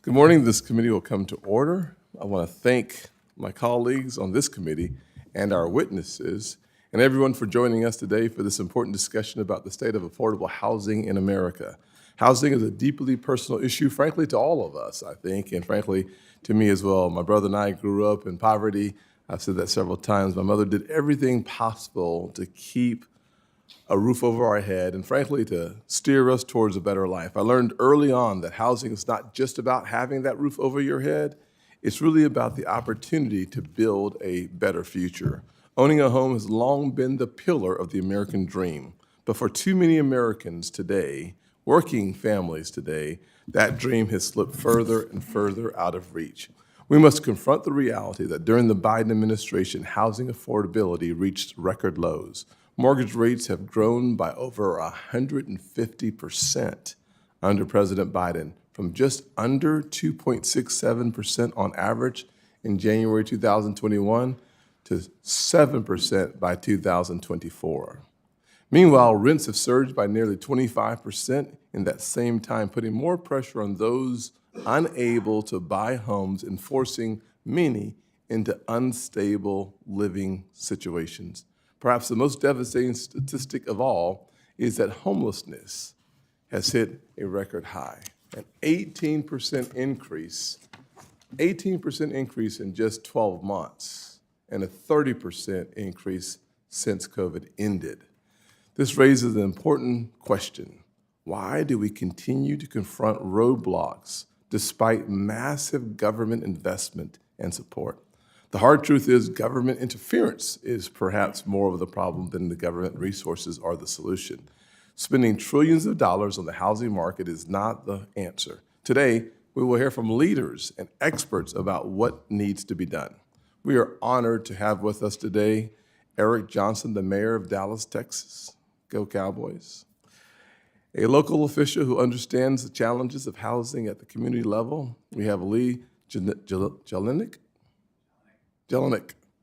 Good morning. This committee will come to order. I want to thank my colleagues on this committee and our witnesses and everyone for joining us today for this important discussion about the state of affordable housing in America. Housing is a deeply personal issue, frankly, to all of us, I think, and frankly, to me as well. My brother and I grew up in poverty. I've said that several times. My mother did everything possible to keep a roof over our head, and frankly, to steer us towards a better life. I learned early on that housing is not just about having that roof over your head. It's really about the opportunity to build a better future. Owning a home has long been the pillar of the American dream. But for too many Americans today, working families today, that dream has slipped further and further out of reach. We must confront the reality that during the Biden administration, housing affordability reached record lows. Mortgage rates have grown by over 150% under President Biden, from just under 2.67% on average in January 2021 to 7% by 2024. Meanwhile, rents have surged by nearly 25% in that same time, putting more pressure on those unable to buy homes and forcing many into unstable living situations. Perhaps the most devastating statistic of all is that homelessness has hit a record high, an 18% increase in just 12 months, and a 30% increase since COVID ended. This raises an important question. Why do we continue to confront roadblocks despite massive government investment and support? The hard truth is government interference is perhaps more of the problem than the government resources are the solution. Spending trillions of dollars on the housing market is not the answer. Today, we will hear from leaders and experts about what needs to be done. We are honored to have with us today Eric Johnson, the mayor of Dallas, Texas. Go Cowboys. A local official who understands the challenges of housing at the community level. We have Lee Jelenic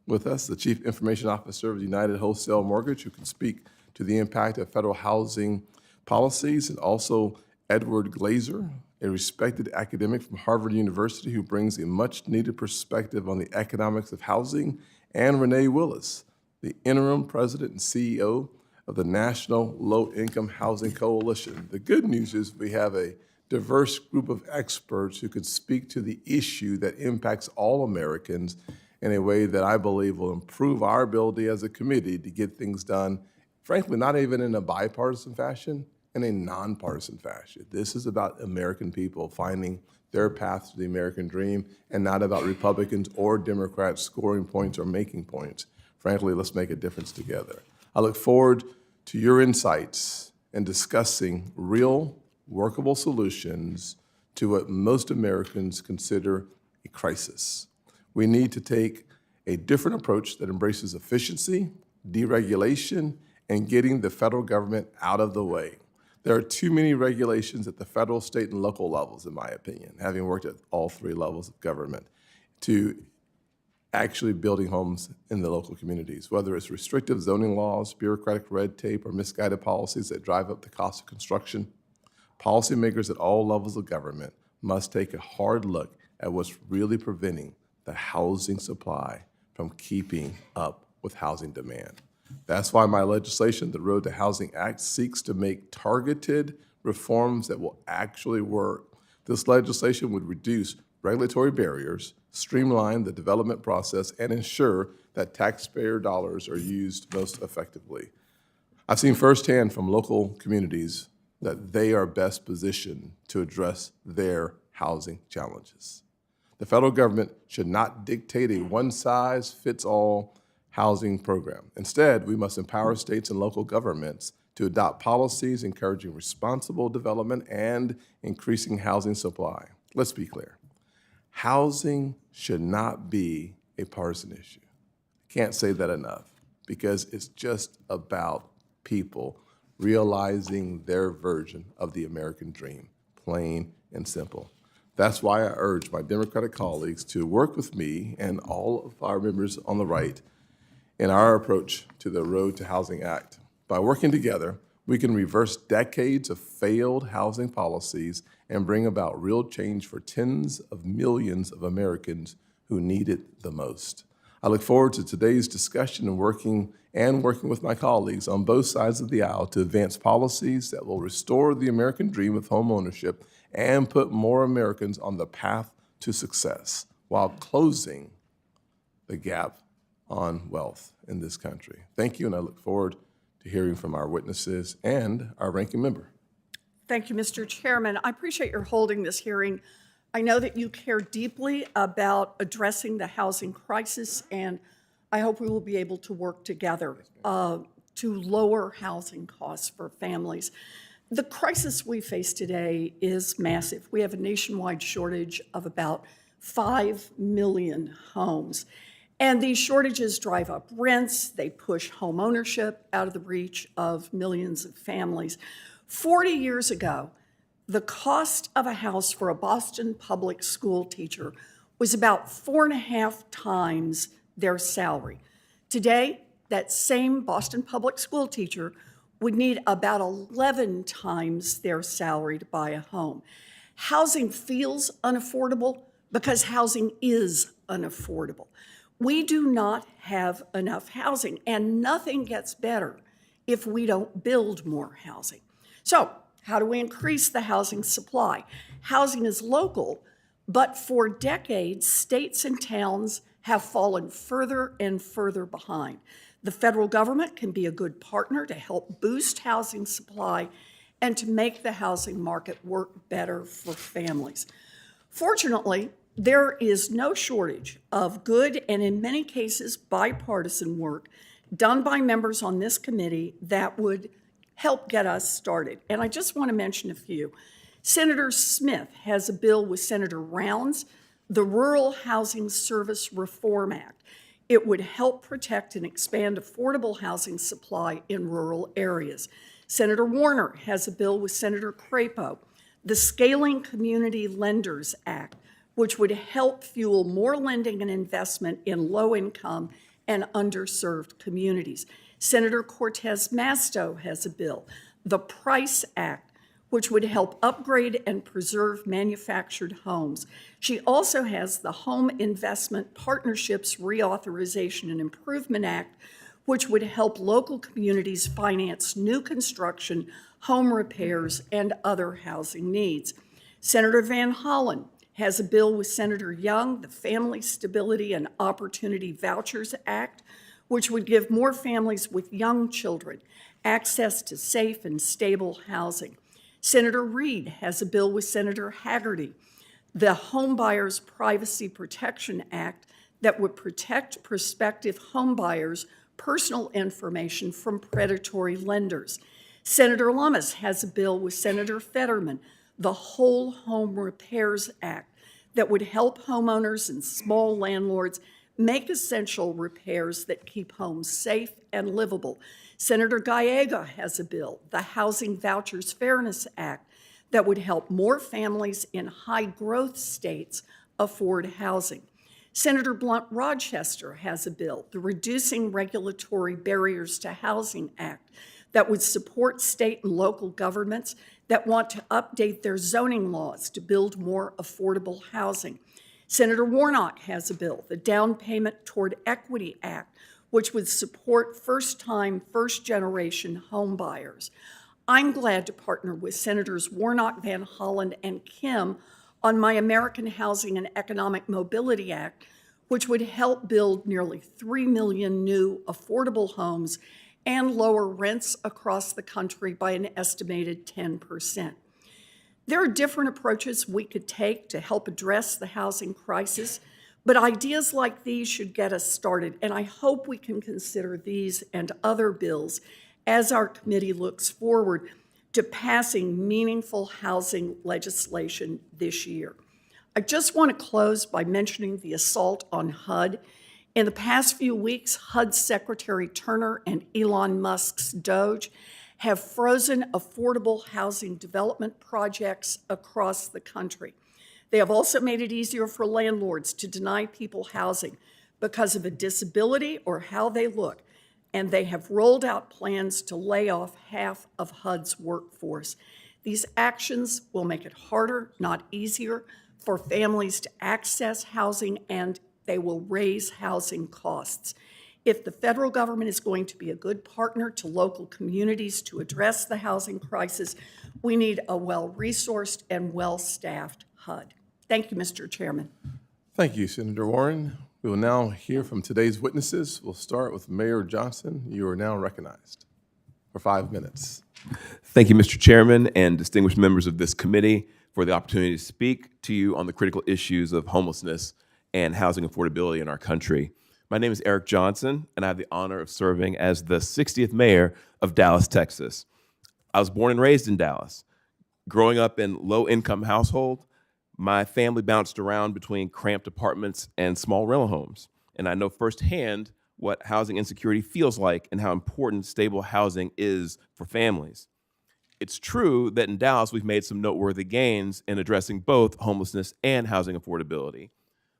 with us, the Chief Information Officer of United Wholesale Mortgage, who can speak to the impact of federal housing policies, and also Edward Glaeser, a respected academic from Harvard University who brings a much-needed perspective on the economics of housing, and Renee Willis, the interim president and CEO of the National Low-Income Housing Coalition. The good news is we have a diverse group of experts who could speak to the issue that impacts all Americans in a way that I believe will improve our ability as a committee to get things done, frankly, not even in a bipartisan fashion, in a nonpartisan fashion. This is about American people finding their path to the American dream, and not about Republicans or Democrats scoring points or making points. Frankly, let's make a difference together. I look forward to your insights in discussing real, workable solutions to what most Americans consider a crisis. We need to take a different approach that embraces efficiency, deregulation, and getting the federal government out of the way. There are too many regulations at the federal, state, and local levels, in my opinion, having worked at all three levels of government, to actually building homes in the local communities, whether it's restrictive zoning laws, bureaucratic red tape, or misguided policies that drive up the cost of construction. Policymakers at all levels of government must take a hard look at what's really preventing the housing supply from keeping up with housing demand. That's why my legislation, the Road to Housing Act, seeks to make targeted reforms that will actually work. This legislation would reduce regulatory barriers, streamline the development process, and ensure that taxpayer dollars are used most effectively. I've seen firsthand from local communities that they are best positioned to address their housing challenges. The federal government should not dictate a one-size-fits-all housing program. Instead, we must empower states and local governments to adopt policies encouraging responsible development and increasing housing supply. Let's be clear. Housing should not be a partisan issue. Can't say that enough, because it's just about people realizing their version of the American dream, plain and simple. That's why I urge my Democratic colleagues to work with me and all of our members on the right in our approach to the Road to Housing Act. By working together, we can reverse decades of failed housing policies and bring about real change for tens of millions of Americans who need it the most. I look forward to today's discussion and working with my colleagues on both sides of the aisle to advance policies that will restore the American dream of home ownership and put more Americans on the path to success while closing the gap on wealth in this country. Thank you, and I look forward to hearing from our witnesses and our ranking member. Thank you, Mr. Chairman. I appreciate your holding this hearing. I know that you care deeply about addressing the housing crisis, and I hope we will be able to work together to lower housing costs for families. The crisis we face today is massive. We have a nationwide shortage of about 5 million homes. And these shortages drive up rents, they push home ownership out of the reach of millions of families. 40 years ago, the cost of a house for a Boston public school teacher was about 4.5 times their salary. Today, that same Boston public school teacher would need about 11 times their salary to buy a home. Housing feels unaffordable because housing is unaffordable. We do not have enough housing, and nothing gets better if we don't build more housing. So, how do we increase the housing supply? Housing is local, but for decades, states and towns have fallen further and further behind. The federal government can be a good partner to help boost housing supply and to make the housing market work better for families. Fortunately, there is no shortage of good and in many cases bipartisan work done by members on this committee that would help get us started. And I just want to mention a few. Senator Smith has a bill with Senator Rounds, the Rural Housing Service Reform Act. It would help protect and expand affordable housing supply in rural areas. Senator Warner has a bill with Senator Crapo, the Scaling Community Lenders Act, which would help fuel more lending and investment in low-income and underserved communities. Senator Cortez Masto has a bill, the Price Act, which would help upgrade and preserve manufactured homes. She also has the Home Investment Partnerships Reauthorization and Improvement Act, which would help local communities finance new construction, home repairs, and other housing needs. Senator Van Hollen has a bill with Senator Young, the Family Stability and Opportunity Vouchers Act, which would give more families with young children access to safe and stable housing. Senator Reed has a bill with Senator Haggerty, the Homebuyers Privacy Protection Act, that would protect prospective homebuyers' personal information from predatory lenders. Senator Lummis has a bill with Senator Fetterman, the Whole Home Repairs Act, that would help homeowners and small landlords make essential repairs that keep homes safe and livable. Senator Gallega has a bill, the Housing Vouchers Fairness Act, that would help more families in high-growth states afford housing. Senator Blunt Rochester has a bill, the Reducing Regulatory Barriers to Housing Act, that would support state and local governments that want to update their zoning laws to build more affordable housing. Senator Warnock has a bill, the Down Payment Toward Equity Act, which would support first-time, first-generation home buyers. I'm glad to partner with Senators Warnock, Van Hollen, and Kim on my American Housing and Economic Mobility Act, which would help build nearly 3 million new affordable homes and lower rents across the country by an estimated 10%. There are different approaches we could take to help address the housing crisis, but ideas like these should get us started, and I hope we can consider these and other bills as our committee looks forward to passing meaningful housing legislation this year. I just want to close by mentioning the assault on HUD. In the past few weeks, HUD Secretary Turner and Elon Musk's Doge have frozen affordable housing development projects across the country. They have also made it easier for landlords to deny people housing because of a disability or how they look, and they have rolled out plans to lay off half of HUD's workforce. These actions will make it harder, not easier, for families to access housing, and they will raise housing costs. If the federal government is going to be a good partner to local communities to address the housing crisis, we need a well-resourced and well-staffed HUD. Thank you, Mr. Chairman. Thank you, Senator Warren. We will now hear from today's witnesses. We'll start with Mayor Johnson. You are now recognized for 5 minutes. Thank you, Mr. Chairman, and distinguished members of this committee for the opportunity to speak to you on the critical issues of homelessness and housing affordability in our country. My name is Eric Johnson, and I have the honor of serving as the 60th mayor of Dallas, Texas. I was born and raised in Dallas. Growing up in low-income household, my family bounced around between cramped apartments and small rental homes, and I know firsthand what housing insecurity feels like and how important stable housing is for families. It's true that in Dallas, we've made some noteworthy gains in addressing both homelessness and housing affordability.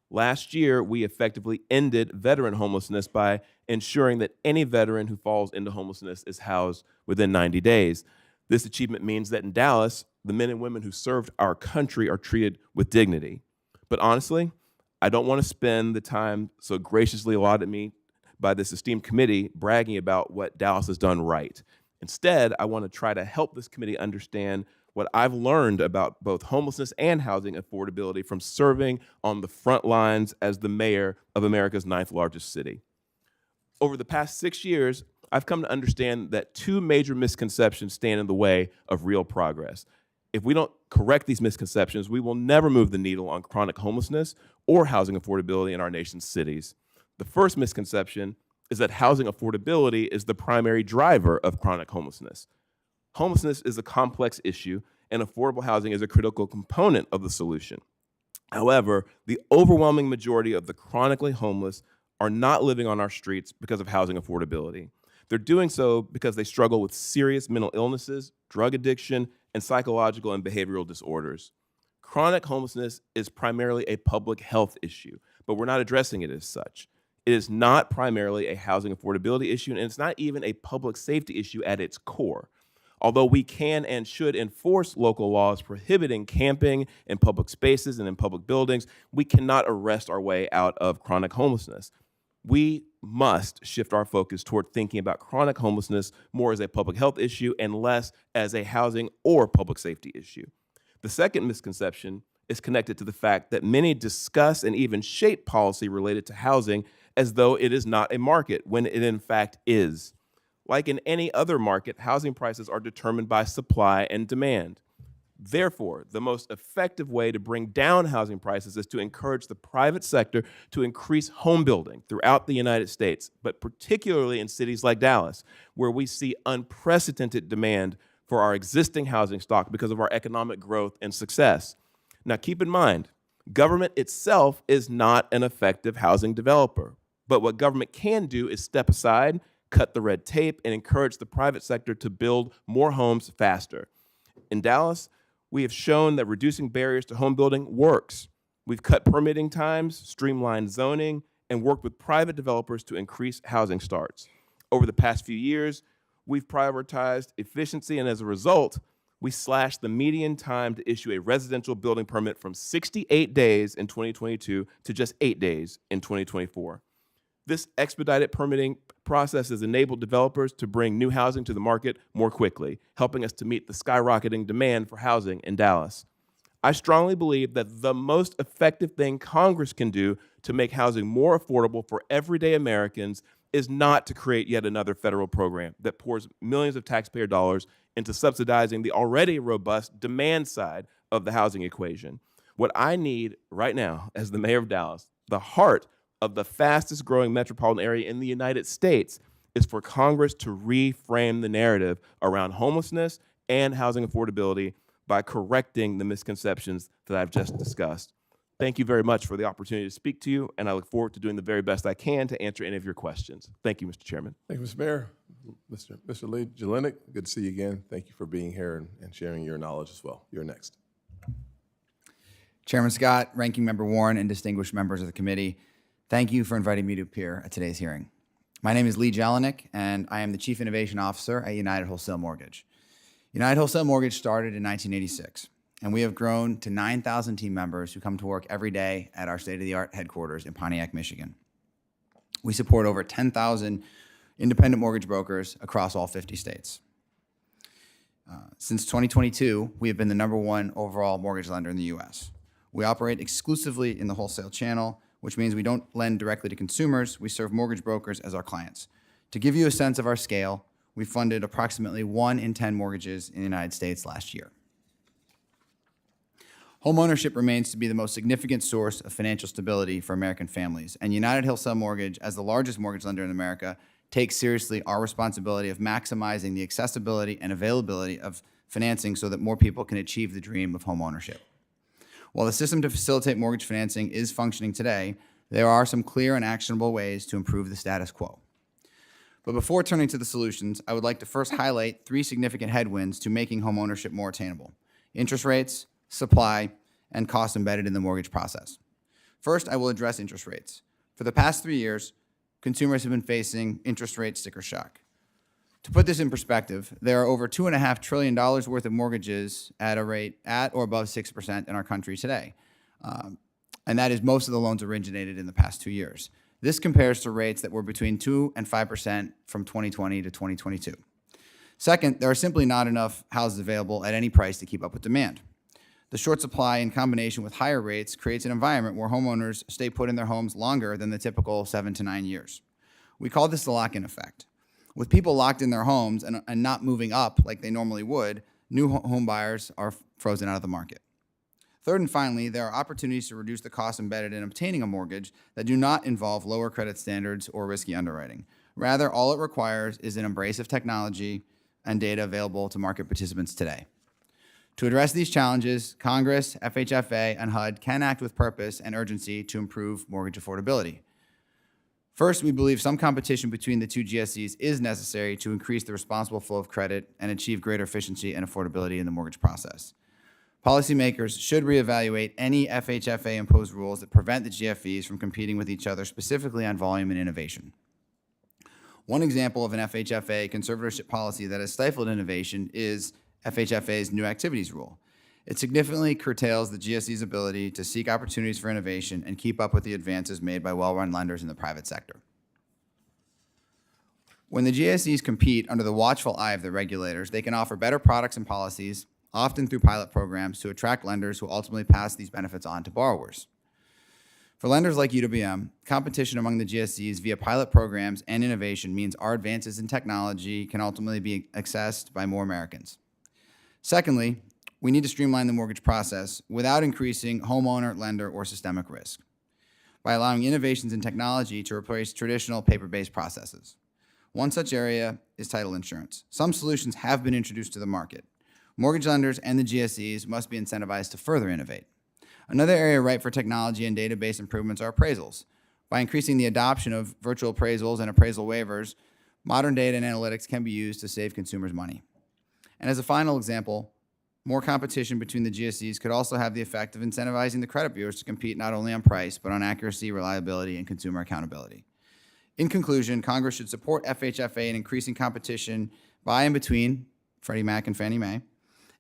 Last year, we effectively ended veteran homelessness by ensuring that any veteran who falls into homelessness is housed within 90 days. This achievement means that in Dallas, the men and women who served our country are treated with dignity. But honestly, I don't want to spend the time so graciously allotted me by this esteemed committee bragging about what Dallas has done right. Instead, I want to try to help this committee understand what I've learned about both homelessness and housing affordability from serving on the front lines as the mayor of America's 9th largest city. Over the past 6 years, I've come to understand that two major misconceptions stand in the way of real progress. If we don't correct these misconceptions, we will never move the needle on chronic homelessness or housing affordability in our nation's cities. The first misconception is that housing affordability is the primary driver of chronic homelessness. Homelessness is a complex issue, and affordable housing is a critical component of the solution. However, the overwhelming majority of the chronically homeless are not living on our streets because of housing affordability. They're doing so because they struggle with serious mental illnesses, drug addiction, and psychological and behavioral disorders. Chronic homelessness is primarily a public health issue, but we're not addressing it as such. It is not primarily a housing affordability issue, and it's not even a public safety issue at its core. Although we can and should enforce local laws prohibiting camping in public spaces and in public buildings, we cannot arrest our way out of chronic homelessness. We must shift our focus toward thinking about chronic homelessness more as a public health issue and less as a housing or public safety issue. The second misconception is connected to the fact that many discuss and even shape policy related to housing as though it is not a market, when it in fact is. Like in any other market, housing prices are determined by supply and demand. Therefore, the most effective way to bring down housing prices is to encourage the private sector to increase home building throughout the United States, but particularly in cities like Dallas, where we see unprecedented demand for our existing housing stock because of our economic growth and success. Now, keep in mind, government itself is not an effective housing developer, but what government can do is step aside, cut the red tape, and encourage the private sector to build more homes faster. In Dallas, we have shown that reducing barriers to home building works. We've cut permitting times, streamlined zoning, and worked with private developers to increase housing starts. Over the past few years, we've prioritized efficiency, and as a result, we slashed the median time to issue a residential building permit from 68 days in 2022 to just 8 days in 2024. This expedited permitting process has enabled developers to bring new housing to the market more quickly, helping us to meet the skyrocketing demand for housing in Dallas. I strongly believe that the most effective thing Congress can do to make housing more affordable for everyday Americans is not to create yet another federal program that pours millions of taxpayer dollars into subsidizing the already robust demand side of the housing equation. What I need right now, as the mayor of Dallas, the heart of the fastest growing metropolitan area in the United States, is for Congress to reframe the narrative around homelessness and housing affordability by correcting the misconceptions that I've just discussed. Thank you very much for the opportunity to speak to you, and I look forward to doing the very best I can to answer any of your questions. Thank you, Mr. Chairman. Thank you, Mr. Mayor. Mr. Lee Jelenic, good to see you again. Thank you for being here and sharing your knowledge as well. You're next. Chairman Scott, Ranking Member Warren, and distinguished members of the committee, thank you for inviting me to appear at today's hearing. My name is Lee Jelenic, and I am the Chief Innovation Officer at United Wholesale Mortgage. United Wholesale Mortgage started in 1986, and we have grown to 9,000 team members who come to work every day at our state-of-the-art headquarters in Pontiac, Michigan. We support over 10,000 independent mortgage brokers across all 50 states. Since 2022, we have been the #1 overall mortgage lender in the U.S. We operate exclusively in the wholesale channel, which means we don't lend directly to consumers. We serve mortgage brokers as our clients. To give you a sense of our scale, we funded approximately 1 in 10 mortgages in the United States last year. Homeownership remains to be the most significant source of financial stability for American families, and United Wholesale Mortgage, as the largest mortgage lender in America, takes seriously our responsibility of maximizing the accessibility and availability of financing so that more people can achieve the dream of homeownership. While the system to facilitate mortgage financing is functioning today, there are some clear and actionable ways to improve the status quo. But before turning to the solutions, I would like to first highlight 3 significant headwinds to making homeownership more attainable: interest rates, supply, and costs embedded in the mortgage process. First, I will address interest rates. For the past 3 years, consumers have been facing interest rate sticker shock. To put this in perspective, there are over $2.5 trillion worth of mortgages at a rate at or above 6% in our country today. And that is most of the loans originated in the past 2 years. This compares to rates that were between 2 and 5% from 2020 to 2022. Second, there are simply not enough houses available at any price to keep up with demand. The short supply in combination with higher rates creates an environment where homeowners stay put in their homes longer than the typical 7 to 9 years. We call this the lock-in effect. With people locked in their homes and not moving up like they normally would, new home buyers are frozen out of the market. Third and finally, there are opportunities to reduce the costs embedded in obtaining a mortgage that do not involve lower credit standards or risky underwriting. Rather, all it requires is an embrace of technology and data available to market participants today. To address these challenges, Congress, FHFA, and HUD can act with purpose and urgency to improve mortgage affordability. First, we believe some competition between the 2 GSEs is necessary to increase the responsible flow of credit and achieve greater efficiency and affordability in the mortgage process. Policymakers should reevaluate any FHFA-imposed rules that prevent the GFEs from competing with each other, specifically on volume and innovation. One example of an FHFA conservatorship policy that has stifled innovation is FHFA's New Activities Rule. It significantly curtails the GSE's ability to seek opportunities for innovation and keep up with the advances made by well-run lenders in the private sector. When the GSEs compete under the watchful eye of the regulators, they can offer better products and policies, often through pilot programs, to attract lenders who ultimately pass these benefits on to borrowers. For lenders like UWM, competition among the GSEs via pilot programs and innovation means our advances in technology can ultimately be accessed by more Americans. Secondly, we need to streamline the mortgage process without increasing homeowner, lender, or systemic risk by allowing innovations in technology to replace traditional paper-based processes. One such area is title insurance. Some solutions have been introduced to the market. Mortgage lenders and the GSEs must be incentivized to further innovate. Another area ripe for technology and database improvements are appraisals. By increasing the adoption of virtual appraisals and appraisal waivers, modern data and analytics can be used to save consumers money. And as a final example, more competition between the GSEs could also have the effect of incentivizing the credit bureaus to compete not only on price, but on accuracy, reliability, and consumer accountability. In conclusion, Congress should support FHFA in increasing competition by and between Freddie Mac and Fannie Mae,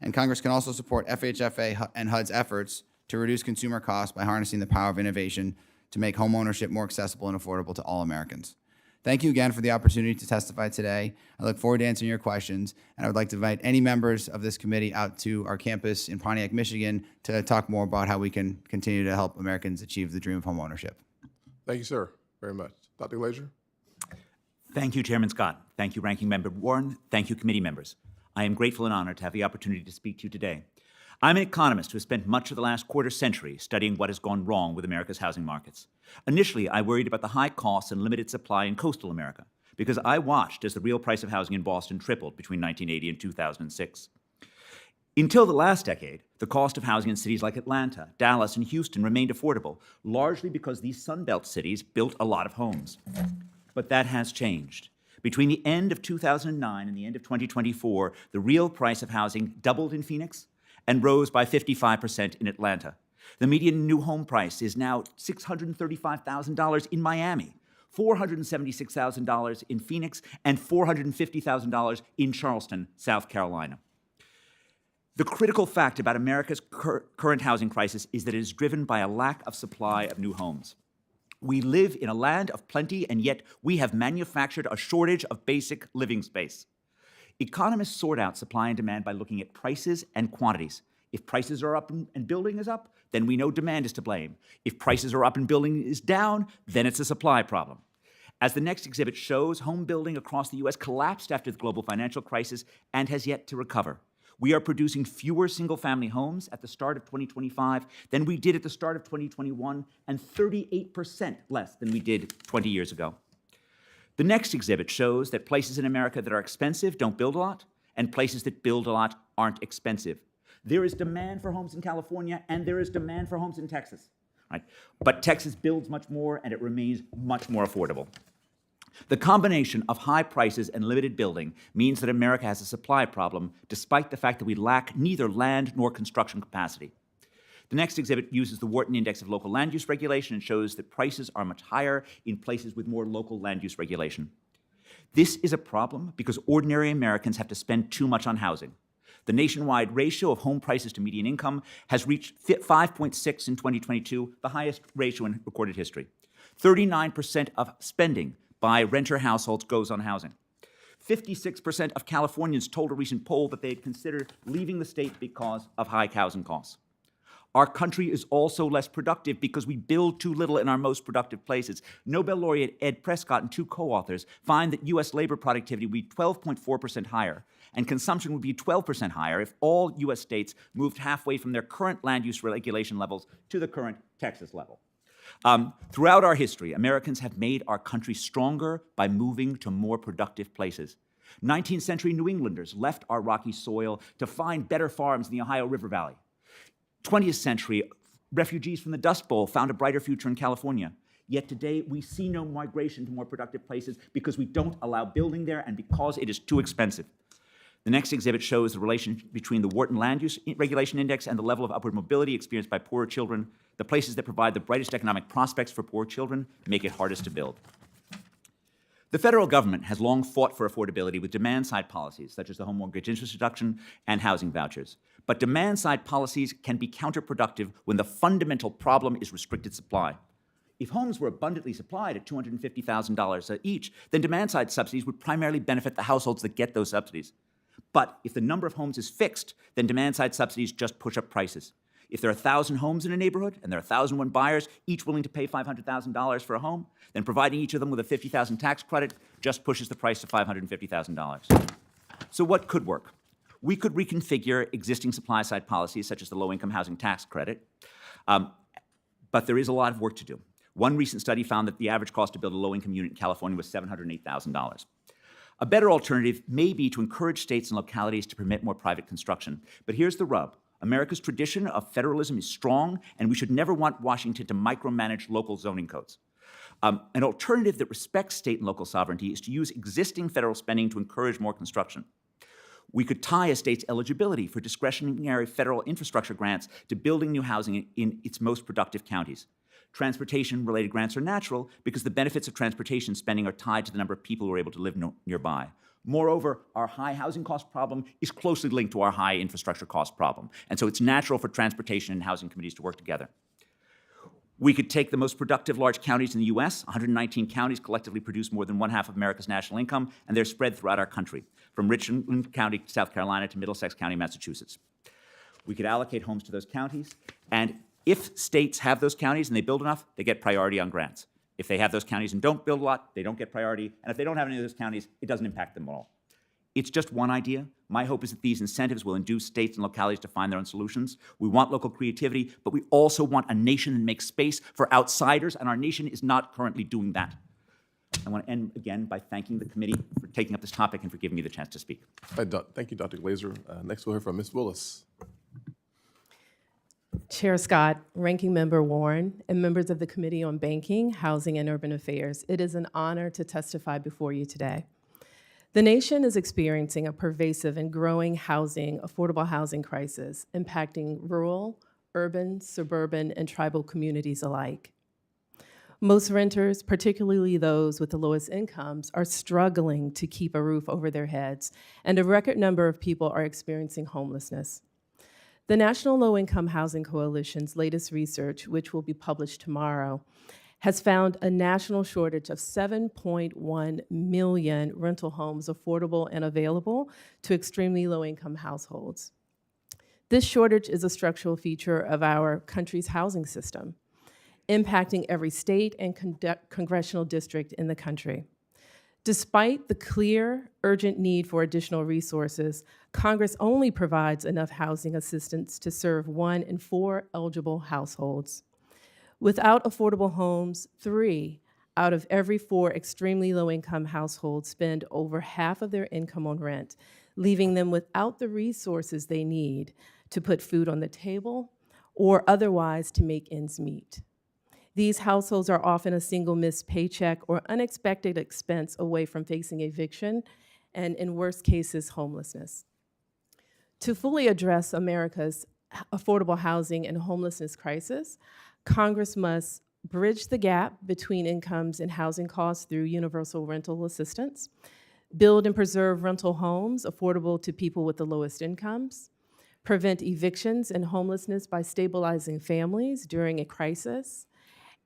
and Congress can also support FHFA and HUD's efforts to reduce consumer costs by harnessing the power of innovation to make homeownership more accessible and affordable to all Americans. Thank you again for the opportunity to testify today. I look forward to answering your questions, and I would like to invite any members of this committee out to our campus in Pontiac, Michigan to talk more about how we can continue to help Americans achieve the dream of homeownership. Thank you, sir, very much. Dr. Glaeser? Thank you, Chairman Scott. Thank you, Ranking Member Warren. Thank you, committee members. I am grateful and honored to have the opportunity to speak to you today. I'm an economist who has spent much of the last quarter century studying what has gone wrong with America's housing markets. Initially, I worried about the high costs and limited supply in coastal America because I watched as the real price of housing in Boston tripled between 1980 and 2006. Until the last decade, the cost of housing in cities like Atlanta, Dallas, and Houston remained affordable, largely because these Sunbelt cities built a lot of homes. But that has changed. Between the end of 2009 and the end of 2024, the real price of housing doubled in Phoenix and rose by 55% in Atlanta. The median new home price is now $635,000 in Miami, $476,000 in Phoenix, and $450,000 in Charleston, South Carolina. The critical fact about America's current housing crisis is that it is driven by a lack of supply of new homes. We live in a land of plenty, and yet we have manufactured a shortage of basic living space. Economists sort out supply and demand by looking at prices and quantities. If prices are up and building is up, then we know demand is to blame. If prices are up and building is down, then it's a supply problem. As the next exhibit shows, home building across the U.S. collapsed after the global financial crisis and has yet to recover. We are producing fewer single-family homes at the start of 2025 than we did at the start of 2021, and 38% less than we did 20 years ago. The next exhibit shows that places in America that are expensive don't build a lot, and places that build a lot aren't expensive. There is demand for homes in California, and there is demand for homes in Texas. Right? But Texas builds much more, and it remains much more affordable. The combination of high prices and limited building means that America has a supply problem, despite the fact that we lack neither land nor construction capacity. The next exhibit uses the Wharton Index of Local Land Use Regulation and shows that prices are much higher in places with more local land use regulation. This is a problem because ordinary Americans have to spend too much on housing. The nationwide ratio of home prices to median income has reached 5.6 in 2022, the highest ratio in recorded history. 39% of spending by renter households goes on housing. 56% of Californians told a recent poll that they had considered leaving the state because of high housing costs. Our country is also less productive because we build too little in our most productive places. Nobel laureate Ed Prescott and two co-authors find that U.S. labor productivity would be 12.4% higher, and consumption would be 12% higher if all U.S. states moved halfway from their current land use regulation levels to the current Texas level. Throughout our history, Americans have made our country stronger by moving to more productive places. 19th century New Englanders left our rocky soil to find better farms in the Ohio River Valley. 20th century refugees from the Dust Bowl found a brighter future in California. Yet today, we see no migration to more productive places because we don't allow building there and because it is too expensive. The next exhibit shows the relation between the Wharton Land Use Regulation Index and the level of upward mobility experienced by poorer children. The places that provide the brightest economic prospects for poor children make it hardest to build. The federal government has long fought for affordability with demand-side policies, such as the home mortgage interest deduction and housing vouchers. But demand-side policies can be counterproductive when the fundamental problem is restricted supply. If homes were abundantly supplied at $250,000 each, then demand-side subsidies would primarily benefit the households that get those subsidies. But if the number of homes is fixed, then demand-side subsidies just push up prices. If there are 1,000 homes in a neighborhood and there are 1,001 buyers, each willing to pay $500,000 for a home, then providing each of them with a $50,000 tax credit just pushes the price to $550,000. So what could work? We could reconfigure existing supply-side policies, such as the low-income housing tax credit, but there is a lot of work to do. One recent study found that the average cost to build a low-income unit in California was $708,000. A better alternative may be to encourage states and localities to permit more private construction. But here's the rub. America's tradition of federalism is strong, and we should never want Washington to micromanage local zoning codes. An alternative that respects state and local sovereignty is to use existing federal spending to encourage more construction. We could tie a state's eligibility for discretionary federal infrastructure grants to building new housing in its most productive counties. Transportation-related grants are natural because the benefits of transportation spending are tied to the number of people who are able to live nearby. Moreover, our high housing cost problem is closely linked to our high infrastructure cost problem, and so it's natural for transportation and housing committees to work together. We could take the most productive large counties in the U.S. 119 counties collectively produce more than one-half of America's national income, and they're spread throughout our country, from Richland County, South Carolina, to Middlesex County, Massachusetts. We could allocate homes to those counties, and if states have those counties and they build enough, they get priority on grants. If they have those counties and don't build a lot, they don't get priority, and if they don't have any of those counties, it doesn't impact them at all. It's just one idea. My hope is that these incentives will induce states and localities to find their own solutions. We want local creativity, but we also want a nation that makes space for outsiders, and our nation is not currently doing that. I want to end again by thanking the committee for taking up this topic and for giving me the chance to speak. Thank you, Dr. Glaeser. Next, we'll hear from Ms. Willis. Chair Scott, Ranking Member Warren, and members of the Committee on Banking, Housing, and Urban Affairs, it is an honor to testify before you today. The nation is experiencing a pervasive and growing affordable housing crisis, impacting rural, urban, suburban, and tribal communities alike. Most renters, particularly those with the lowest incomes, are struggling to keep a roof over their heads, and a record number of people are experiencing homelessness. The National Low Income Housing Coalition's latest research, which will be published tomorrow, has found a national shortage of 7.1 million rental homes affordable and available to extremely low-income households. This shortage is a structural feature of our country's housing system, impacting every state and congressional district in the country. Despite the clear, urgent need for additional resources, Congress only provides enough housing assistance to serve 1 in 4 eligible households. Without affordable homes, 3 out of every 4 extremely low-income households spend over half of their income on rent, leaving them without the resources they need to put food on the table or otherwise to make ends meet. These households are often a single missed paycheck or unexpected expense away from facing eviction and, in worst cases, homelessness. To fully address America's affordable housing and homelessness crisis, Congress must bridge the gap between incomes and housing costs through universal rental assistance, build and preserve rental homes affordable to people with the lowest incomes, prevent evictions and homelessness by stabilizing families during a crisis,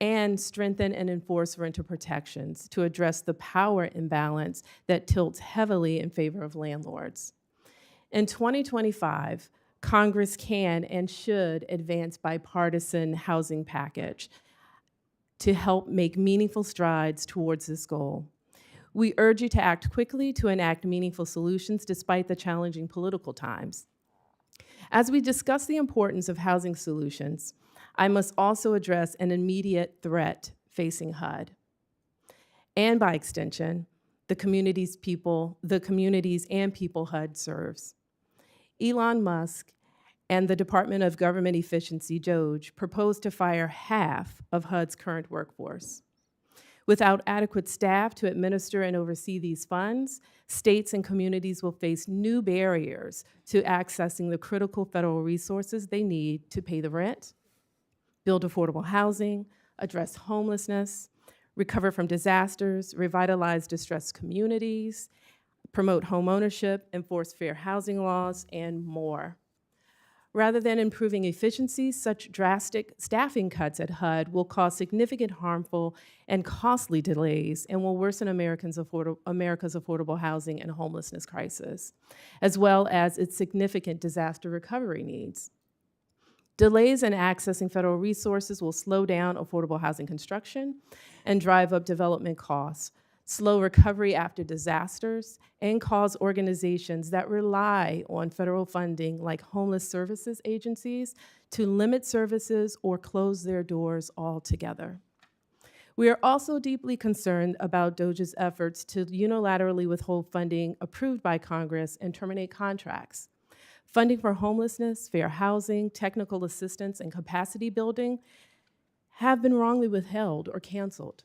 and strengthen and enforce renter protections to address the power imbalance that tilts heavily in favor of landlords. In 2025, Congress can and should advance bipartisan housing package to help make meaningful strides towards this goal. We urge you to act quickly to enact meaningful solutions despite the challenging political times. As we discuss the importance of housing solutions, I must also address an immediate threat facing HUD, and by extension, the communities and people HUD serves. Elon Musk and the Department of Government Efficiency, DOGE, proposed to fire half of HUD's current workforce. Without adequate staff to administer and oversee these funds, states and communities will face new barriers to accessing the critical federal resources they need to pay the rent, build affordable housing, address homelessness, recover from disasters, revitalize distressed communities, promote homeownership, enforce fair housing laws, and more. Rather than improving efficiency, such drastic staffing cuts at HUD will cause significant harmful and costly delays and will worsen America's affordable housing and homelessness crisis, as well as its significant disaster recovery needs. Delays in accessing federal resources will slow down affordable housing construction and drive up development costs, slow recovery after disasters, and cause organizations that rely on federal funding like homeless services agencies to limit services or close their doors altogether. We are also deeply concerned about DOGE's efforts to unilaterally withhold funding approved by Congress and terminate contracts. Funding for homelessness, fair housing, technical assistance, and capacity building have been wrongly withheld or canceled.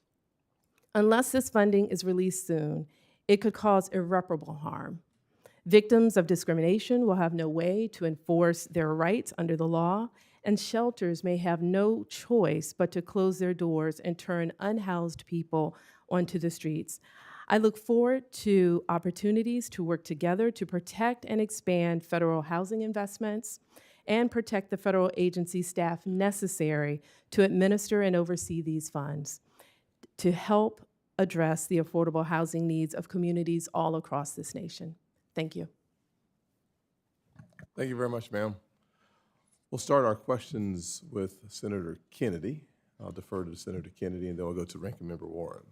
Unless this funding is released soon, it could cause irreparable harm. Victims of discrimination will have no way to enforce their rights under the law, and shelters may have no choice but to close their doors and turn unhoused people onto the streets. I look forward to opportunities to work together to protect and expand federal housing investments and protect the federal agency staff necessary to administer and oversee these funds to help address the affordable housing needs of communities all across this nation. Thank you. Thank you very much, ma'am. We'll start our questions with Senator Kennedy. I'll defer to Senator Kennedy, and then we'll go to Ranking Member Warren.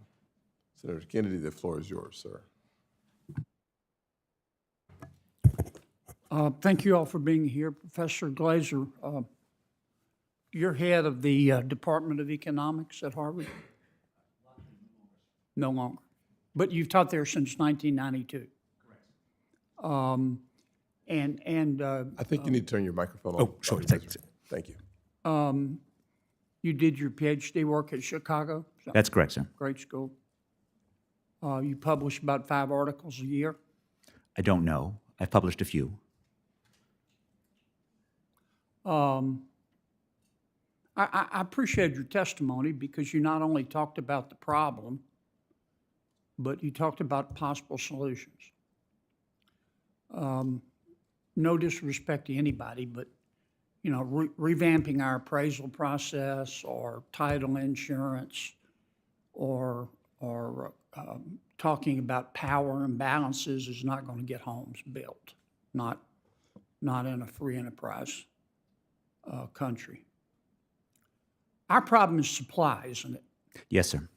Senator Kennedy, the floor is yours, sir. Thank you all for being here. Professor Glaeser, you're head of the Department of Economics at Harvard? No longer. But you've taught there since 1992. Correct. I think you need to turn your microphone on. Oh, sure. Thank you. You did your PhD work at Chicago? That's correct, sir. Great school. You publish about 5 articles a year? I don't know. I've published a few. I appreciate your testimony because you not only talked about the problem, but you talked about possible solutions. No disrespect to anybody, but revamping our appraisal process or title insurance or talking about power imbalances is not going to get homes built, not in a free enterprise country. Our problem is supply, isn't it? Yes, sir.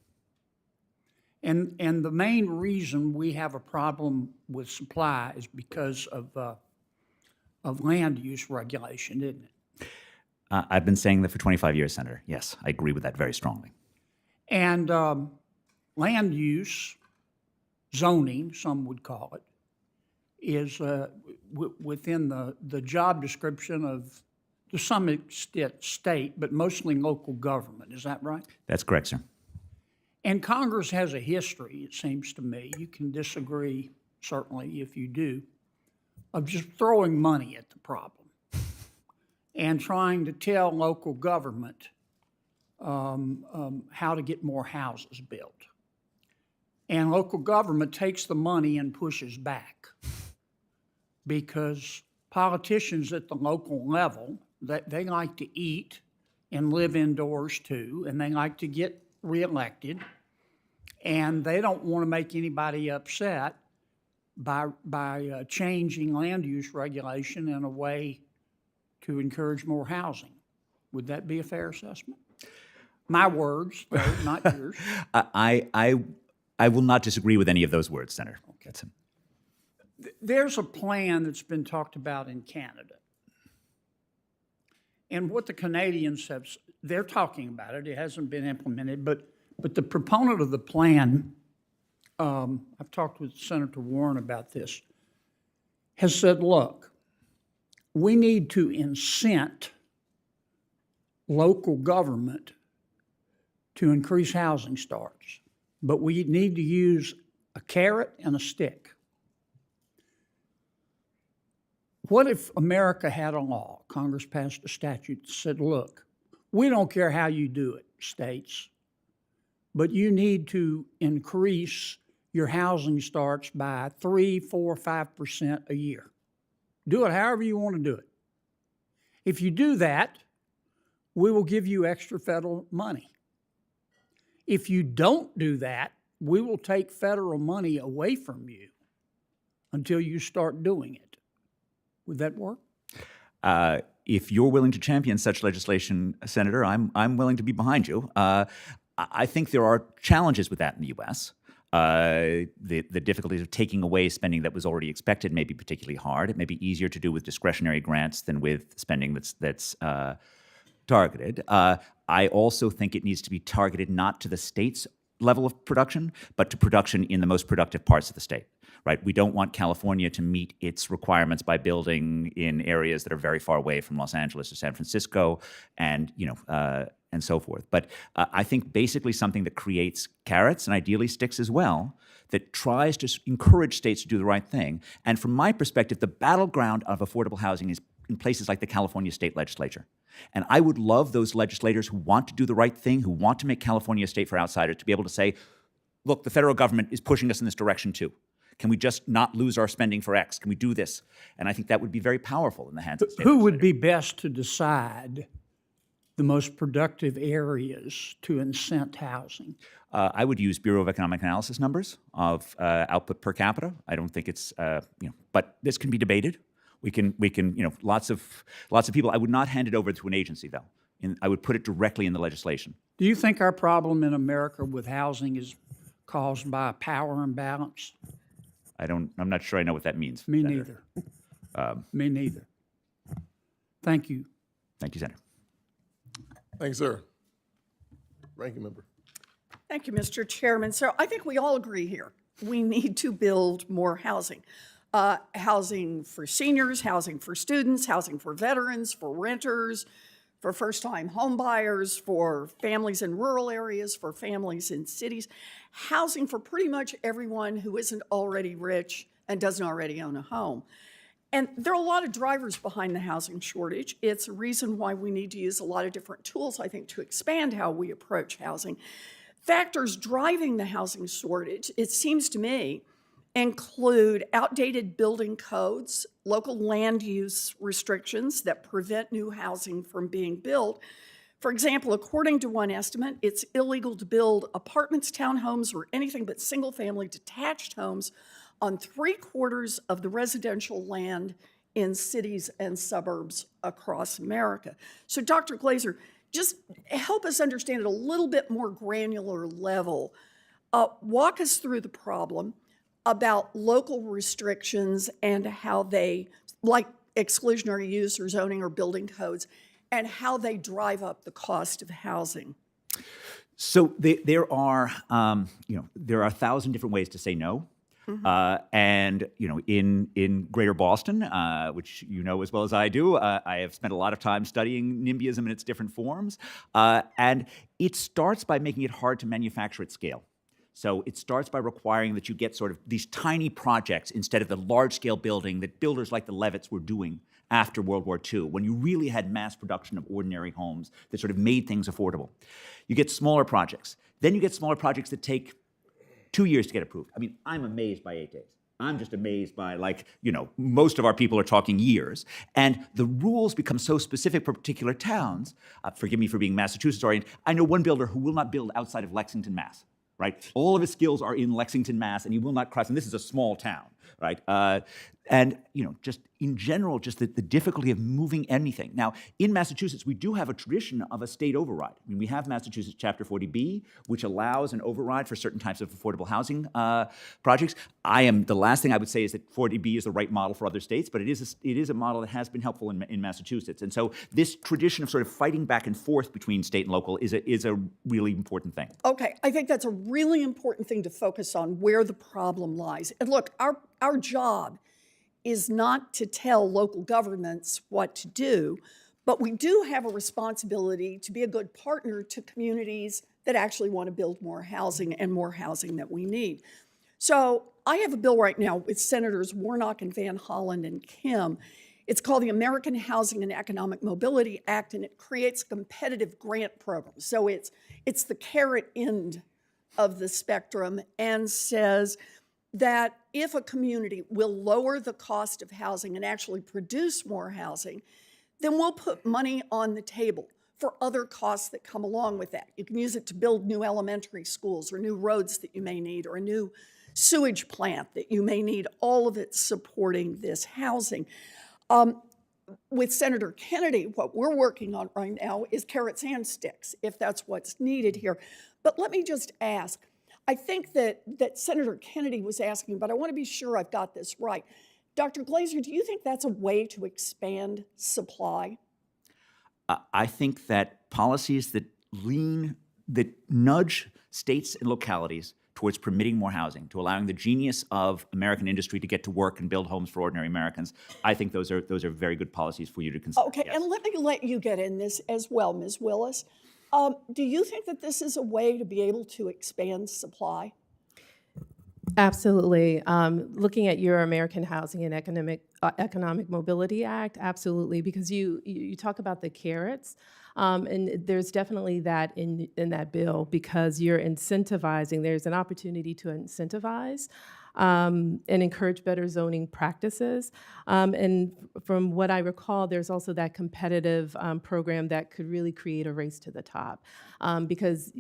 And the main reason we have a problem with supply is because of land use regulation, isn't it? I've been saying that for 25 years, Senator. Yes, I agree with that very strongly. And land use, zoning, some would call it, is within the job description of, to some extent, state, but mostly local government. Is that right? That's correct, sir. And Congress has a history, it seems to me. You can disagree, certainly, if you do, of just throwing money at the problem and trying to tell local government how to get more houses built. And local government takes the money and pushes back because politicians at the local level, they like to eat and live indoors too, and they like to get reelected, and they don't want to make anybody upset by changing land use regulation in a way to encourage more housing. Would that be a fair assessment? My words, though, not yours. I will not disagree with any of those words, Senator. That's him. There's a plan that's been talked about in Canada. And what the Canadians have, they're talking about it. It hasn't been implemented, but the proponent of the plan, I've talked with Senator Warren about this, has said, look, we need to incent local government to increase housing starts, but we need to use a carrot and a stick. What if America had a law, Congress passed a statute that said, look, we don't care how you do it, states, but you need to increase your housing starts by 3, 4, 5% a year. Do it however you want to do it. If you do that, we will give you extra federal money. If you don't do that, we will take federal money away from you until you start doing it. Would that work? If you're willing to champion such legislation, Senator, I'm willing to be behind you. I think there are challenges with that in the U.S. The difficulties of taking away spending that was already expected may be particularly hard. It may be easier to do with discretionary grants than with spending that's targeted. I also think it needs to be targeted not to the state's level of production, but to production in the most productive parts of the state. Right? We don't want California to meet its requirements by building in areas that are very far away from Los Angeles or San Francisco, and and so forth. But I think basically something that creates carrots and ideally sticks as well, that tries to encourage states to do the right thing. And from my perspective, the battleground of affordable housing is in places like the California state legislature. And I would love those legislators who want to do the right thing, who want to make California a state for outsiders, to be able to say, look, the federal government is pushing us in this direction too. Can we just not lose our spending for X? Can we do this? And I think that would be very powerful in the hands of the state Who would legislators. be best to decide the most productive areas to incent housing? I would use Bureau of Economic Analysis numbers of output per capita. I don't think it's but this can be debated. We can lots of people. I would not hand it over to an agency though. I would put it directly in the legislation. Do you think our problem in America with housing is caused by a power imbalance? I'm not sure I know what that means. Me Senator. neither. Me neither. Thank you. Thank you, Senator. Thanks, sir. Ranking member. Thank you, Mr. Chairman. So I think we all agree here. We need to build more housing. Housing for seniors, housing for students, housing for veterans, for renters, for first-time home buyers, for families in rural areas, for families in cities, housing for pretty much everyone who isn't already rich and doesn't already own a home. And there are a lot of drivers behind the housing shortage. It's a reason why we need to use a lot of different tools, I think, to expand how we approach housing. Factors driving the housing shortage, it seems to me, include outdated building codes, local land use restrictions that prevent new housing from being built. For example, according to one estimate, it's illegal to build apartments, townhomes, or anything but single-family detached homes on 3/4 of the residential land in cities and suburbs across America. So Dr. Glaeser, just help us understand at a little bit more granular level. Walk us through the problem about local restrictions and how they, like exclusionary use or zoning or building codes, and how they drive up the cost of housing. So there are, there are 1,000 different ways to say no. And in Greater Boston, which you know as well as I do, I have spent a lot of time studying NIMBYism in its different forms, and it starts by making it hard to manufacture at scale. So it starts by requiring that you get sort of these tiny projects instead of the large-scale building that builders like the Levitts were doing after World War II, when you really had mass production of ordinary homes that sort of made things affordable. You get smaller projects. Then you get smaller projects that take 2 years to get approved. I mean, I'm amazed by 8 days. I'm just amazed by, most of our people are talking years. And the rules become so specific for particular towns. Forgive me for being Massachusetts-oriented. I know one builder who will not build outside of Lexington, Mass. Right? All of his skills are in Lexington, Mass, and he will not cross. And this is a small town, right? And just in general, just the difficulty of moving anything. Now, in Massachusetts, we do have a tradition of a state override. I mean, we have Massachusetts Chapter 40B, which allows an override for certain types of affordable housing projects. The last thing I would say is that 40B is the right model for other states, but it is a model that has been helpful in Massachusetts. And so this tradition of sort of fighting back and forth between state and local is a really important thing. Okay, I think that's a really important thing to focus on, where the problem lies. And look, our job is not to tell local governments what to do, but we do have a responsibility to be a good partner to communities that actually want to build more housing and more housing that we need. So I have a bill right now with Senators Warnock and Van Hollen and Kim. It's called the American Housing and Economic Mobility Act, and it creates a competitive grant program. So it's the carrot end of the spectrum, and says that if a community will lower the cost of housing and actually produce more housing, then we'll put money on the table for other costs that come along with that. You can use it to build new elementary schools or new roads that you may need, or a new sewage plant that you may need, all of it supporting this housing. With Senator Kennedy, what we're working on right now is carrots and sticks, if that's what's needed here. But let me just ask, I think that Senator Kennedy was asking, but I want to be sure I've got this right. Dr. Glaeser, do you think that's a way to expand supply? I think that policies that nudge states and localities towards permitting more housing, to allowing the genius of American industry to get to work and build homes for ordinary Americans, I think those are very good policies for you to consider. Okay, yes. And let me let you get in this as well, Ms. Willis. Do you think that this is a way to be able to expand supply? Absolutely. Looking at your American Housing and Economic Mobility Act, absolutely, because you talk about the carrots, and there's definitely that in that bill, because you're incentivizing. There's an opportunity to incentivize and encourage better zoning practices. And from what I recall, there's also that competitive program that could really create a race to the top. Because,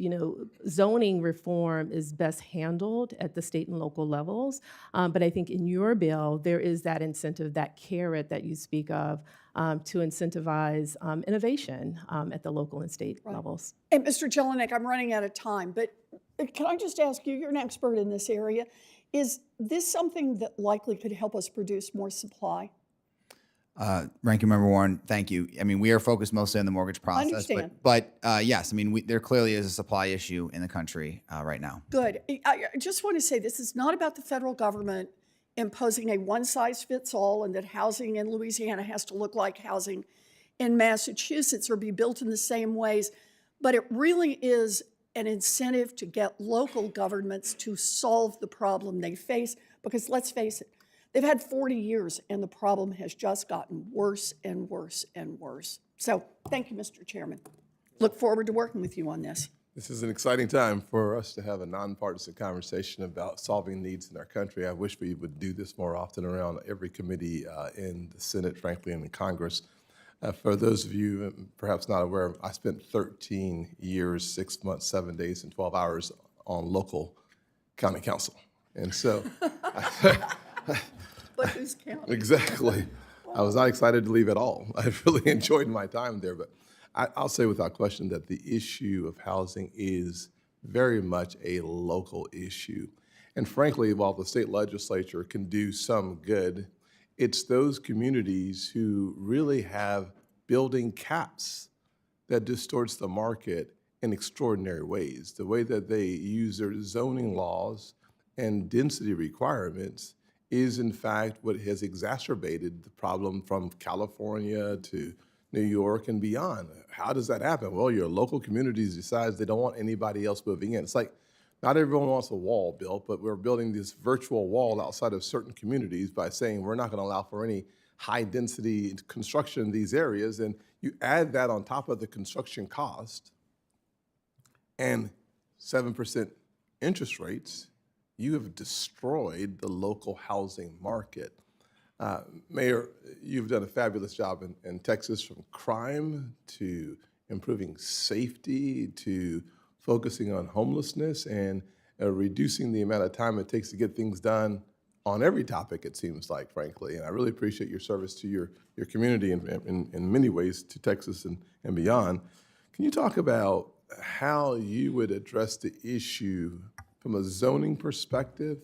zoning reform is best handled at the state and local levels. But I think in your bill, there is that incentive, that carrot that you speak of, to incentivize innovation at the local and state levels. And Mr. Jelenic, I'm running out of time, but can I just ask you, you're an expert in this area, is this something that likely could help us produce more supply? Ranking Member Warren, thank you. I mean, we are focused mostly on the mortgage process. I understand. But yes, I mean, there clearly is a supply issue in the country right now. Good. I just want to say this is not about the federal government imposing a one-size-fits-all, and that housing in Louisiana has to look like housing in Massachusetts or be built in the same ways. But it really is an incentive to get local governments to solve the problem they face, because let's face it, they've had 40 years and the problem has just gotten worse and worse and worse. So thank you, Mr. Chairman. Look forward to working with you on this. This is an exciting time for us to have a nonpartisan conversation about solving needs in our country. I wish we would do this more often around every committee in the Senate, frankly, and in Congress. For those of you perhaps not aware, I spent 13 years, 6 months, 7 days, and 12 hours on local county council. And so, But who's counting? exactly, I was not excited to leave at all. I really enjoyed my time there, but I'll say without question that the issue of housing is very much a local issue. And frankly, while the state legislature can do some good, it's those communities who really have building caps that distorts the market in extraordinary ways. The way that they use their zoning laws and density requirements is in fact what has exacerbated the problem from California to New York and beyond. How does that happen? Well, your local communities decides they don't want anybody else moving in. It's like not everyone wants a wall built, but we're building this virtual wall outside of certain communities by saying we're not going to allow for any high density construction in these areas. And you add that on top of the construction cost and 7% interest rates, you have destroyed the local housing market. Mayor, you've done a fabulous job in Texas, from crime to improving safety to focusing on homelessness and reducing the amount of time it takes to get things done on every topic, it seems like, frankly. And I really appreciate your service to your community in many ways, to Texas and beyond. Can you talk about how you would address the issue from a zoning perspective,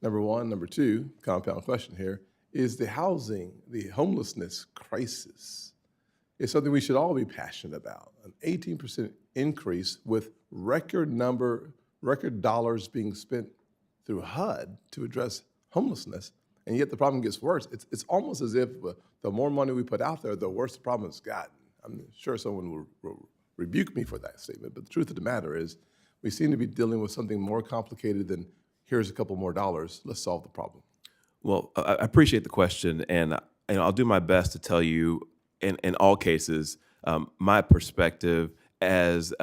number one? Number two, compound question here, is the homelessness crisis is something we should all be passionate about. An 18% increase with record dollars being spent through HUD to address homelessness, and yet the problem gets worse. It's almost as if the more money we put out there, the worse the problem has gotten. I'm sure someone will rebuke me for that statement, but the truth of the matter is we seem to be dealing with something more complicated than here's a couple more dollars, let's solve the problem. Well, I appreciate the question, and I'll do my best to tell you, in all cases, my perspective as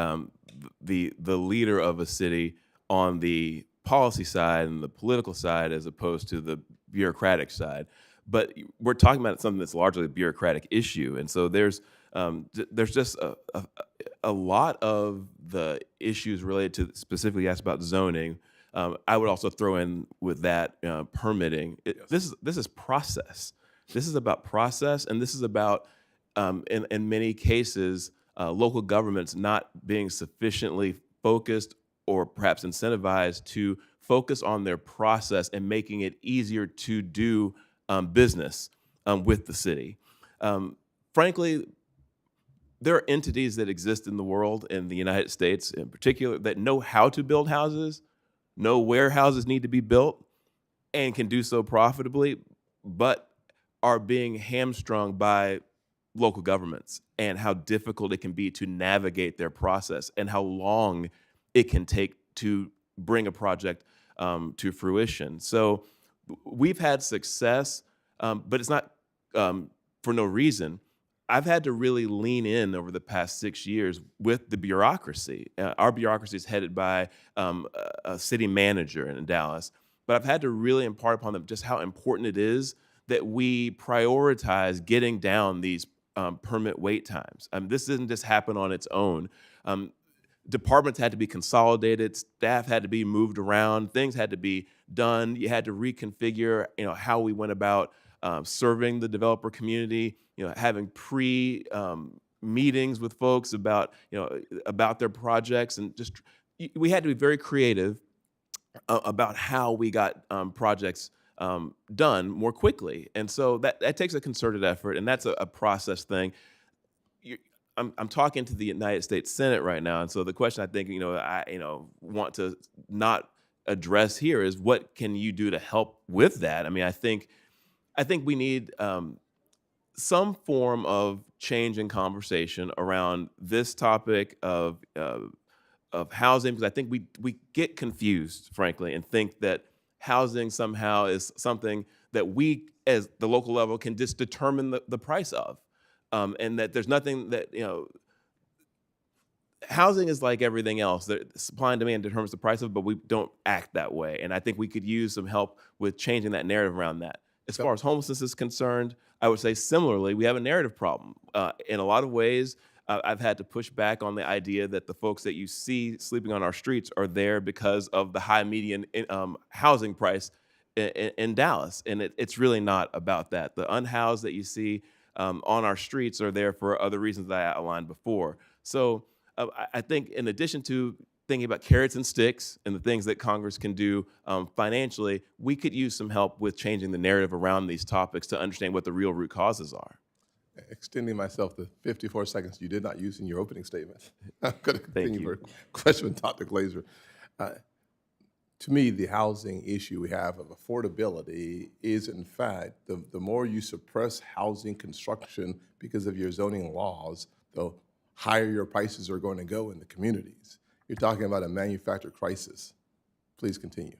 the leader of a city on the policy side and the political side, as opposed to the bureaucratic side. But we're talking about something that's largely a bureaucratic issue, and so there's just a lot of the issues related to, specifically asked about zoning. I would also throw in with that permitting. This is process. This is about process, and this is about, in many cases, local governments not being sufficiently focused or perhaps incentivized to focus on their process and making it easier to do business with the city. Frankly, there are entities that exist in the world, in the United States in particular, that know how to build houses, know where houses need to be built, and can do so profitably, but are being hamstrung by local governments and how difficult it can be to navigate their process and how long it can take to bring a project to fruition. So we've had success, but it's not for no reason. I've had to really lean in over the past 6 years with the bureaucracy. Our bureaucracy is headed by a city manager in Dallas, but I've had to really impart upon them just how important it is that we prioritize getting down these permit wait times. This didn't just happen on its own. Departments had to be consolidated, staff had to be moved around, things had to be done. You had to reconfigure, how we went about serving the developer community, having meetings with folks about their projects, and just we had to be very creative about how we got projects done more quickly. And so that takes a concerted effort, and that's a process thing. I'm talking to the United States Senate right now, and so the question I think I want to not address here is, what can you do to help with that? I mean, I think we need some form of change in conversation around this topic of housing, because I think we get confused, frankly, and think that housing somehow is something that we, as the local level, can just determine the price of, and that there's nothing that housing is like everything else. The supply and demand determines the price of it, but we don't act that way. And I think we could use some help with changing that narrative around that. As far as homelessness is concerned, I would say similarly, we have a narrative problem. In a lot of ways, I've had to push back on the idea that the folks that you see sleeping on our streets are there because of the high median housing price in Dallas. And it's really not about that. The unhoused that you see on our streets are there for other reasons that I outlined before. So I think in addition to thinking about carrots and sticks and the things that Congress can do financially, we could use some help with changing the narrative around these topics to understand what the real root causes are. Extending myself to 54 seconds you did not use in your opening statement. I'm going to continue you. for a question with Dr. Glaeser. To me, the housing issue we have of affordability is, in fact, the more you suppress housing construction because of your zoning laws, the higher your prices are going to go in the communities. You're talking about a manufactured crisis. Please continue.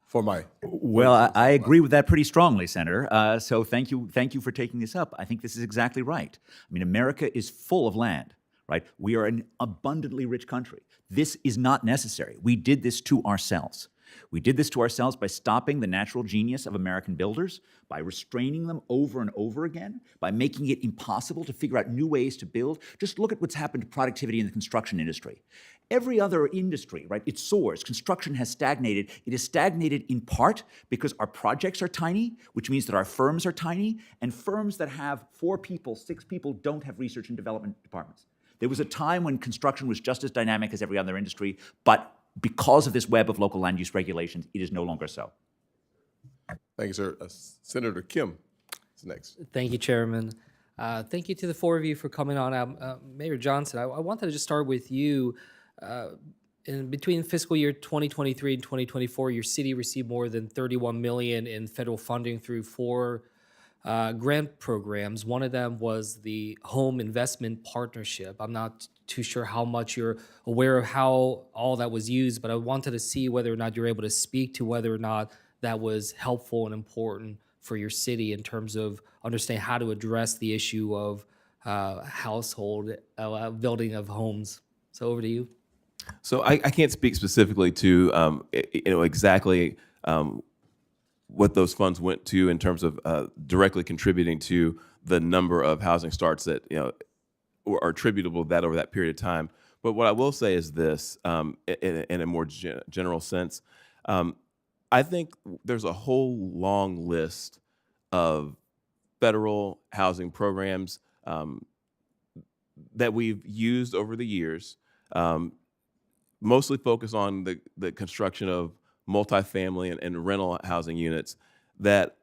For my Well, I agree with that pretty strongly, Senator. So thank you for taking this up. I think this is exactly right. I mean, America is full of land, right? We are an abundantly rich country. This is not necessary. We did this to ourselves. We did this to ourselves by stopping the natural genius of American builders, by restraining them over and over again, by making it impossible to figure out new ways to build. Just look at what's happened to productivity in the construction industry. Every other industry, right, it soars. Construction has stagnated. It has stagnated in part because our projects are tiny, which means that our firms are tiny, and firms that have 4 people, 6 people don't have research and development departments. There was a time when construction was just as dynamic as every other industry, but because of this web of local land use regulations, it is no longer so. Thank you, sir. Senator Kim is next. Thank you, Chairman. Thank you to the 4 of you for coming on. Mayor Johnson, I wanted to just start with you. In between fiscal year 2023 and 2024, your city received more than $31 million in federal funding through 4 grant programs. One of them was the Home Investment Partnership. I'm not too sure how much you're aware of how all that was used, but I wanted to see whether or not you're able to speak to whether or not that was helpful and important for your city in terms of understanding how to address the issue of household building of homes. So over to you. So I can't speak specifically to exactly what those funds went to in terms of directly contributing to the number of housing starts that are attributable to that over that period of time. But what I will say is this, in a more general sense, I think there's a whole long list of federal housing programs that we've used over the years, mostly focused on the construction of multifamily and rental housing units that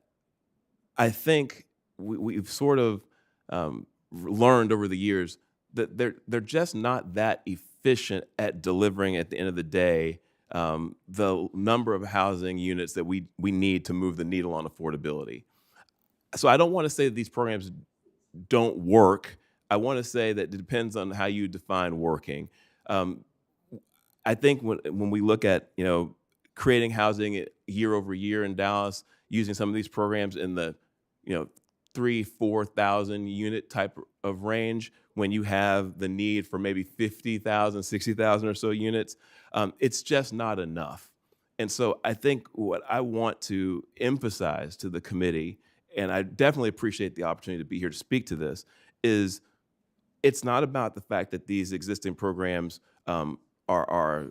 I think we've sort of learned over the years that they're just not that efficient at delivering at the end of the day the number of housing units that we need to move the needle on affordability. So I don't want to say that these programs don't work. I want to say that it depends on how you define working. I think when we look at creating housing year over year in Dallas, using some of these programs in the 3,000-4,000 unit type of range, when you have the need for maybe 50,000, 60,000 or so units, it's just not enough. And so I think what I want to emphasize to the committee, and I definitely appreciate the opportunity to be here to speak to this, is it's not about the fact that these existing programs are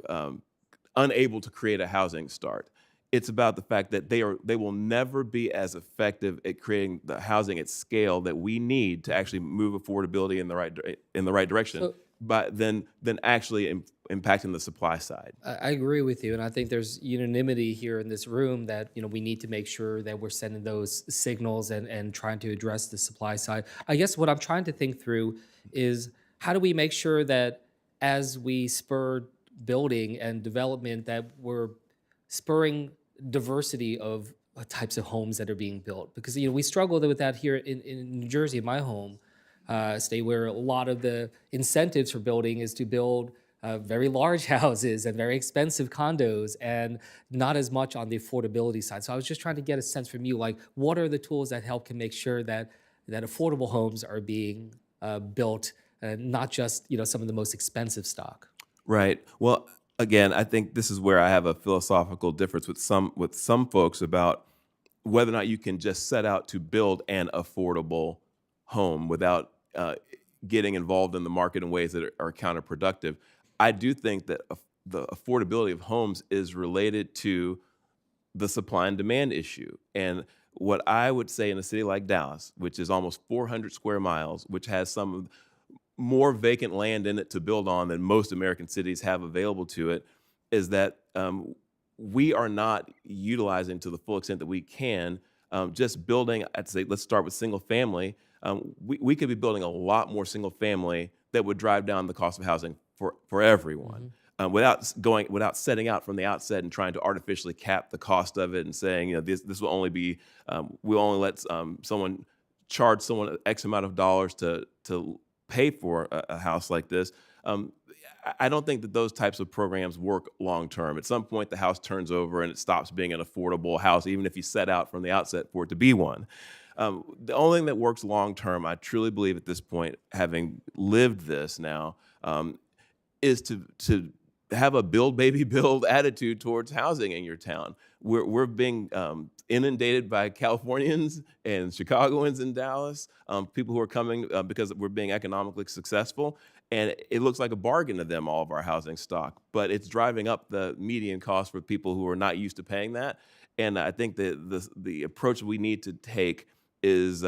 unable to create a housing start. It's about the fact that they will never be as effective at creating the housing at scale that we need to actually move affordability in the right direction, but then actually impacting the supply side. I agree with you, and I think there's unanimity here in this room that we need to make sure that we're sending those signals and trying to address the supply side. I guess what I'm trying to think through is how do we make sure that as we spur building and development that we're spurring diversity of types of homes that are being built, because we struggle with that here in New Jersey, my home state, where a lot of the incentives for building is to build very large houses and very expensive condos, and not as much on the affordability side. So I was just trying to get a sense from you, like, what are the tools that can make sure that affordable homes are being built and not just some of the most expensive stock. Right. Well, again, I think this is where I have a philosophical difference with some folks about whether or not you can just set out to build an affordable home without getting involved in the market in ways that are counterproductive. I do think that the affordability of homes is related to the supply and demand issue. And what I would say in a city like Dallas, which is almost 400 square miles, which has some of more vacant land in it to build on than most American cities have available to it, is that we are not utilizing to the full extent that we can just building. I'd say let's start with single family. We could be building a lot more single family that would drive down the cost of housing for everyone. Without setting out from the outset and trying to artificially cap the cost of it and saying, this will only be, we'll only let someone charge someone X amount of dollars to pay for a house like this. I don't think that those types of programs work long term. At some point, the house turns over and it stops being an affordable house, even if you set out from the outset for it to be one. The only thing that works long term, I truly believe at this point, having lived this now, is to have a build, baby, build attitude towards housing in your town. We're being inundated by Californians and Chicagoans in Dallas, people who are coming because we're being economically successful. And it looks like a bargain to them, all of our housing stock, but it's driving up the median cost for people who are not used to paying that. And I think that the approach we need to take is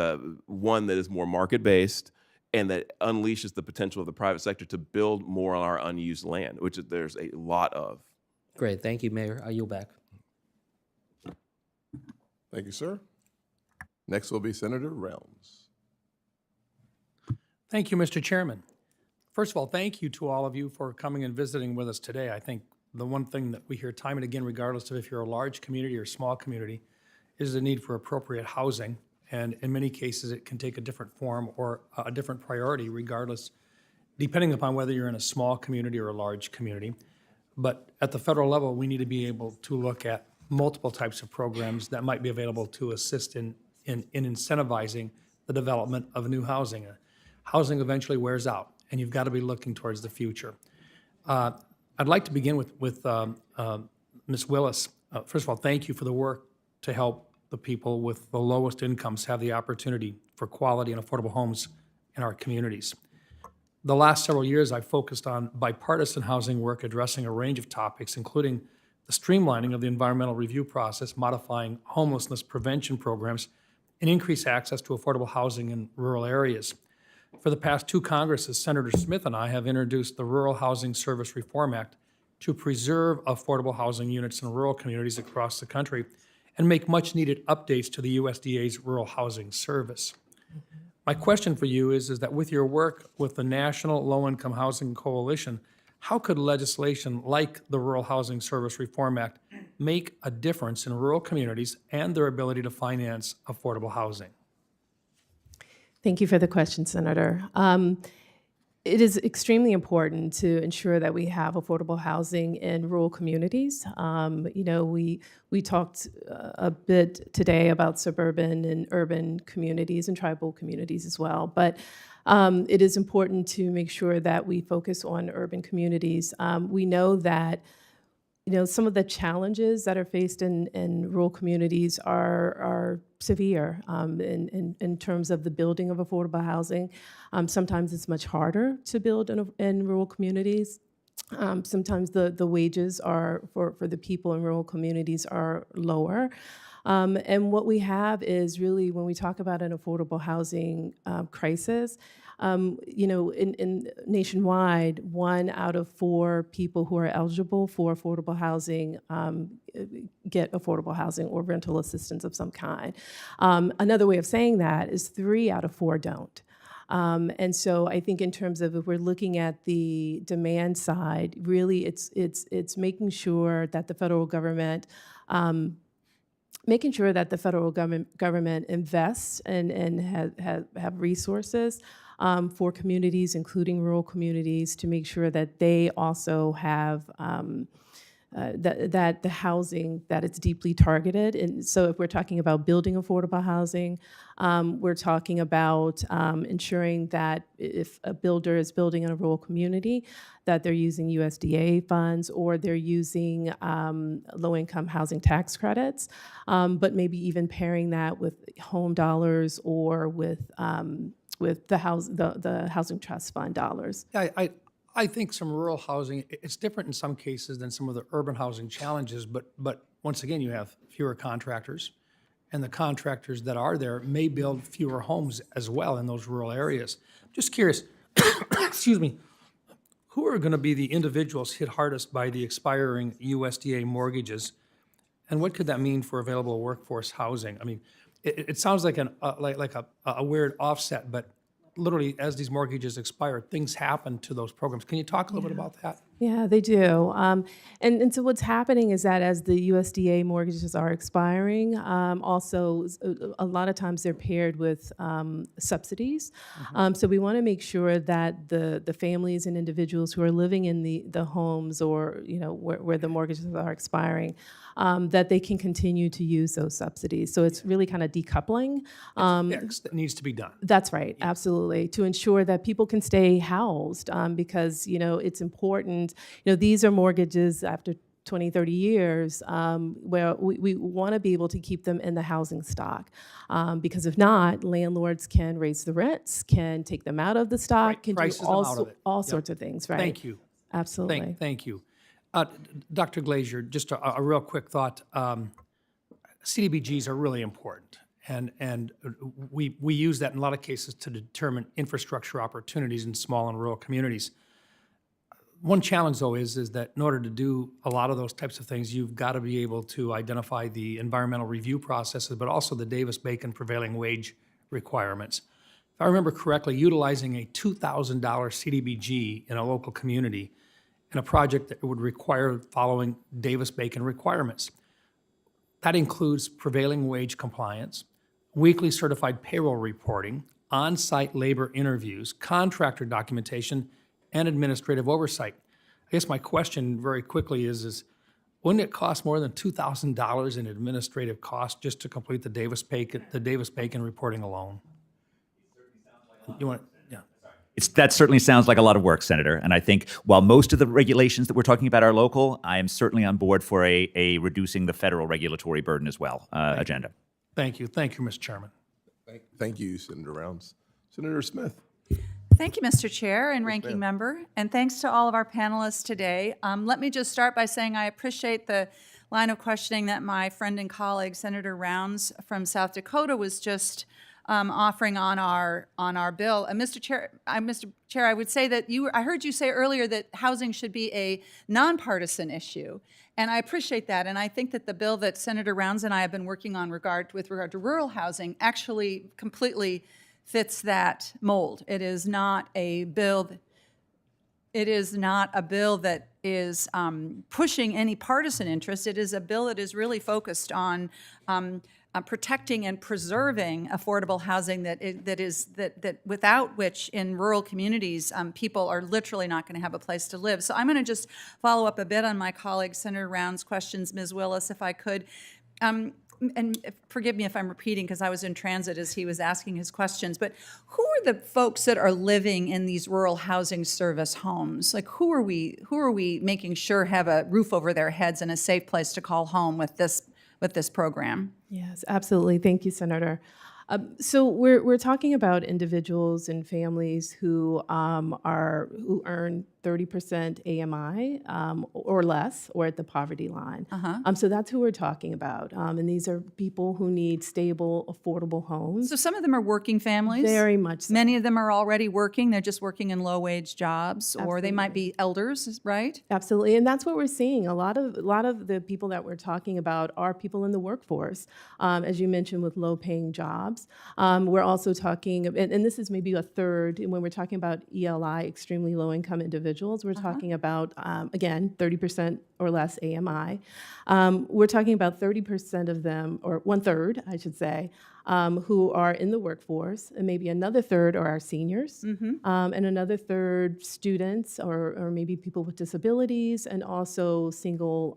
one that is more market-based and that unleashes the potential of the private sector to build more on our unused land, which there's a lot of. Great, thank you, Mayor. I yield back. Thank you, sir. Next will be Senator Realms. Thank you, Mr. Chairman. First of all, thank you to all of you for coming and visiting with us today. I think the one thing that we hear time and again, regardless of if you're a large community or small community, is the need for appropriate housing. And in many cases, it can take a different form or a different priority, regardless, depending upon whether you're in a small community or a large community. But at the federal level, we need to be able to look at multiple types of programs that might be available to assist in incentivizing the development of new housing. Housing eventually wears out, and you've got to be looking towards the future. I'd like to begin with Ms. Willis. First of all, thank you for the work to help the people with the lowest incomes have the opportunity for quality and affordable homes in our communities. The last several years, I've focused on bipartisan housing work addressing a range of topics, including the streamlining of the environmental review process, modifying homelessness prevention programs, and increase access to affordable housing in rural areas. For the past two Congresses, Senator Smith and I have introduced the Rural Housing Service Reform Act to preserve affordable housing units in rural communities across the country and make much-needed updates to the USDA's Rural Housing Service. My question for you is that with your work with the National Low-Income Housing Coalition, how could legislation like the Rural Housing Service Reform Act make a difference in rural communities and their ability to finance affordable housing? Thank you for the question, Senator. It is extremely important to ensure that we have affordable housing in rural communities. We talked a bit today about suburban and urban communities and tribal communities as well, but it is important to make sure that we focus on urban communities. We know that some of the challenges that are faced in rural communities are severe in terms of the building of affordable housing. Sometimes it's much harder to build in rural communities. Sometimes the wages are for the people in rural communities are lower. And what we have is really, when we talk about an affordable housing crisis, in nationwide, 1 out of 4 people who are eligible for affordable housing get affordable housing or rental assistance of some kind. Another way of saying that is 3 out of 4 don't. And so I think in terms of if we're looking at the demand side, really it's making sure that the federal government invests and have resources for communities, including rural communities, to make sure that they also have that the housing, that it's deeply targeted. And so if we're talking about building affordable housing, we're talking about ensuring that if a builder is building in a rural community, that they're using USDA funds or they're using low-income housing tax credits, but maybe even pairing that with home dollars or with the housing trust fund dollars. I think some rural housing, it's different in some cases than some of the urban housing challenges, but once again, you have fewer contractors, and the contractors that are there may build fewer homes as well in those rural areas. Just curious, excuse me, who are going to be the individuals hit hardest by the expiring USDA mortgages, and what could that mean for available workforce housing? I mean, it sounds like a weird offset, but literally, as these mortgages expire, things happen to those programs. Can you talk a little bit about that? Yeah, they do. And so what's happening is that as the USDA mortgages are expiring, also a lot of times they're paired with subsidies. So we want to make sure that the families and individuals who are living in the homes or where the mortgages are expiring, that they can continue to use those subsidies. So it's really kind of decoupling. That needs to be done. That's right, absolutely, to ensure that people can stay housed because, it's important. These are mortgages after 20, 30 years where we want to be able to keep them in the housing stock because if not, landlords can raise the rents, can take them out of the stock, can do prices them out of it. all sorts of things, right? Thank you. Absolutely. Thank you. Dr. Glaeser, just a real quick thought. CDBGs are really important, and we use that in a lot of cases to determine infrastructure opportunities in small and rural communities. One challenge, though, is that in order to do a lot of those types of things, you've got to be able to identify the environmental review processes, but also the Davis-Bacon prevailing wage requirements. If I remember correctly, utilizing a $2,000 CDBG in a local community in a project that would require following Davis-Bacon requirements. That includes prevailing wage compliance, weekly certified payroll reporting, on-site labor interviews, contractor documentation, and administrative oversight. I guess my question very quickly is wouldn't it cost more than $2,000 in administrative costs just to complete the Davis-Bacon reporting alone? You want? Yeah. That certainly sounds like a lot of work, Senator. And I think while most of the regulations that we're talking about are local, I am certainly on board for a reducing the federal regulatory burden as well agenda. Thank you, Mr. Chairman. Thank you, Senator Rounds. Senator Smith. Thank you, Mr. Chair and Ranking Member, and thanks to all of our panelists today. Let me just start by saying I appreciate the line of questioning that my friend and colleague, Senator Rounds from South Dakota, was just offering on our bill. Mr. Chair, I would say that I heard you say earlier that housing should be a nonpartisan issue, and I appreciate that. And I think that the bill that Senator Rounds and I have been working on with regard to rural housing actually completely fits that mold. It is not a bill. It is not a bill that is pushing any partisan interest. It is a bill that is really focused on protecting and preserving affordable housing that without which in rural communities people are literally not going to have a place to live. So I'm going to just follow up a bit on my colleague Senator Rounds' questions, Ms. Willis, if I could. And forgive me if I'm repeating because I was in transit as he was asking his questions, but who are the folks that are living in these rural housing service homes? Like who are we making sure have a roof over their heads and a safe place to call home with this program? Yes, absolutely. Thank you, Senator. So we're talking about individuals and families who earn 30% AMI or less, or at the poverty line. So that's who we're talking about. And these are people who need stable, affordable homes. So some of them are working families. Very much so. Many of them are already working. They're just working in low-wage jobs, or they might be elders, right? Absolutely, and that's what we're seeing. A lot of the people that we're talking about are people in the workforce, as you mentioned, with low-paying jobs. jobs. We're also talking, and this is maybe a third, and when we're talking about ELI, extremely low-income individuals, we're talking about, again, 30% or less AMI. We're talking about 30% of them, or one-third, I should say, who are in the workforce, and maybe another third are our seniors, and another third students, or maybe people with disabilities, and also single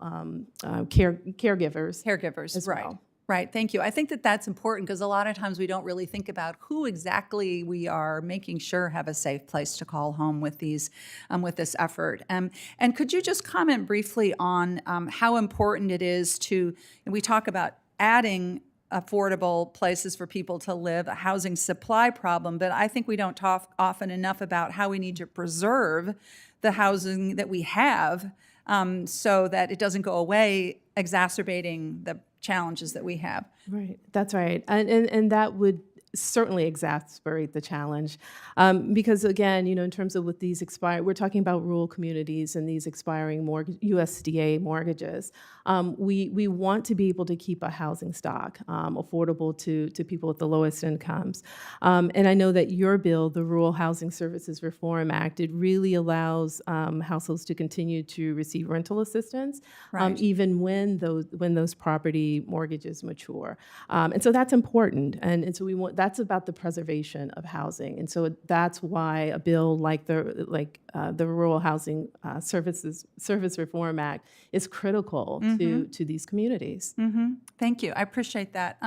caregivers. Caregivers, as right. well. Right, thank you. I think that that's important because a lot of times we don't really think about who exactly we are making sure have a safe place to call home with these, with this effort. And could you just comment briefly on how important it is to, and we talk about adding affordable places for people to live, a housing supply problem, but I think we don't talk often enough about how we need to preserve the housing that we have so that it doesn't go away, exacerbating the challenges that we have. Right, that's right. And that would certainly exacerbate the challenge. Because again, in terms of with these we're talking about rural communities and these expiring USDA mortgages. We want to be able to keep a housing stock affordable to people with the lowest incomes. And I know that your bill, the Rural Housing Services Reform Act, it really allows households to continue to receive rental assistance, Right. even when those property mortgages mature. And so that's important. And so that's about the preservation of housing. And so that's why a bill like the Rural Housing Service Reform Act is critical to these communities. Thank you. I appreciate that.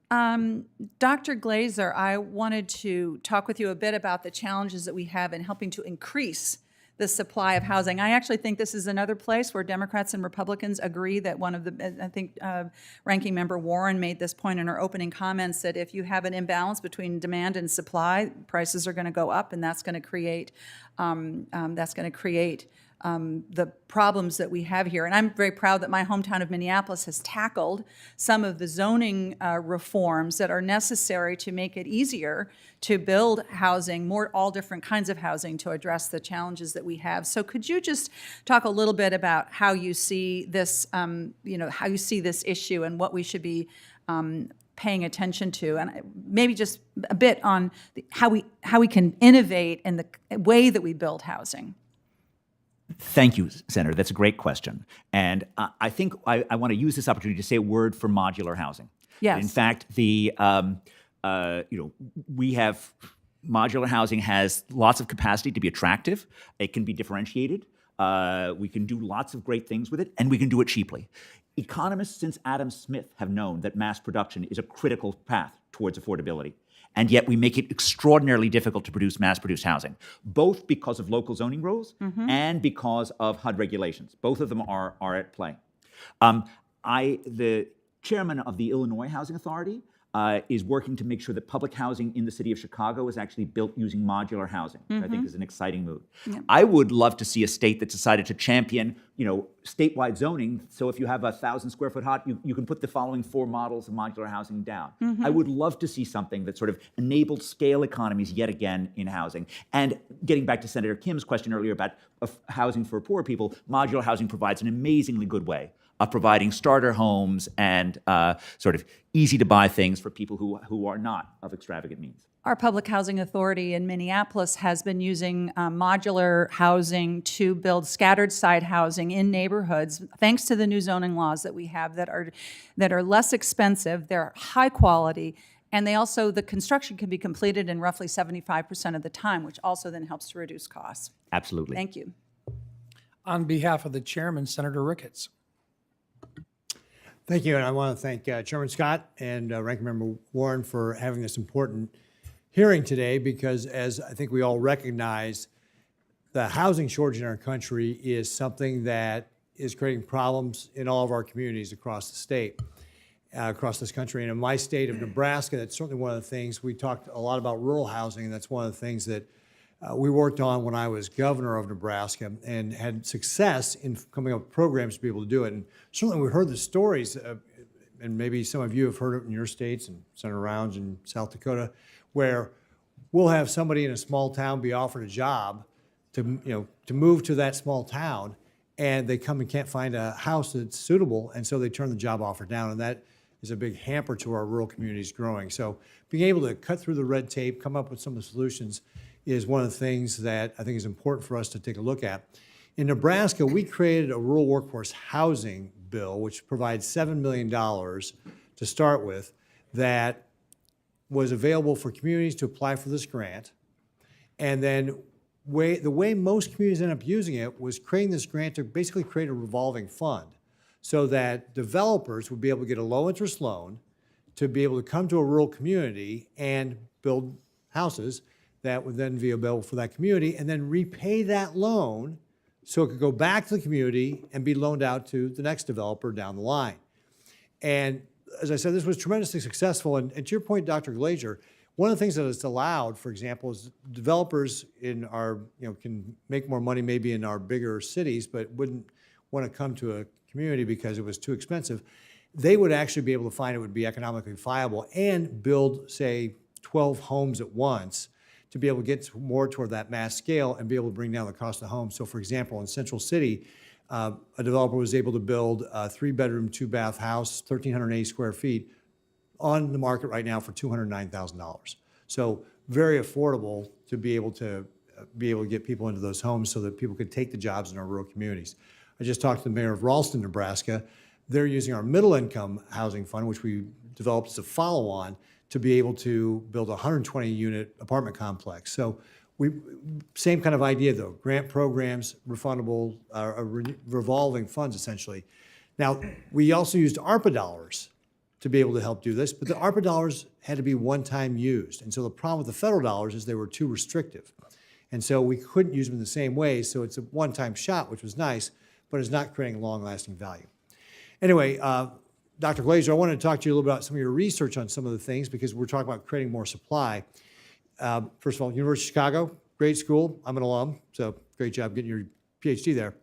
Dr. Glaeser, I wanted to talk with you a bit about the challenges that we have in helping to increase the supply of housing. I actually think this is another place where Democrats and Republicans agree that I think Ranking Member Warren made this point in her opening comments, that if you have an imbalance between demand and supply, prices are going to go up, and that's going to create the problems that we have here. And I'm very proud that my hometown of Minneapolis has tackled some of the zoning reforms that are necessary to make it easier to build housing, all different kinds of housing, to address the challenges that we have. So could you just talk a little bit about how you see this, how you see this issue and what we should be paying attention to, and maybe just a bit on how we can innovate in the way that we build housing? Thank you, Senator. That's a great question. And I think I want to use this opportunity to say a word for modular housing. Yes. In fact, we have modular housing has lots of capacity to be attractive. It can be differentiated. We can do lots of great things with it, and we can do it cheaply. Economists since Adam Smith have known that mass production is a critical path towards affordability. And yet we make it extraordinarily difficult to produce mass-produced housing, both because of local zoning rules and because of HUD regulations. Both of them are at play. The chairman of the Illinois Housing Authority is working to make sure that public housing in the city of Chicago is actually built using modular housing, which I think is an exciting move. Yep. I would love to see a state that decided to champion, statewide zoning. So if you have 1,000 square foot hut, you can put the following 4 models of modular housing down. I would love to see something that sort of enabled scale economies yet again in housing. And getting back to Senator Kim's question earlier about housing for poor people, modular housing provides an amazingly good way of providing starter homes and sort of easy to buy things for people who are not of extravagant means. Our public housing authority in Minneapolis has been using modular housing to build scattered site housing in neighborhoods, thanks to the new zoning laws that we have that are less expensive, they're high quality, and the construction can be completed in roughly 75% of the time, which also then helps to reduce costs. Absolutely. Thank you. On behalf of the chairman, Senator Ricketts. Thank you, and I want to thank Chairman Scott and Ranking Member Warren for having this important hearing today, because as I think we all recognize, the housing shortage in our country is something that is creating problems in all of our communities across the state, across this country. And in my state of Nebraska, that's certainly one of the things. We talked a lot about rural housing, and that's one of the things that we worked on when I was governor of Nebraska and had success in coming up with programs to be able to do it. And certainly we heard the stories, and maybe some of you have heard it in your states, and Senator Rounds in South Dakota, where we'll have somebody in a small town be offered a job to move to that small town, and they come and can't find a house that's suitable, and so they turn the job offer down. And is a big hamper to our rural communities growing. So being able to cut through the red tape, come up with some of the solutions is one of the things that I think is important for us to take a look at. In Nebraska, we created a rural workforce housing bill, which provides $7 million to start with, that was available for communities to apply for this grant. And then the way most communities end up using it was creating this grant to basically create a revolving fund so that developers would be able to get a low-interest loan to be able to come to a rural community and build houses that would then be available for that community and then repay that loan so it could go back to the community and be loaned out to the next developer down the line. And as I said, this was tremendously successful. And to your point, Dr. Glaeser, one of the things that it's allowed, for example, is developers in our, can make more money maybe in our bigger cities, but wouldn't want to come to a community because it was too expensive. They would actually be able to find it would be economically viable and build, say, 12 homes at once to be able to get more toward that mass scale and be able to bring down the cost of the home. So for example, in Central City, a developer was able to build a 3-bedroom, 2-bath house, 1,380 square feet, on the market right now for $209,000. So very affordable to be able to get people into those homes so that people could take the jobs in our rural communities. I just talked to the mayor of Ralston, Nebraska. They're using our middle income housing fund, which we developed as a follow-on, to be able to build a 120-unit apartment complex. So same kind of idea though, grant programs, refundable, revolving funds essentially. Now, we also used ARPA dollars to be able to help do this, but the ARPA dollars had to be one-time used. And so the problem with the federal dollars is they were too restrictive. And so we couldn't use them in the same way, so it's a one-time shot, which was nice, but it's not creating long-lasting value. Anyway, Dr. Glaeser, I wanted to talk to you a little bit about some of your research on some of the things because we're talking about creating more supply. First of all, University of Chicago, great school. I'm an alum, so great job getting your PhD there.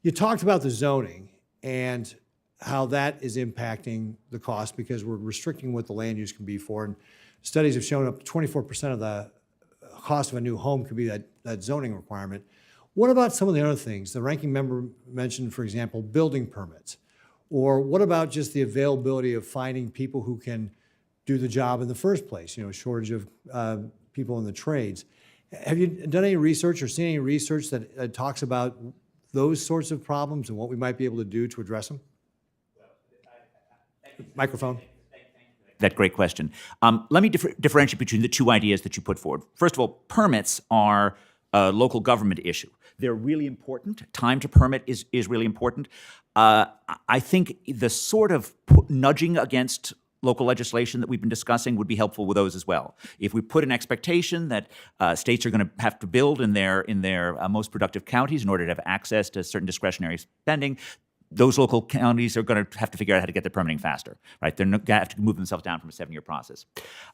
You talked about the zoning and how that is impacting the cost because we're restricting what the land use can be for. And studies have shown up to 24% of the cost of a new home could be that zoning requirement. What about some of the other things? The ranking member mentioned, for example, building permits. Or what about just the availability of finding people who can do the job in the first place? Shortage of people in the trades. Have you done any research or seen any research that talks about those sorts of problems and what we might be able to do to address them? Microphone. That great question. Let me differentiate between the two ideas that you put forward. First of all, permits are a local government issue. They're really important. Time to permit is really important. I think the sort of nudging against local legislation that we've been discussing would be helpful with those as well. If we put an expectation that states are going to have to build in their most productive counties in order to have access to certain discretionary spending, those local counties are going to have to figure out how to get their permitting faster, right? They're going to have to move themselves down from a 7-year process.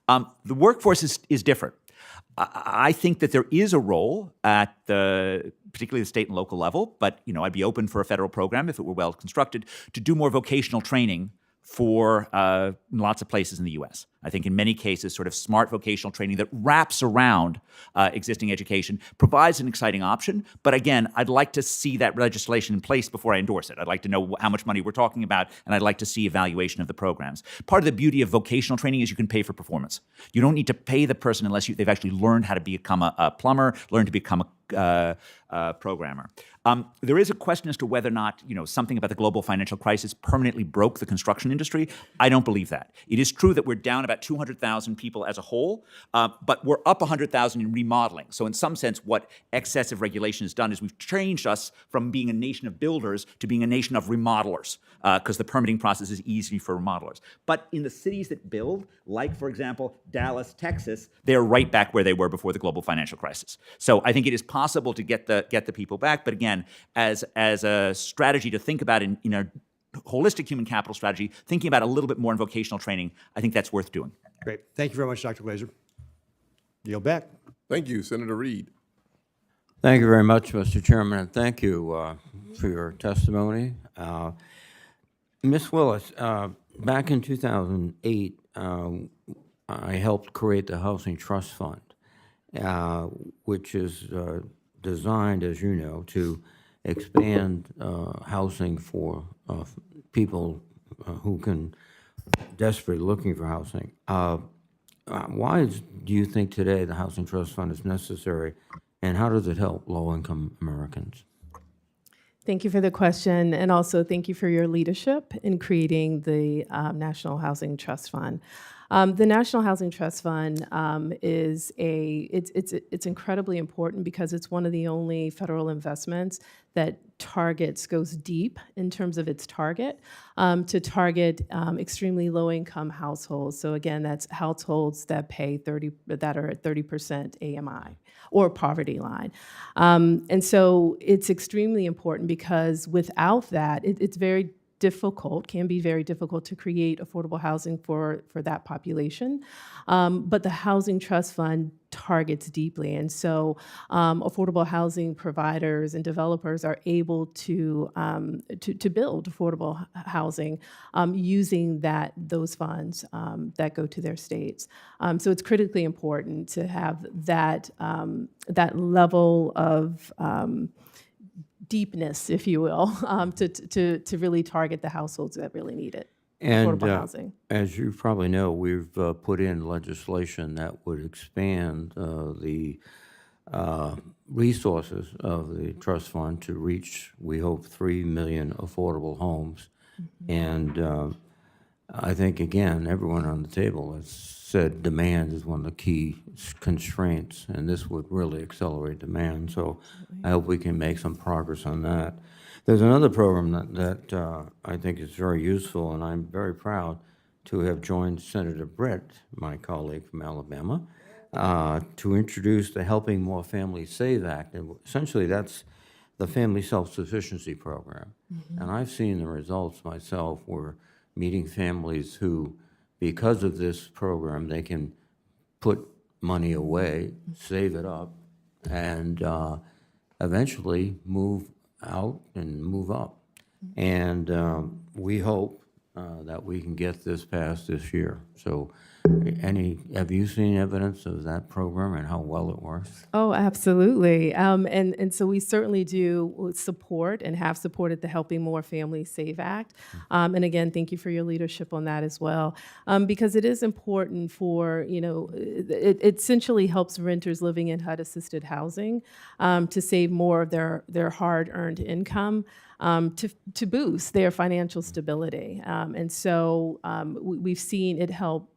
The workforce is different. I think that there is a role at particularly the state and local level, but I'd be open for a federal program if it were well constructed to do more vocational training for lots of places in the U.S. I think in many cases, sort of smart vocational training that wraps around existing education provides an exciting option. But again, I'd like to see that legislation in place before I endorse it. I'd like to know how much money we're talking about, and I'd like to see evaluation of the programs. Part of the beauty of vocational training is you can pay for performance. You don't need to pay the person unless they've actually learned how to become a plumber, learned to become a programmer. There is a question as to whether or not something about the global financial crisis permanently broke the construction industry. I don't believe that. It is true that we're down about 200,000 people as a whole, but we're up 100,000 in remodeling. So in some sense, what excessive regulation has done is we've changed us from being a nation of builders to being a nation of remodelers, because the permitting process is easy for remodelers. But in the cities that build, like for example Dallas, Texas, they're right back where they were before the global financial crisis. So I think it is possible to get the people back, but again, as a strategy to think about in a holistic human capital strategy, thinking about a little bit more in vocational training, I think that's worth doing. Great. Thank you very much, Dr. Glaeser. Yield back. Thank you, Senator Reed. Thank you very much, Mr. Chairman, and thank you for your testimony. Ms. Willis, back in 2008, I helped create the Housing Trust Fund, which is designed, as you know, to expand housing for people who can desperately looking for housing. Why do you think today the Housing Trust Fund is necessary, and how does it help low-income Americans? Thank you for the question, and also thank you for your leadership in creating the National Housing Trust Fund. The National Housing Trust Fund it's incredibly important because it's one of the only federal investments that goes deep in terms of its target to target extremely low-income households. So again, that's households that are at 30% AMI or poverty line. And so it's extremely important because without that, it's can be very difficult to create affordable housing for that population. But the Housing Trust Fund targets deeply. And so affordable housing providers and developers are able to build affordable housing using those funds that go to their states. So it's critically important to have that level of deepness, if you will, to really target the households that really need it. And Affordable housing. as you probably know, we've put in legislation that would expand the resources of the trust fund to reach, we hope, 3 million affordable homes. And I think, again, everyone on the table has said demand is one of the key constraints, and this would really accelerate demand. So I hope we can make some progress on that. There's another program that I think is very useful, and I'm very proud to have joined Senator Britt, my colleague from Alabama, to introduce the Helping More Families Save Act. And essentially, that's the Family Self-Sufficiency Program. And I've seen the results myself. We're meeting families who, because of this program, they can put money away, save it up, and eventually move out and move up. And we hope that we can get this passed this year. So have you seen evidence of that program and how well it works? Oh, absolutely. And so we certainly do support and have supported the Helping More Families Save Act. And again, thank you for your leadership on that as well. Because it is important for, it essentially helps renters living in HUD-assisted housing to save more of their hard-earned income to boost their financial stability. And so we've seen it help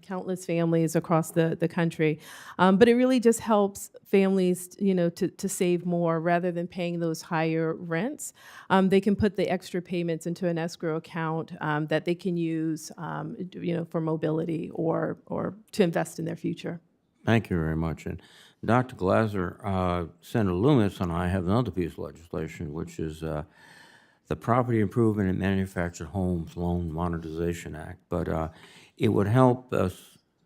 countless families across the country. But it really just helps families, to save more rather than paying those higher rents. They can put the extra payments into an escrow account that they can use, for mobility or to invest in their future. Thank you very much. And Dr. Glaeser, Senator Loomis and I have another piece of legislation, which is the Property Improvement in Manufactured Homes Loan Monetization Act. But it would help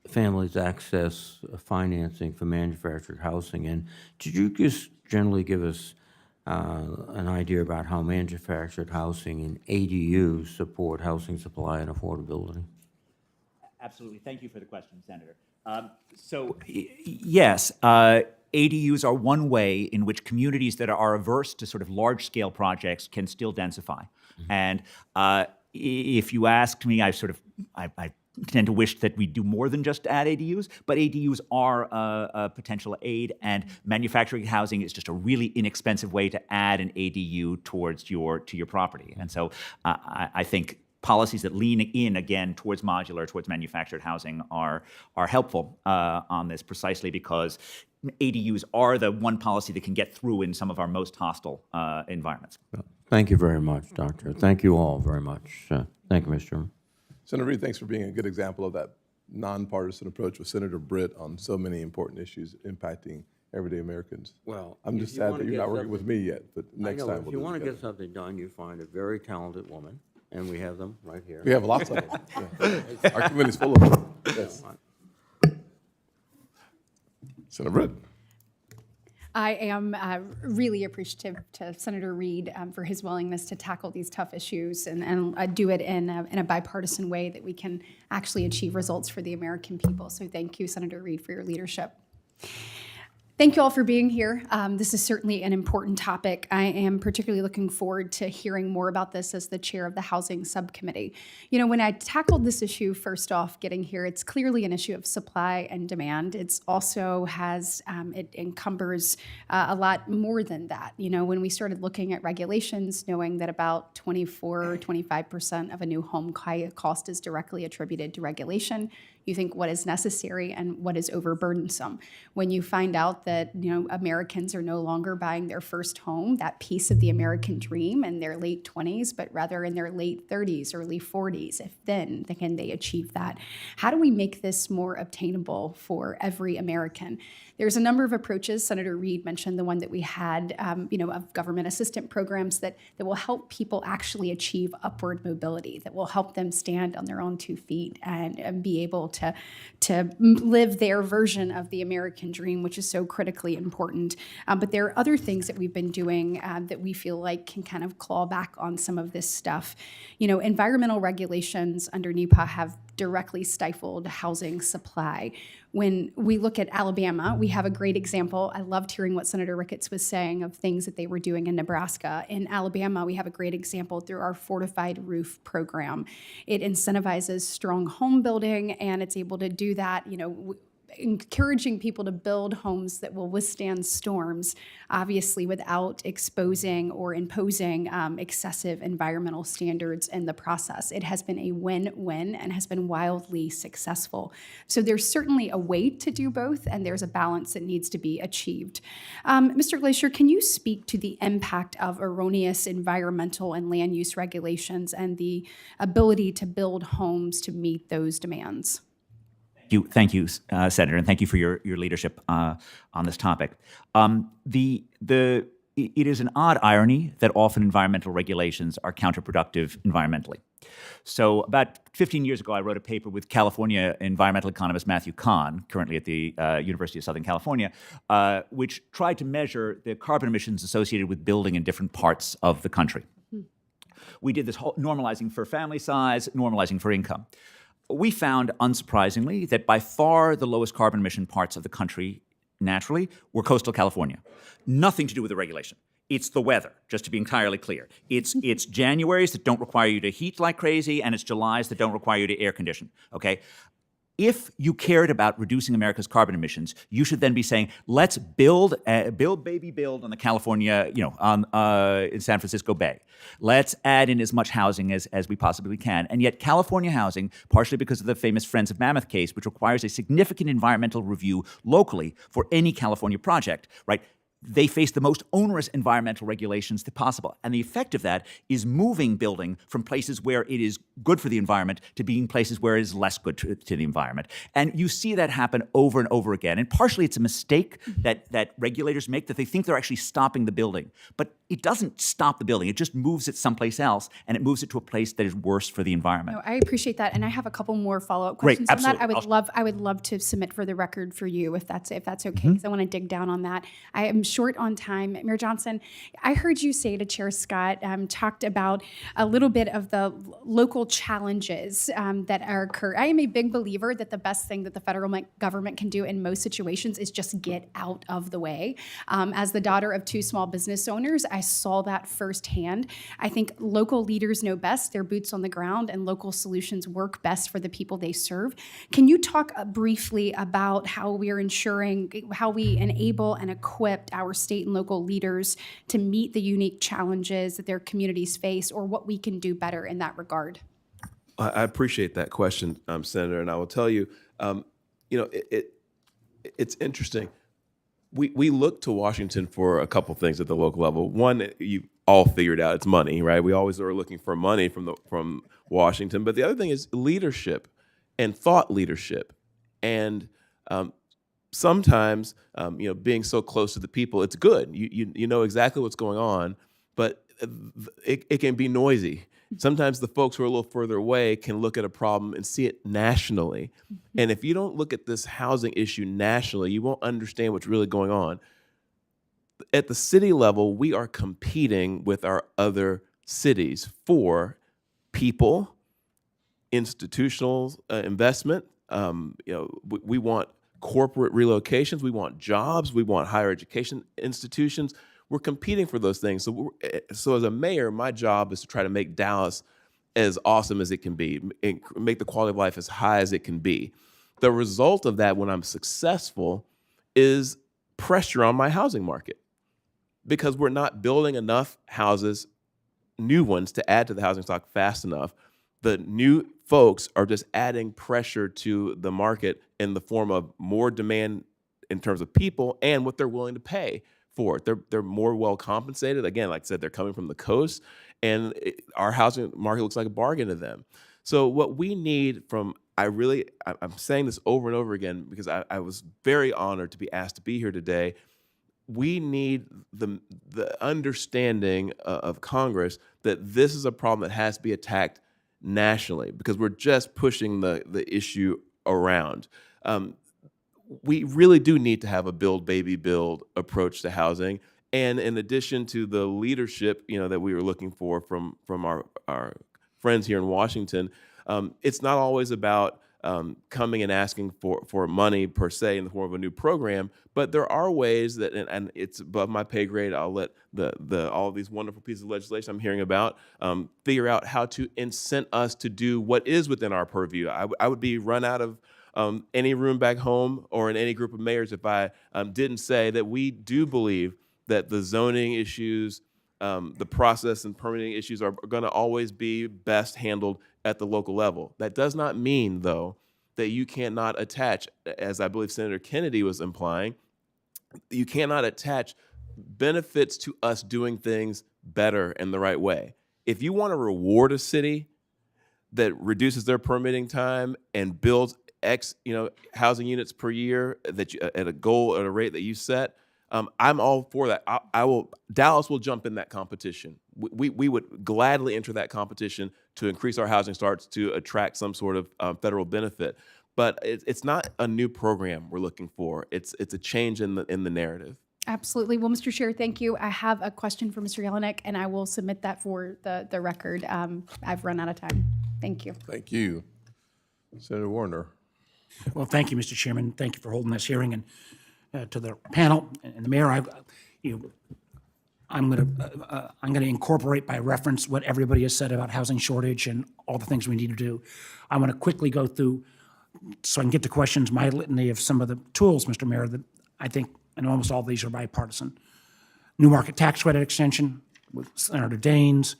families access financing for manufactured housing. And could you just generally give us an idea about how manufactured housing and ADUs support housing supply and affordability? Absolutely. Thank you for the question, Senator. Yes, ADUs are one way in which communities that are averse to sort of large-scale projects can still densify. And if you ask me, I tend to wish that we do more than just add ADUs, but ADUs are a potential aid, and manufactured housing is just a really inexpensive way to add an ADU to your property. And so I think policies that lean in again towards modular, towards manufactured housing are helpful on this, precisely because ADUs are the one policy that can get through in some of our most hostile environments. Thank you very much, Doctor. Thank you all very much. Thank you, Mr. Chairman. Senator Reid, thanks for being a good example of that nonpartisan approach with Senator Britt on so many important issues impacting everyday Americans. Well, I'm just sad that you're not working with me yet, but next time we'll do it if you want to together. get something done, you find a very talented woman, and we have them right here. We have lots of them. Yeah. Our committee's full of them. Yes. Senator Britt. I am really appreciative to Senator Reid for his willingness to tackle these tough issues and do it in a bipartisan way that we can actually achieve results for the American people. So thank you, Senator Reid, for your leadership. Thank you all for being here. This is certainly an important topic. I am particularly looking forward to hearing more about this as the chair of the Housing Subcommittee. You know, when I tackled this issue first off getting here, it's clearly an issue of supply and demand. It's also has, it encumbers a lot more than that. You know, when we started looking at regulations, knowing that about 24 or 25% of a new home cost is directly attributed to regulation, you think what is necessary and what is overburdensome. When you find out that, you know, Americans are no longer buying their first home, that piece of the American dream, in their late 20s, but rather in their late 30s, early 40s, if then can they achieve that? How do we make this more obtainable for every American? There's a number of approaches. Senator Reid mentioned the one that we had, you know, of government assistance programs that will help people actually achieve upward mobility, that will help them stand on their own 2 feet and be able to live their version of the American dream, which is so critically important. But there are other things that we've been doing that we feel like can kind of claw back on some of this stuff. You know, environmental regulations under NEPA have directly stifled housing supply. When we look at Alabama, we have a great example. I loved hearing what Senator Ricketts was saying of things that they were doing in Nebraska. In Alabama, we have a great example through our fortified roof program. It incentivizes strong home building, and it's able to do that, you know, encouraging people to build homes that will withstand storms, obviously without exposing or imposing excessive environmental standards in the process. It has been a win-win and has been wildly successful. So there's certainly a way to do both, and there's a balance that needs to be achieved. Mr. Glaeser, can you speak to the impact of erroneous environmental and land use regulations and the ability to build homes to meet those demands? Thank you, Senator, and thank you for your leadership on this topic. It is an odd irony that often environmental regulations are counterproductive environmentally. So about 15 years ago, I wrote a paper with California environmental economist Matthew Kahn, currently at the University of Southern California, which tried to measure the carbon emissions associated with building in different parts of the country. We did this whole normalizing for family size, normalizing for income. We found, unsurprisingly, that by far the lowest carbon emission parts of the country, naturally, were coastal California. Nothing to do with the regulation. It's the weather, just to be entirely clear. It's Januaries that don't require you to heat like crazy, and it's Julys that don't require you to air condition, okay? If you cared about reducing America's carbon emissions, you should then be saying, let's build on the California, you know, in San Francisco Bay. Let's add in as much housing as we possibly can. And yet California housing, partially because of the famous Friends of Mammoth case, which requires a significant environmental review locally for any California project, right? They face the most onerous environmental regulations possible. And the effect of that is moving building from places where it is good for the environment to being places where it is less good to the environment. And you see that happen over and over again. And partially it's a mistake that regulators make, that they think they're actually stopping the building. But it doesn't stop the building. It just moves it someplace else, and it moves it to a place that is worse for the environment. No, I appreciate that, and I have a couple more follow-up Great, questions on that. absolutely. I would love to submit for the record for you if that's okay, because I want to dig down on that. I am short on time. Mayor Johnson, I heard you say to Chair Scott, talked about a little bit of the local challenges that are occurring. I am a big believer that the best thing that the federal government can do in most situations is just get out of the way. As the daughter of 2 small business owners, I saw that firsthand. I think local leaders know best, their boots on the ground, and local solutions work best for the people they serve. Can you talk briefly about how we are ensuring, how we enable and equip our state and local leaders to meet the unique challenges that their communities face, or what we can do better in that regard? I appreciate that question, Senator, and I will tell you, you know, it's interesting. We look to Washington for a couple things at the local level. One, you all figured out, it's money, right? We always are looking for money from Washington. But the other thing is leadership and thought leadership. And sometimes, you know, being so close to the people, it's good. You know exactly what's going on, but it can be noisy. Sometimes the folks who are a little further away can look at a problem and see it nationally. And if you don't look at this housing issue nationally, you won't understand what's really going on. At the city level, we are competing with our other cities for people, institutional investment. You know, we want corporate relocations. We want jobs. We want higher education institutions. We're competing for those things. So as a mayor, my job is to try to make Dallas as awesome as it can be, and make the quality of life as high as it can be. The result of that, when I'm successful, is pressure on my housing market, because we're not building enough houses, new ones, to add to the housing stock fast enough. The new folks are just adding pressure to the market in the form of more demand in terms of people and what they're willing to pay for it. They're more well compensated. Again, like I said, they're coming from the coast, and our housing market looks like a bargain to them. So what we need from, I'm saying this over and over again because I was very honored to be asked to be here today. We need the understanding of Congress that this is a problem that has to be attacked nationally, because we're just pushing the issue around. We really do need to have a build, baby, build approach to housing. And in addition to the leadership, that we were looking for from our friends here in Washington, it's not always about coming and asking for money per se in the form of a new program, but there are ways that, and it's above my pay grade, I'll let all of these wonderful pieces of legislation I'm hearing about figure out how to incent us to do what is within our purview. I would be run out of any room back home or in any group of mayors if I didn't say that we do believe that the zoning issues, the process and permitting issues are going to always be best handled at the local level. That does not mean, though, that you cannot attach, as I believe Senator Kennedy was implying, you cannot attach benefits to us doing things better in the right way. If you want to reward a city that reduces their permitting time and builds X, housing units per year that at a rate that you set, I'm all for that. Dallas will jump in that competition. We would gladly enter that competition to increase our housing starts to attract some sort of federal benefit. But it's not a new program we're looking for. It's a change in the narrative. Absolutely. Well, Mr. Chair, thank you. I have a question for Mr. Jelenic, and I will submit that for the record. I've run out of time. Thank you. Thank you. Senator Warner. Well, thank you, Mr. Chairman. Thank you for holding this hearing, and to the panel and the mayor. I'm going to incorporate by reference what everybody has said about housing shortage and all the things we need to do. I want to quickly go through, so I can get to questions, my litany of some of the tools, Mr. Mayor, that I think, and almost all of these are bipartisan. New market tax credit extension with Senator Daines,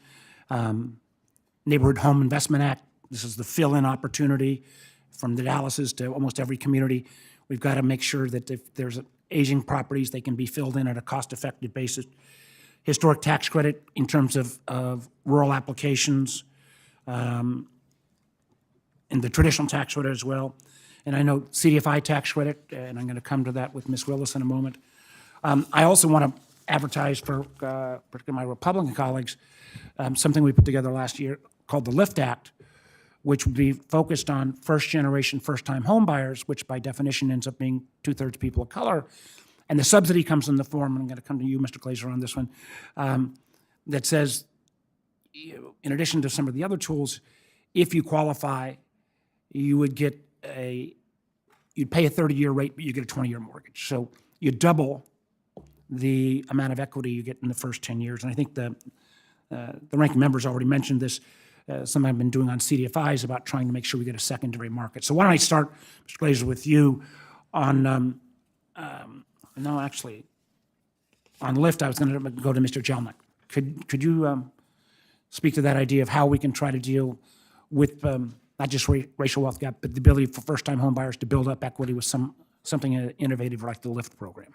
Neighborhood Home Investment Act. This is the fill-in opportunity from the Dallases to almost every community. We've got to make sure that if there's aging properties, they can be filled in at a cost-effective basis. Historic tax credit in terms of rural applications, and the traditional tax credit as well. And I know CDFI tax credit, and I'm going to come to that with Ms. Willis in a moment. I also want to advertise for particularly my Republican colleagues something we put together last year called the LIFT Act, which would be focused on first-generation, first-time home buyers, which by definition ends up being two-thirds people of color. And the subsidy comes in the form, and I'm going to come to you, Mr. Glaeser, on this one, that says, in addition to some of the other tools, if you qualify, you would get you'd pay a 30-year rate, but you get a 20-year mortgage. So you double the amount of equity you get in the first 10 years. And I think the ranking member's already mentioned this, something I've been doing on CDFIs about trying to make sure we get a secondary market. So why don't I start, Mr. Glaeser, with you on, on LIFT. I was going to go to Mr. Jelenic. Could you speak to that idea of how we can try to deal with not just racial wealth gap, but the ability for first-time home buyers to build up equity with something innovative like the LIFT program?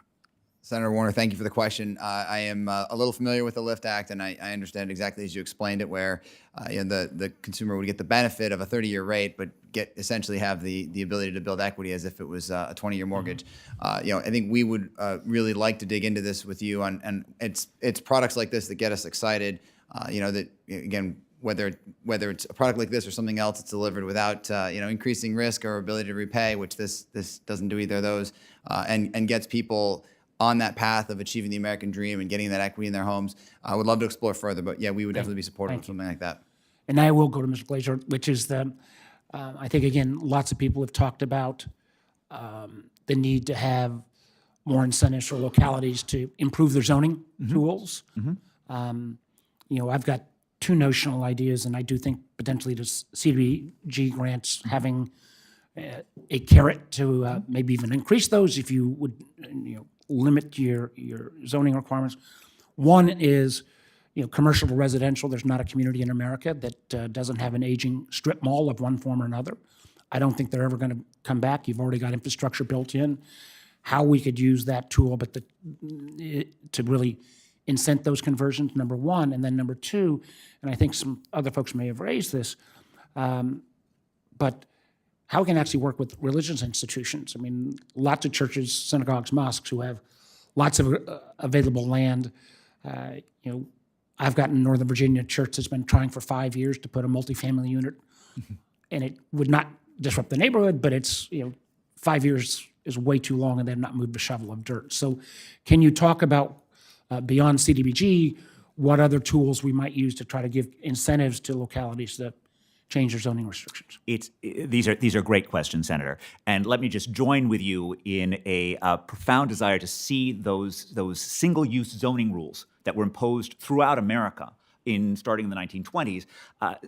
Senator Warner, thank you for the question. I am a little familiar with the LIFT Act, and I understand exactly as you explained it, where the consumer would get the benefit of a 30-year rate, but essentially have the ability to build equity as if it was a 20-year mortgage. I think we would really like to dig into this with you and it's products like this that get us excited. That again, whether it's a product like this or something else, it's delivered without increasing risk or ability to repay, which this doesn't do either of those, and gets people on that path of achieving the American dream and getting that equity in their homes. I would love to explore further, but yeah, we would definitely be supportive of something like that. And I will go to Mr. Glaeser, which is I think, again, lots of people have talked about the need to have more incentives for localities to improve their zoning tools. I've got two notional ideas, and I do think potentially the CDBG grants having a carrot to maybe even increase those if you would limit your zoning requirements. One is commercial to residential. There's not a community in America that doesn't have an aging strip mall of one form or another. I don't think they're ever going to come back. You've already got infrastructure built in. How we could use that tool, but to really incent those conversions, number one. And then number two, and I think some other folks may have raised this, but how we can actually work with religious institutions. I mean, lots of churches, synagogues, mosques who have lots of available land. I've got in Northern Virginia a church that's been trying for 5 years to put a multifamily unit, and it would not disrupt the neighborhood, but it's 5 years is way too long, and they've not moved a shovel of dirt. So can you talk about, beyond CDBG, what other tools we might use to try to give incentives to localities that change their zoning restrictions? These are great questions, Senator. And let me just join with you in a profound desire to see those single-use zoning rules that were imposed throughout America starting in the 1920s,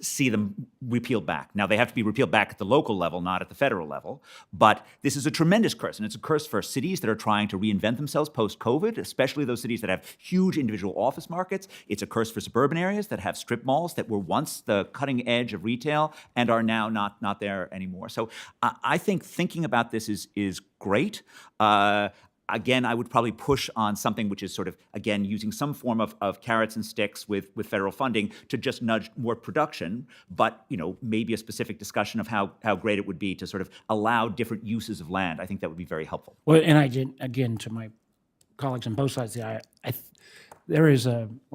see them repealed back. Now, they have to be repealed back at the local level, not at the federal level. But this is a tremendous curse, and it's a curse for cities that are trying to reinvent themselves post-COVID, especially those cities that have huge individual office markets. It's a curse for suburban areas that have strip malls that were once the cutting edge of retail and are now not there anymore. So I think thinking about this is great. Again, I would probably push on something which is sort of, again, using some form of carrots and sticks with federal funding to just nudge more production, but maybe a specific discussion of how great it would be to sort of allow different uses of land. I think that would be very helpful. Well, and I did, again, to my colleagues on both sides, we're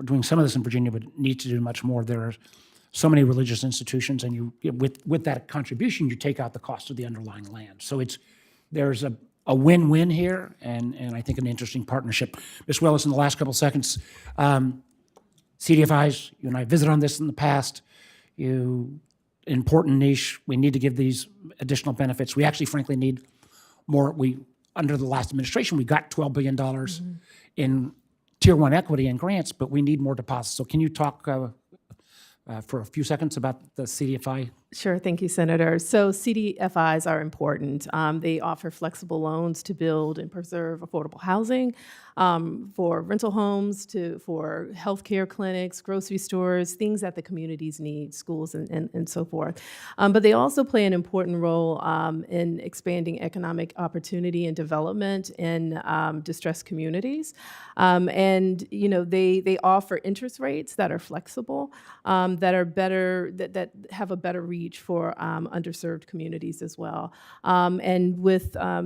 doing some of this in Virginia, but need to do much more. There are so many religious institutions, and with that contribution, you take out the cost of the underlying land. So there's a win-win here, and I think an interesting partnership. Ms. Willis, in the last couple seconds, CDFIs, you and I visited on this in the past. Important niche. We need to give these additional benefits. We actually, frankly, need more. Under the last administration, we got $12 billion in Tier 1 equity and grants, but we need more deposits. So can you talk for a few seconds about the CDFI? Sure, thank you, Senator. So CDFIs are important. They offer flexible loans to build and preserve affordable housing for rental homes, for healthcare clinics, grocery stores, things that the communities need, schools, and so forth. But they also play an important role in expanding economic opportunity and development in distressed communities. And they offer interest rates that are flexible, that are better, that have a better reach for underserved communities as well. And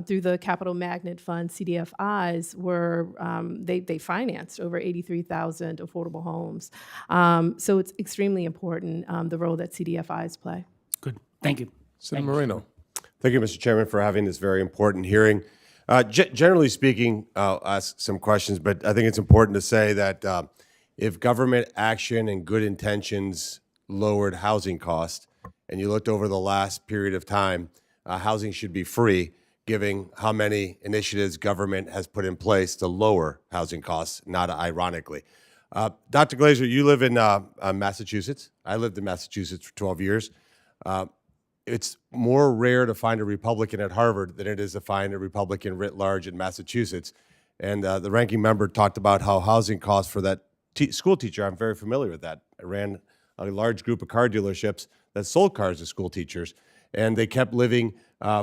through the Capital Magnet Fund, CDFIs they financed over 83,000 affordable homes. So it's extremely important, the role that CDFIs play. Good, thank you. Senator Moreno. Thank you, Mr. Chairman, for having this very important hearing. Generally speaking, I'll ask some questions, but I think it's important to say that if government action and good intentions lowered housing costs, and you looked over the last period of time, housing should be free, given how many initiatives government has put in place to lower housing costs, not ironically. Dr. Glaeser, you live in Massachusetts. I lived in Massachusetts for 12 years. It's more rare to find a Republican at Harvard than it is to find a Republican writ large in Massachusetts. And the ranking member talked about how housing costs for that school teacher, I'm very familiar with that. I ran a large group of car dealerships that sold cars to school teachers, and they kept living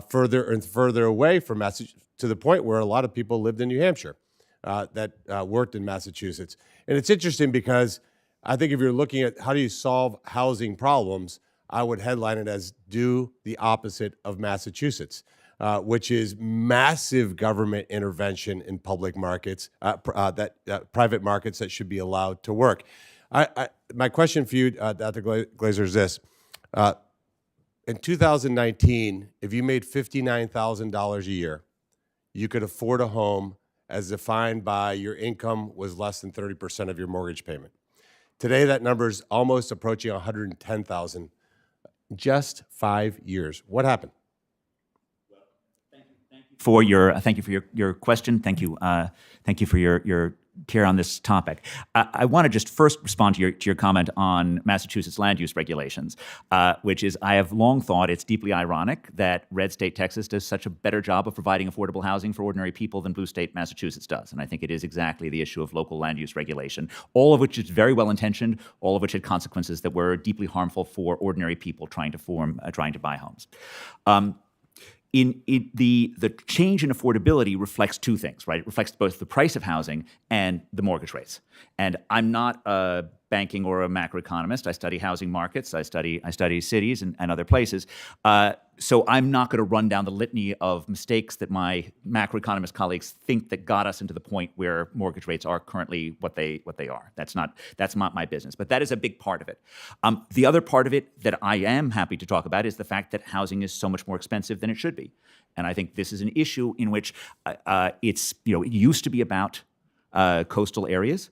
further and further away from Massachusetts, to the point where a lot of people lived in New Hampshire that worked in Massachusetts. And it's interesting because I think if you're looking at how do you solve housing problems, I would headline it as do the opposite of Massachusetts, which is massive government intervention in public markets, private markets that should be allowed to work. My question for you, Dr. Glaeser, is this. In 2019, if you made $59,000 a year, you could afford a home as defined by your income was less than 30% of your mortgage payment. Today, that number is almost approaching $110,000. Just 5 years. What happened? Well, thank you for your question. Thank you for your care on this topic. I want to just first respond to your comment on Massachusetts land use regulations, which is I have long thought it's deeply ironic that red state Texas does such a better job of providing affordable housing for ordinary people than blue state Massachusetts does. And I think it is exactly the issue of local land use regulation, all of which is very well intentioned, all of which had consequences that were deeply harmful for ordinary people trying to buy homes. The change in affordability reflects two things, right? It reflects both the price of housing and the mortgage rates. And I'm not a banking or a macroeconomist. I study housing markets. I study cities and other places. So I'm not going to run down the litany of mistakes that my macroeconomist colleagues think that got us into the point where mortgage rates are currently what they are. That's not my business. But that is a big part of it. The other part of it that I am happy to talk about is the fact that housing is so much more expensive than it should be. And I think this is an issue in which it used to be about coastal areas.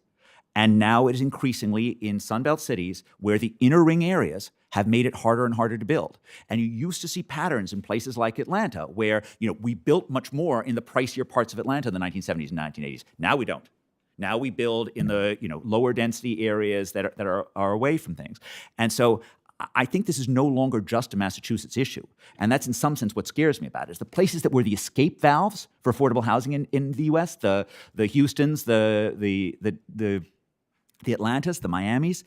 And now it is increasingly in Sunbelt cities where the inner ring areas have made it harder and harder to build. And you used to see patterns in places like Atlanta where we built much more in the pricier parts of Atlanta in the 1970s and 1980s. Now we don't. Now we build in the lower density areas that are away from things. And so I think this is no longer just a Massachusetts issue. And that's in some sense what scares me about it, is the places that were the escape valves for affordable housing in the US, the Houstons, the Atlantas, the Miamis,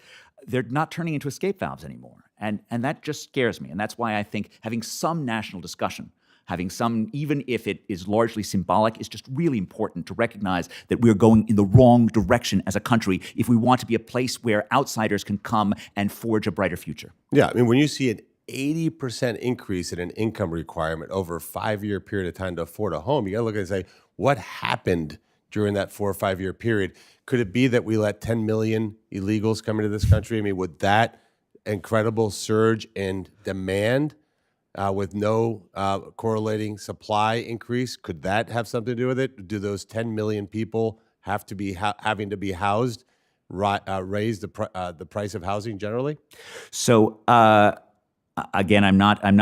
they're not turning into escape valves anymore. And that just scares me. And that's why I think having some national discussion, having some, even if it is largely symbolic, is just really important to recognize that we're going in the wrong direction as a country if we want to be a place where outsiders can come and forge a brighter future. Yeah, I mean, when you see an 80% increase in an income requirement over a 5-year period of time to afford a home, you got to look at it and say, what happened during that 4 or 5 year period? Could it be that we let 10 million illegals come into this country? I mean, would that incredible surge in demand with no correlating supply increase, could that have something to do with it? Do those 10 million people have to be having to be housed raise the price of housing generally? So again, I'm not an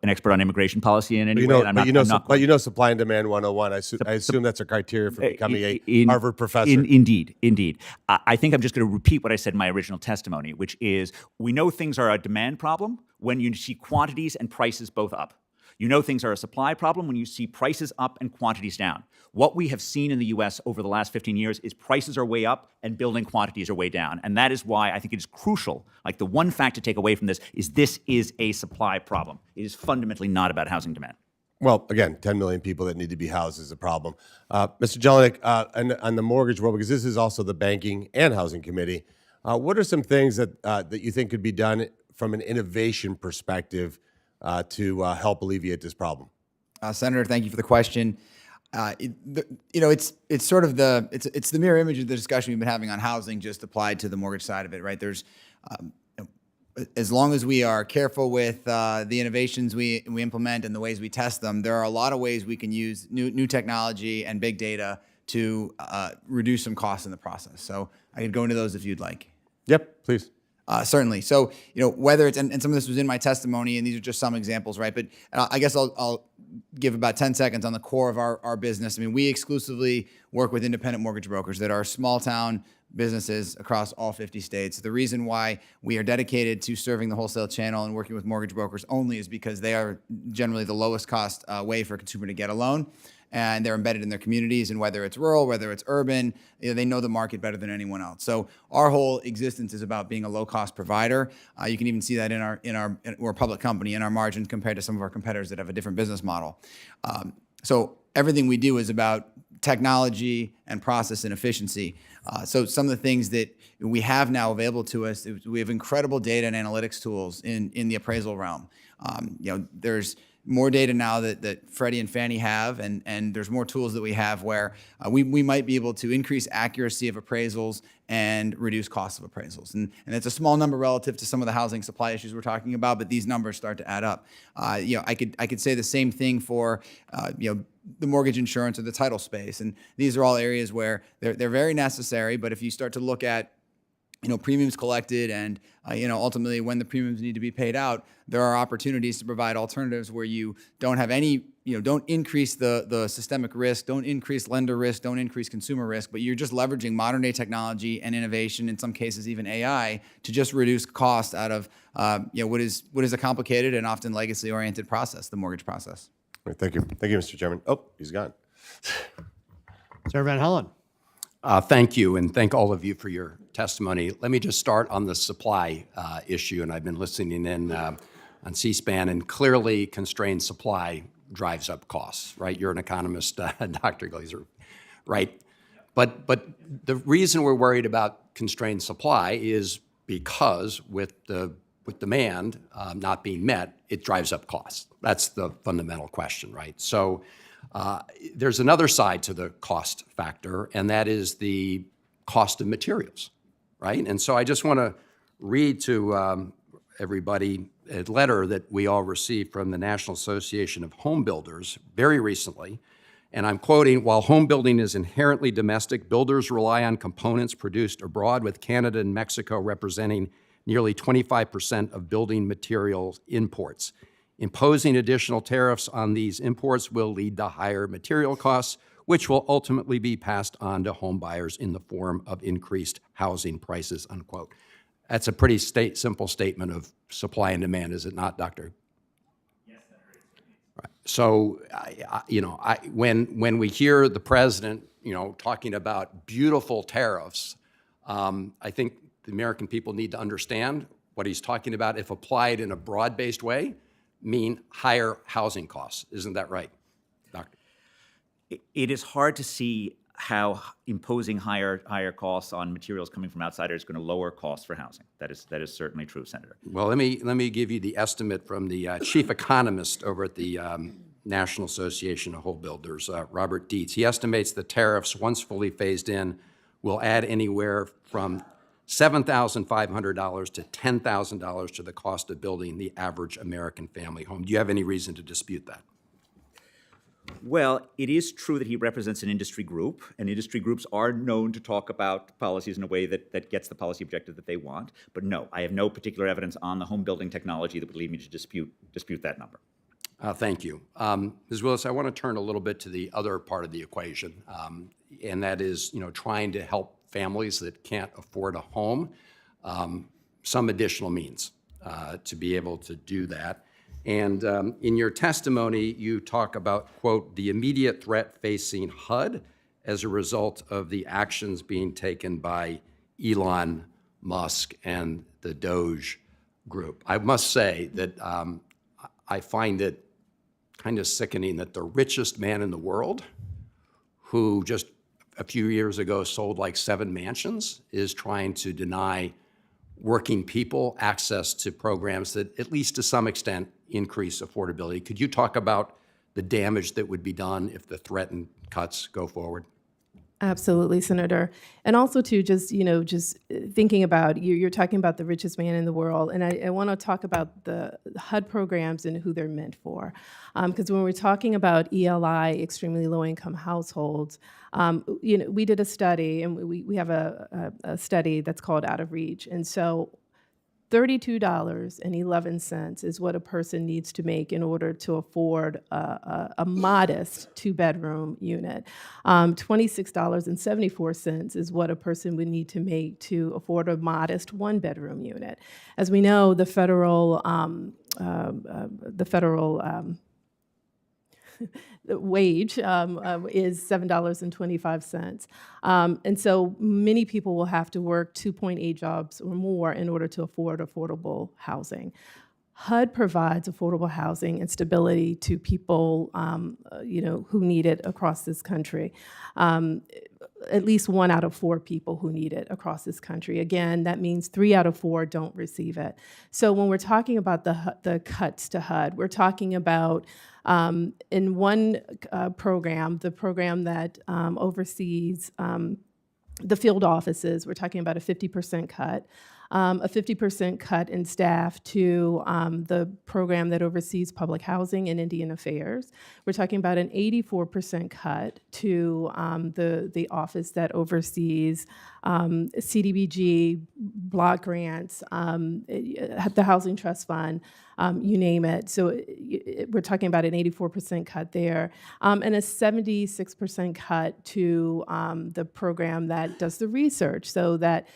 expert on immigration policy in any way. But you know supply and demand 101. I assume that's a criteria for becoming a Harvard professor. Indeed. I think I'm just going to repeat what I said in my original testimony, which is we know things are a demand problem when you see quantities and prices both up. You know things are a supply problem when you see prices up and quantities down. What we have seen in the U.S. over the last 15 years is prices are way up and building quantities are way down. And that is why I think it is crucial. Like the one fact to take away from this is a supply problem. It is fundamentally not about housing demand. Well, again, 10 million people that need to be housed is a problem. Mr. Jelenic, on the mortgage world, because this is also the Banking and Housing Committee, what are some things that you think could be done from an innovation perspective to help alleviate this problem? Senator, thank you for the question. It's sort of the mirror image of the discussion we've been having on housing, just applied to the mortgage side of it, right? There's as long as we are careful with the innovations we implement and the ways we test them, there are a lot of ways we can use new technology and big data to reduce some costs in the process. So I could go into those if you'd like. Yep, please. Certainly. So, whether it's, and some of this was in my testimony, and these are just some examples, right? But I guess I'll give about 10 seconds on the core of our business. I mean, we exclusively work with independent mortgage brokers that are small town businesses across all 50 states. The reason why we are dedicated to serving the wholesale channel and working with mortgage brokers only is because they are generally the lowest cost way for a consumer to get a loan. And they're embedded in their communities, and whether it's rural, whether it's urban, they know the market better than anyone else. So our whole existence is about being a low-cost provider. You can even see that we're a public company in our margins compared to some of our competitors that have a different business model. So everything we do is about technology and process and efficiency. So some of the things that we have now available to us, we have incredible data and analytics tools in the appraisal realm. There's more data now that Freddie and Fannie have, and there's more tools that we have where we might be able to increase accuracy of appraisals and reduce costs of appraisals. And it's a small number relative to some of the housing supply issues we're talking about, but these numbers start to add up. I could say the same thing for the mortgage insurance or the title space, and these are all areas where they're very necessary. But if you start to look at premiums collected, and ultimately when the premiums need to be paid out, there are opportunities to provide alternatives where you don't have any, don't increase the systemic risk, don't increase lender risk, don't increase consumer risk, but you're just leveraging modern day technology and innovation, in some cases even AI, to just reduce cost out of what is a complicated and often legacy oriented process, the mortgage process. All right, thank you, Mr. Chairman. Oh, he's gone. Senator Van Hollen. Thank you, and thank all of you for your testimony. Let me just start on the supply issue, and I've been listening in on C-SPAN, and clearly constrained supply drives up costs, right? You're an economist, Dr. Glaeser, right? But the reason we're worried about constrained supply is because with demand not being met, it drives up costs. That's the fundamental question, right? So there's another side to the cost factor, and that is the cost of materials, right? And so I just want to read to everybody a letter that we all received from the National Association of Home Builders very recently. And I'm quoting, "While home building is inherently domestic, builders rely on components produced abroad, with Canada and Mexico representing nearly 25% of building materials imports. Imposing additional tariffs on these imports will lead to higher material costs, which will ultimately be passed on to home buyers in the form of increased housing prices," unquote. That's a pretty simple statement of supply and demand, is it not, Doctor? Yes, Senator. Right. So, when we hear the president, talking about beautiful tariffs, I think the American people need to understand what he's talking about, if applied in a broad-based way, mean higher housing costs. Isn't that right, Doctor? It is hard to see how imposing higher costs on materials coming from outsiders is going to lower costs for housing. That is certainly true, Senator. Well, let me give you the estimate from the chief economist over at the National Association of Home Builders, Robert Dietz. He estimates the tariffs, once fully phased in, will add anywhere from $7,500 to $10,000 to the cost of building the average American family home. Do you have any reason to dispute that? Well, it is true that he represents an industry group, and industry groups are known to talk about policies in a way that gets the policy objective that they want. But no, I have no particular evidence on the home building technology that would lead me to dispute that number. Thank you. Ms. Willis, I want to turn a little bit to the other part of the equation, and that is, trying to help families that can't afford a home, some additional means to be able to do that. And in your testimony, you talk about, quote, the immediate threat facing HUD as a result of the actions being taken by Elon Musk and the Doge group. I must say that I find it kind of sickening that the richest man in the world, who just a few years ago sold like 7 mansions, is trying to deny working people access to programs that, at least to some extent, increase affordability. Could you talk about the damage that would be done if the threatened cuts go forward? Absolutely, Senator. And also too, just thinking about, you're talking about the richest man in the world, and I want to talk about the HUD programs and who they're meant for. Because when we're talking about ELI, extremely low-income households, we did a study, and we have a study that's called Out of Reach. And so $32.11 is what a person needs to make in order to afford a modest 2-bedroom unit. $26.74 is what a person would need to make to afford a modest 1-bedroom unit. As we know, the federal wage is $7.25. And so many people will have to work 2.8 jobs or more in order to afford affordable housing. HUD provides affordable housing and stability to people, who need it across this country. At least 1 out of 4 people who need it across this country. Again, that means 3 out of 4 don't receive it. So when we're talking about the cuts to HUD, we're talking about in one program, the program that oversees the field offices, we're talking about a 50% cut. a 50% cut in staff to the program that oversees public housing and Indian affairs. We're talking about an 84% cut to the office that oversees CDBG, block grants, the Housing Trust Fund, you name it. So we're talking about an 84% cut there, and a 76% cut to the program that does the research, so that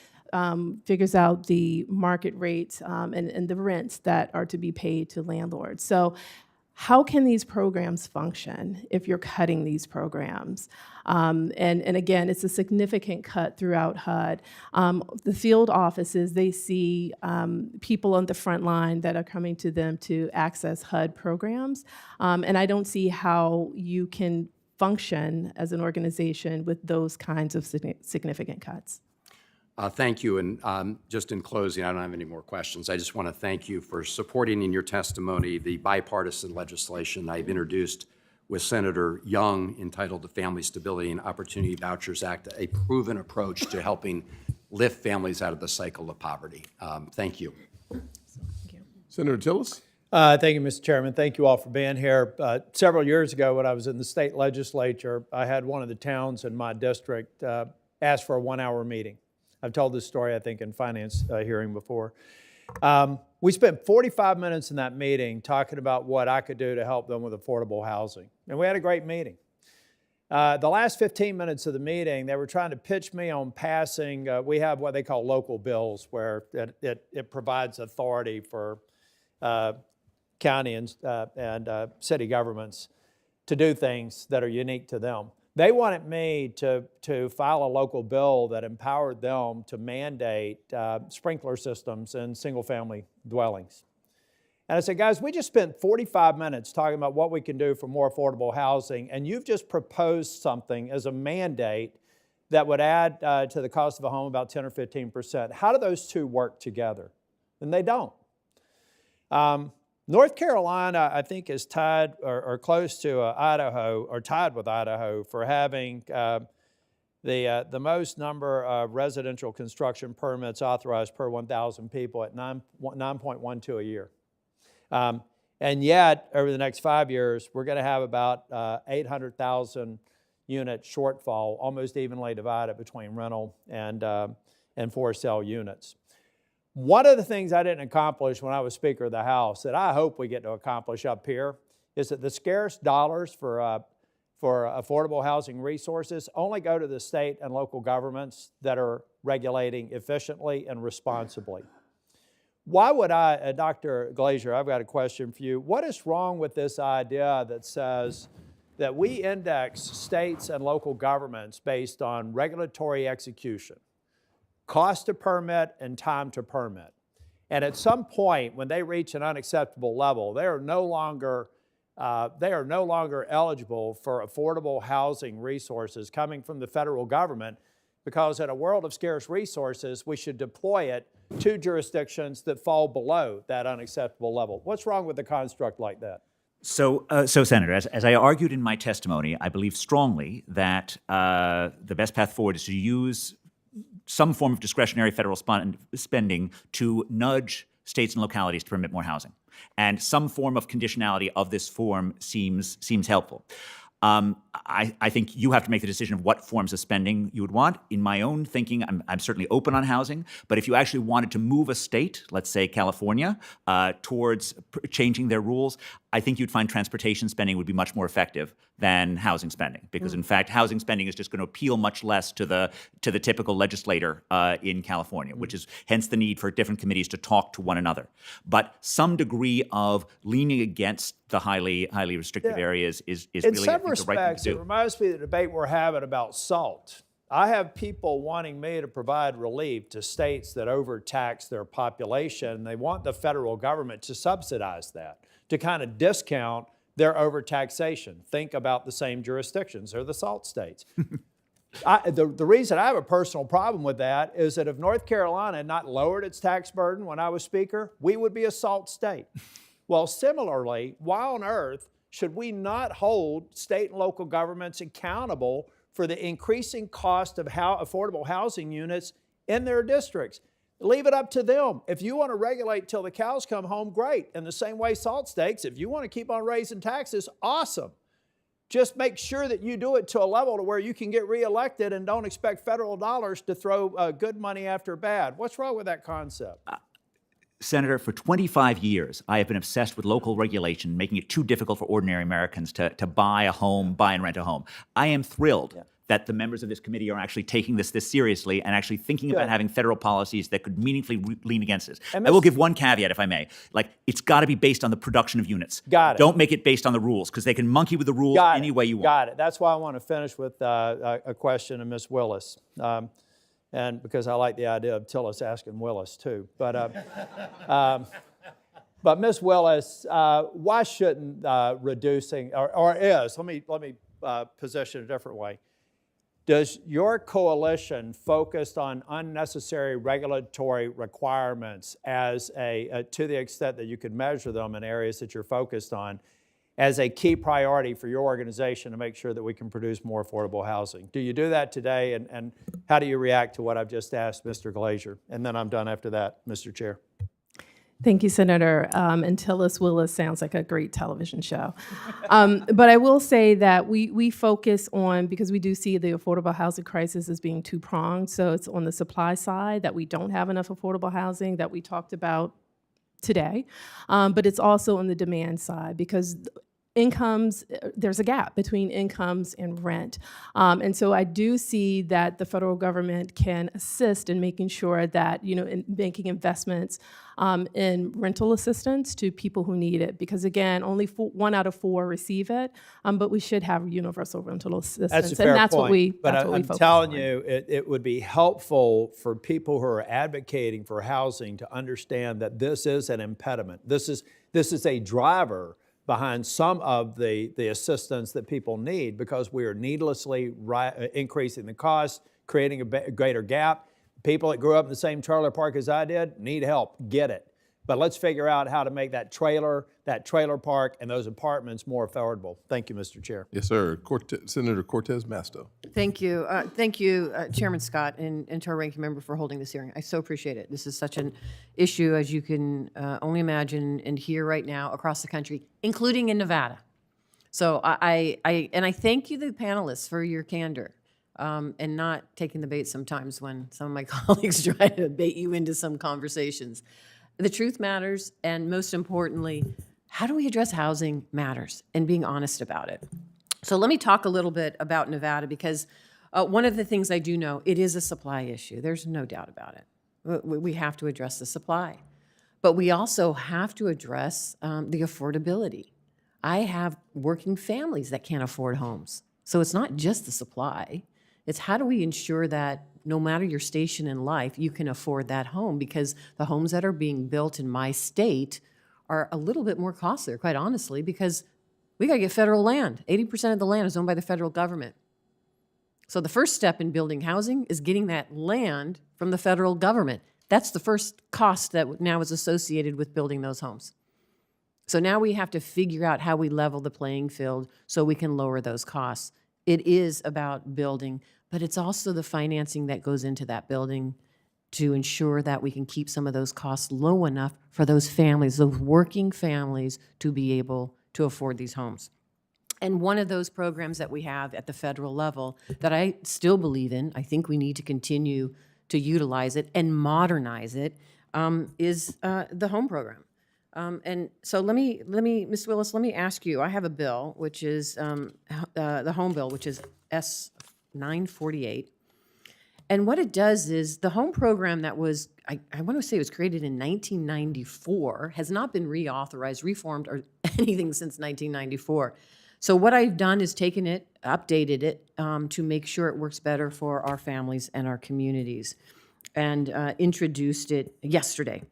figures out the market rates and the rents that are to be paid to landlords. So how can these programs function if you're cutting these programs? And again, it's a significant cut throughout HUD. The field offices, they see people on the front line that are coming to them to access HUD programs. And I don't see how you can function as an organization with those kinds of significant cuts. Thank you. And just in closing, I don't have any more questions. I just want to thank you for supporting in your testimony the bipartisan legislation I've introduced with Senator Young entitled the Family Stability and Opportunity Vouchers Act, a proven approach to helping lift families out of the cycle of poverty. Thank you. Senator Tillis? Thank you, Mr. Chairman. Thank you all for being here. Several years ago, when I was in the state legislature, I had one of the towns in my district ask for a 1-hour meeting. I've told this story, I think, in finance hearing before. We spent 45 minutes in that meeting talking about what I could do to help them with affordable housing. And we had a great meeting. The last 15 minutes of the meeting, they were trying to pitch me on passing, we have what they call local bills, where it provides authority for county and city governments to do things that are unique to them. They wanted me to file a local bill that empowered them to mandate sprinkler systems in single-family dwellings. And I said, guys, we just spent 45 minutes talking about what we can do for more affordable housing, and you've just proposed something as a mandate that would add to the cost of a home about 10 or 15%. How do those two work together? And they don't. North Carolina, I think, is tied or close to Idaho, or tied with Idaho, for having the most number of residential construction permits authorized per 1,000 people at 9.12 a year. And yet, over the next 5 years, we're going to have about 800,000 unit shortfall, almost evenly divided between rental and for-sale units. One of the things I didn't accomplish when I was Speaker of the House that I hope we get to accomplish up here is that the scarce dollars for affordable housing resources only go to the state and local governments that are regulating efficiently and responsibly. Why would Dr. Glaeser, I've got a question for you. What is wrong with this idea that says that we index states and local governments based on regulatory execution, cost to permit and time to permit? And at some point, when they reach an unacceptable level, they are no longer eligible for affordable housing resources coming from the federal government, because in a world of scarce resources, we should deploy it to jurisdictions that fall below that unacceptable level. What's wrong with a construct like that? So, Senator, as I argued in my testimony, I believe strongly that the best path forward is to use some form of discretionary federal spending to nudge states and localities to permit more housing. And some form of conditionality of this form seems helpful. I think you have to make the decision of what forms of spending you would want. In my own thinking, I'm certainly open on housing, but if you actually wanted to move a state, let's say California, towards changing their rules, I think you'd find transportation spending would be much more effective than housing spending, because in fact, housing spending is just going to appeal much less to the typical legislator in California, which is hence the need for different committees to talk to one another. But some degree of leaning against the highly restrictive areas is really, I think, the right thing to do. It reminds me of the debate we're having about SALT. I have people wanting me to provide relief to states that overtax their population. They want the federal government to subsidize that, to kind of discount their overtaxation. Think about the same jurisdictions. They're the SALT states. The reason I have a personal problem with that is that if North Carolina had not lowered its tax burden when I was Speaker, we would be a SALT state. Well, similarly, why on earth should we not hold state and local governments accountable for the increasing cost of affordable housing units in their districts? Leave it up to them. If you want to regulate till the cows come home, great. In the same way salt stakes, if you want to keep on raising taxes, awesome. Just make sure that you do it to a level to where you can get reelected and don't expect federal dollars to throw good money after bad. What's wrong with that concept? Senator, for 25 years, I have been obsessed with local regulation, making it too difficult for ordinary Americans to buy a home, buy and rent a home. I am thrilled that the members of this committee are actually taking this seriously and actually thinking about having federal policies that could meaningfully lean against this. I will give one caveat, if I may. Like, it's got to be based on the production of units. Got it. Don't make it based on the rules, because they can monkey with the rules any way you want. Got it. That's why I want to finish with a question of Ms. Willis. And because I like the idea of Tillis asking Willis too. But Ms. Willis, why shouldn't reducing, or is, let me position it a different way. Does your coalition focus on unnecessary regulatory requirements as to the extent that you could measure them in areas that you're focused on, as a key priority for your organization to make sure that we can produce more affordable housing? Do you do that today, and how do you react to what I've just asked Mr. Glaeser? And then I'm done after that, Mr. Chair. Thank you, Senator. And Tillis Willis sounds like a great television show. But I will say that we focus on, because we do see the affordable housing crisis as being two-pronged. So it's on the supply side that we don't have enough affordable housing that we talked about today. But it's also on the demand side, because incomes, there's a gap between incomes and rent. And so I do see that the federal government can assist in making sure that, in making investments in rental assistance to people who need it. Because again, only 1 out of 4 receive it, but we should have universal rental assistance. That's a fair point. But I'm telling you, it would be helpful for people who are advocating for housing to understand that this is an impediment. This is a driver behind some of the assistance that people need, because we are needlessly increasing the cost, creating a greater gap. People that grew up in the same trailer park as I did need help, get it. But let's figure out how to make that trailer park and those apartments more affordable. Thank you, Mr. Chair. Yes, sir. Senator Cortez Masto. Thank you. Thank you, Chairman Scott, and to our ranking member for holding this hearing. I so appreciate it. This is such an issue, as you can only imagine and hear right now across the country, including in Nevada. So I thank you, the panelists, for your candor and not taking the bait sometimes when some of my colleagues try to bait you into some conversations. The truth matters, and most importantly, how do we address housing matters, and being honest about it. So let me talk a little bit about Nevada, because one of the things I do know, it is a supply issue. There's no doubt about it. We have to address the supply. But we also have to address the affordability. I have working families that can't afford homes. So it's not just the supply. It's how do we ensure that no matter your station in life, you can afford that home, because the homes that are being built in my state are a little bit more costly, quite honestly, because we got to get federal land. 80% of the land is owned by the federal government. So the first step in building housing is getting that land from the federal government. That's the first cost that now is associated with building those homes. So now we have to figure out how we level the playing field so we can lower those costs. It is about building, but it's also the financing that goes into that building to ensure that we can keep some of those costs low enough for those families, those working families, to be able to afford these homes. And one of those programs that we have at the federal level that I still believe in, I think we need to continue to utilize it and modernize it, is the home program. And so let me, Ms. Willis, let me ask you, I have a bill, which is the home bill, which is S948. And what it does is the home program that was, I want to say it was created in 1994, has not been reauthorized, reformed, or anything since 1994. So what I've done is taken it, updated it to make sure it works better for our families and our communities, and introduced it yesterday.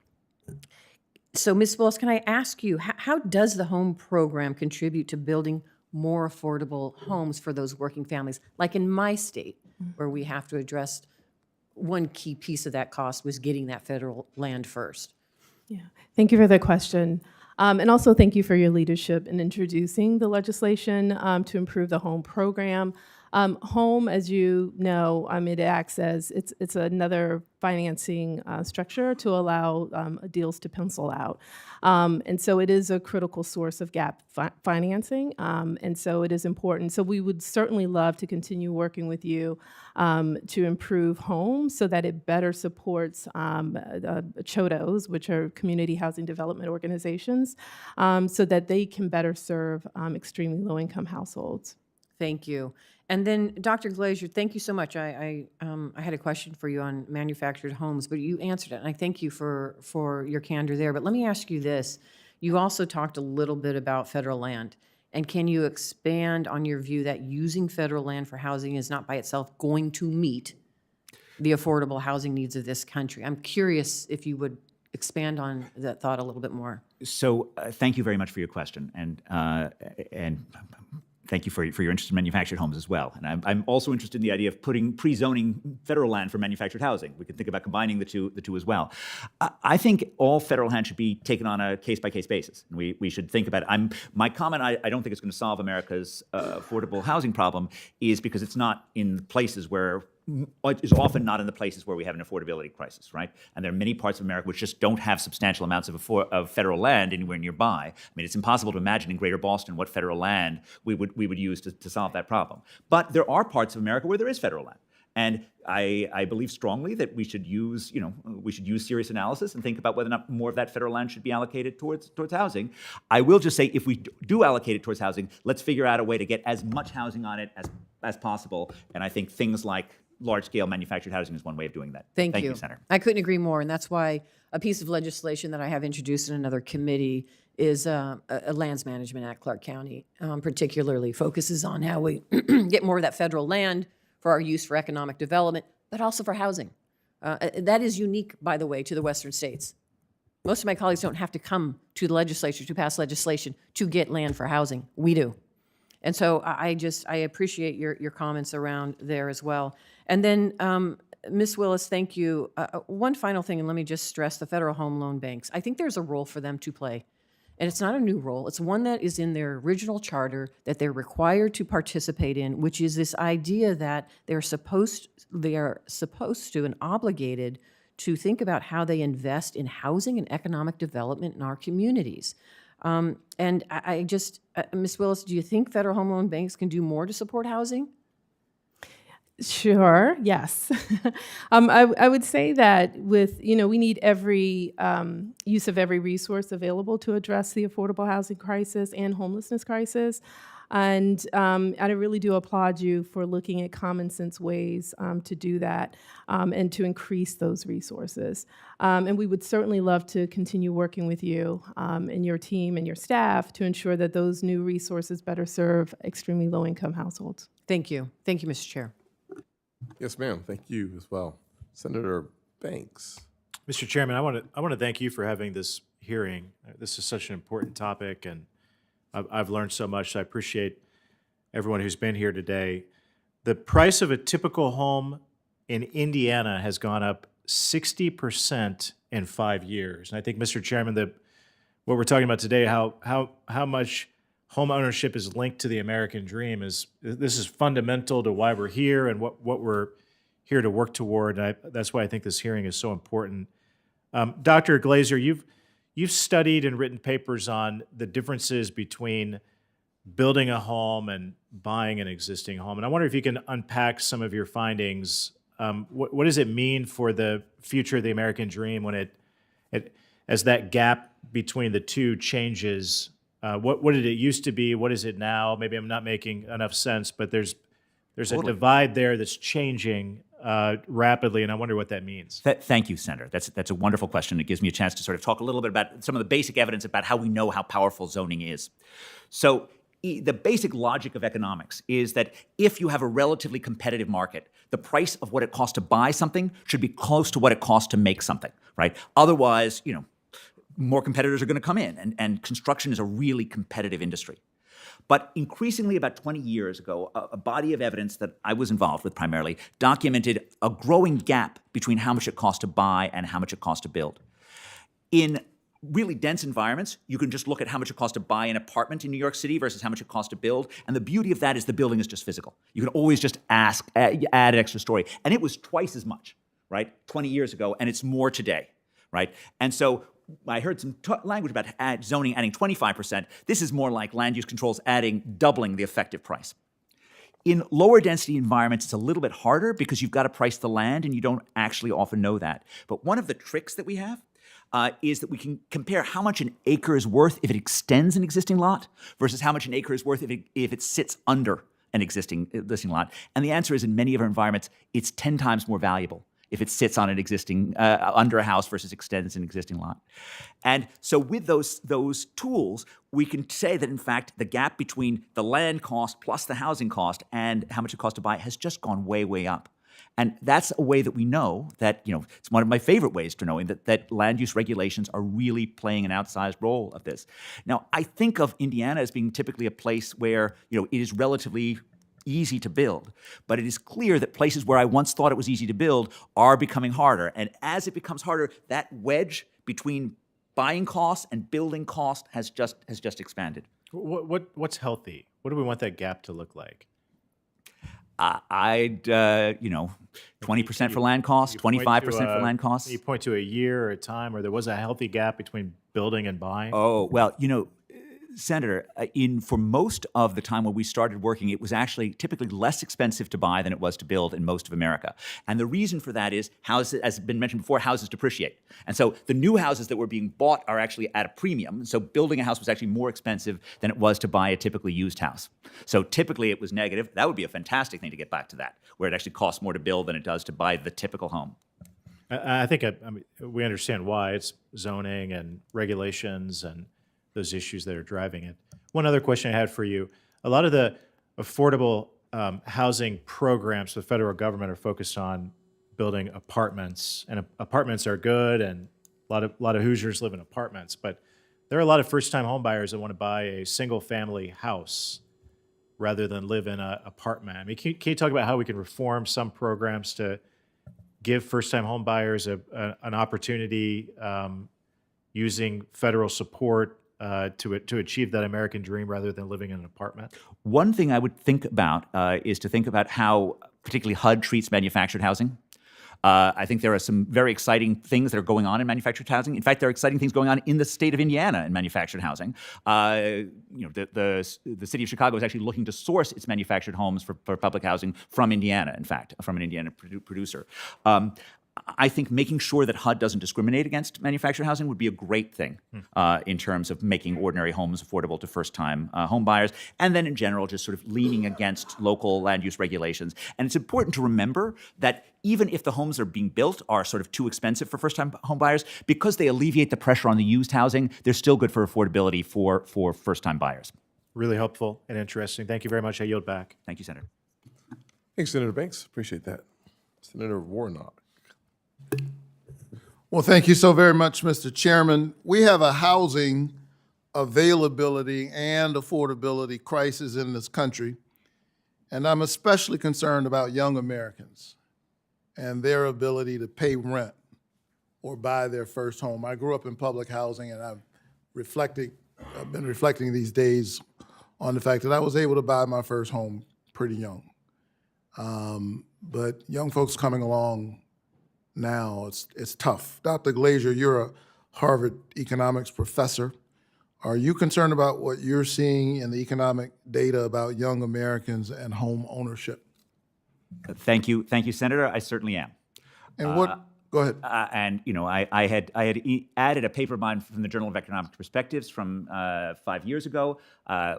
So Ms. Willis, can I ask you, how does the home program contribute to building more affordable homes for those working families? Like in my state, where we have to address one key piece of that cost was getting that federal land first. Yeah, thank you for the question. And also thank you for your leadership in introducing the legislation to improve the home program. Home, as you know, it acts as it's another financing structure to allow deals to pencil out. And so it is a critical source of gap financing, and so it is important. So we would certainly love to continue working with you to improve home so that it better supports CHODOs, which are community housing development organizations, so that they can better serve extremely low-income households. Thank you. And then, Dr. Glaeser, thank you so much. I had a question for you on manufactured homes, but you answered it, and I thank you for your candor there. But let me ask you this. You also talked a little bit about federal land, and can you expand on your view that using federal land for housing is not by itself going to meet the affordable housing needs of this country? I'm curious if you would expand on that thought a little bit more. So thank you very much for your question, and thank you for your interest in manufactured homes as well. And I'm also interested in the idea of putting pre-zoning federal land for manufactured housing. We can think about combining the two as well. I think all federal land should be taken on a case-by-case basis. And we should think about it. My comment, I don't think it's going to solve America's affordable housing problem, is because it's not in places where is often not in the places where we have an affordability crisis, right? And there are many parts of America which just don't have substantial amounts of federal land anywhere nearby. I mean, it's impossible to imagine in Greater Boston what federal land we would use to solve that problem. But there are parts of America where there is federal land. And I believe strongly that we should use serious analysis and think about whether or not more of that federal land should be allocated towards housing. I will just say, if we do allocate it towards housing, let's figure out a way to get as much housing on it as possible. And I think things like large-scale manufactured housing is one way of doing that. Thank you, Senator. I couldn't agree more, and that's why a piece of legislation that I have introduced in another committee is a Lands Management Act. Clark County particularly focuses on how we get more of that federal land for our use for economic development, but also for housing. That is unique, by the way, to the Western states. Most of my colleagues don't have to come to the legislature to pass legislation to get land for housing. We do. And so I appreciate your comments around there as well. And then, Ms. Willis, thank you. One final thing, and let me just stress the federal home loan banks. I think there's a role for them to play. And it's not a new role. It's one that is in their original charter that they're required to participate in, which is this idea that they are supposed to and obligated to think about how they invest in housing and economic development in our communities. And I just, Ms. Willis, do you think federal home loan banks can do more to support housing? Sure, yes. I would say that we need every use of every resource available to address the affordable housing crisis and homelessness crisis. And I really do applaud you for looking at common sense ways to do that and to increase those resources. And we would certainly love to continue working with you and your team and your staff to ensure that those new resources better serve extremely low-income households. Thank you. Thank you, Mr. Chair. Yes, ma'am. Thank you as well. Senator Banks. Mr. Chairman, I want to thank you for having this hearing. This is such an important topic, and I've learned so much. So I appreciate everyone who's been here today. The price of a typical home in Indiana has gone up 60% in 5 years. And I think, Mr. Chairman, that what we're talking about today, how much home ownership is linked to the American dream, this is fundamental to why we're here and what we're here to work toward. And that's why I think this hearing is so important. Dr. Glaeser, you've studied and written papers on the differences between building a home and buying an existing home. And I wonder if you can unpack some of your findings. What does it mean for the future of the American dream when as that gap between the two changes? What did it used to be? What is it now? Maybe I'm not making enough sense, but there's a divide there that's changing rapidly, and I wonder what that means. Thank you, Senator. That's a wonderful question. It gives me a chance to sort of talk a little bit about some of the basic evidence about how we know how powerful zoning is. So the basic logic of economics is that if you have a relatively competitive market, the price of what it costs to buy something should be close to what it costs to make something, right? Otherwise, more competitors are going to come in, and construction is a really competitive industry. But increasingly, about 20 years ago, a body of evidence that I was involved with primarily documented a growing gap between how much it costs to buy and how much it costs to build. In really dense environments, you can just look at how much it costs to buy an apartment in New York City versus how much it costs to build. And the beauty of that is the building is just physical. You can always just add an extra story. And it was twice as much, right, 20 years ago, and it's more today, right? And so I heard some language about zoning adding 25%. This is more like land use controls doubling the effective price. In lower density environments, it's a little bit harder because you've got to price the land and you don't actually often know that. But one of the tricks that we have is that we can compare how much an acre is worth if it extends an existing lot versus how much an acre is worth if it sits under an existing lot. And the answer is in many of our environments, it's 10 times more valuable if it sits on an existing, under a house versus extends an existing lot. And so with those tools, we can say that in fact, the gap between the land cost plus the housing cost and how much it costs to buy has just gone way, way up. And that's a way that we know that, it's one of my favorite ways to knowing that land use regulations are really playing an outsized role of this. Now, I think of Indiana as being typically a place where, it is relatively easy to build. But it is clear that places where I once thought it was easy to build are becoming harder. And as it becomes harder, that wedge between buying costs and building cost has just expanded. What's healthy? What do we want that gap to look like? I'd 20% for land costs, 25% for land costs. You point to a year or a time where there was a healthy gap between building and buying? Oh, well, Senator, for most of the time when we started working, it was actually typically less expensive to buy than it was to build in most of America. And the reason for that is, houses, as has been mentioned before, houses depreciate. And so the new houses that were being bought are actually at a premium. So building a house was actually more expensive than it was to buy a typically used house. So typically it was negative. That would be a fantastic thing to get back to that, where it actually costs more to build than it does to buy the typical home. I think we understand why. It's zoning and regulations and those issues that are driving it. One other question I had for you. A lot of the affordable housing programs for the federal government are focused on building apartments, and apartments are good, and a lot of Hoosiers live in apartments, but there are a lot of first-time homebuyers that want to buy a single-family house rather than live in an apartment. I mean, can you talk about how we can reform some programs to give first-time homebuyers an opportunity using federal support to achieve that American dream rather than living in an apartment? One thing I would think about is to think about how particularly HUD treats manufactured housing. I think there are some very exciting things that are going on in manufactured housing. In fact, there are exciting things going on in the state of Indiana in manufactured housing. The city of Chicago is actually looking to source its manufactured homes for public housing from Indiana, in fact, from an Indiana producer. I think making sure that HUD doesn't discriminate against manufactured housing would be a great thing in terms of making ordinary homes affordable to first-time home buyers, and then in general just sort of leaning against local land use regulations. And it's important to remember that even if the homes that are being built are sort of too expensive for first-time home buyers, because they alleviate the pressure on the used housing, they're still good for affordability for first-time buyers. Really helpful and interesting. Thank you very much. I yield back. Thank you, Senator. Thanks, Senator Banks. Appreciate that. Senator Warnock. Well, thank you so very much, Mr. Chairman. We have a housing availability and affordability crisis in this country, and I'm especially concerned about young Americans and their ability to pay rent or buy their first home. I grew up in public housing, and I've been reflecting these days on the fact that I was able to buy my first home pretty young. But young folks coming along now, it's tough. Dr. Glaeser, you're a Harvard economics professor. Are you concerned about what you're seeing in the economic data about young Americans and home ownership? Thank you, Senator. I certainly am. And go ahead. I had added a paper of mine from the Journal of Economic Perspectives from 5 years ago,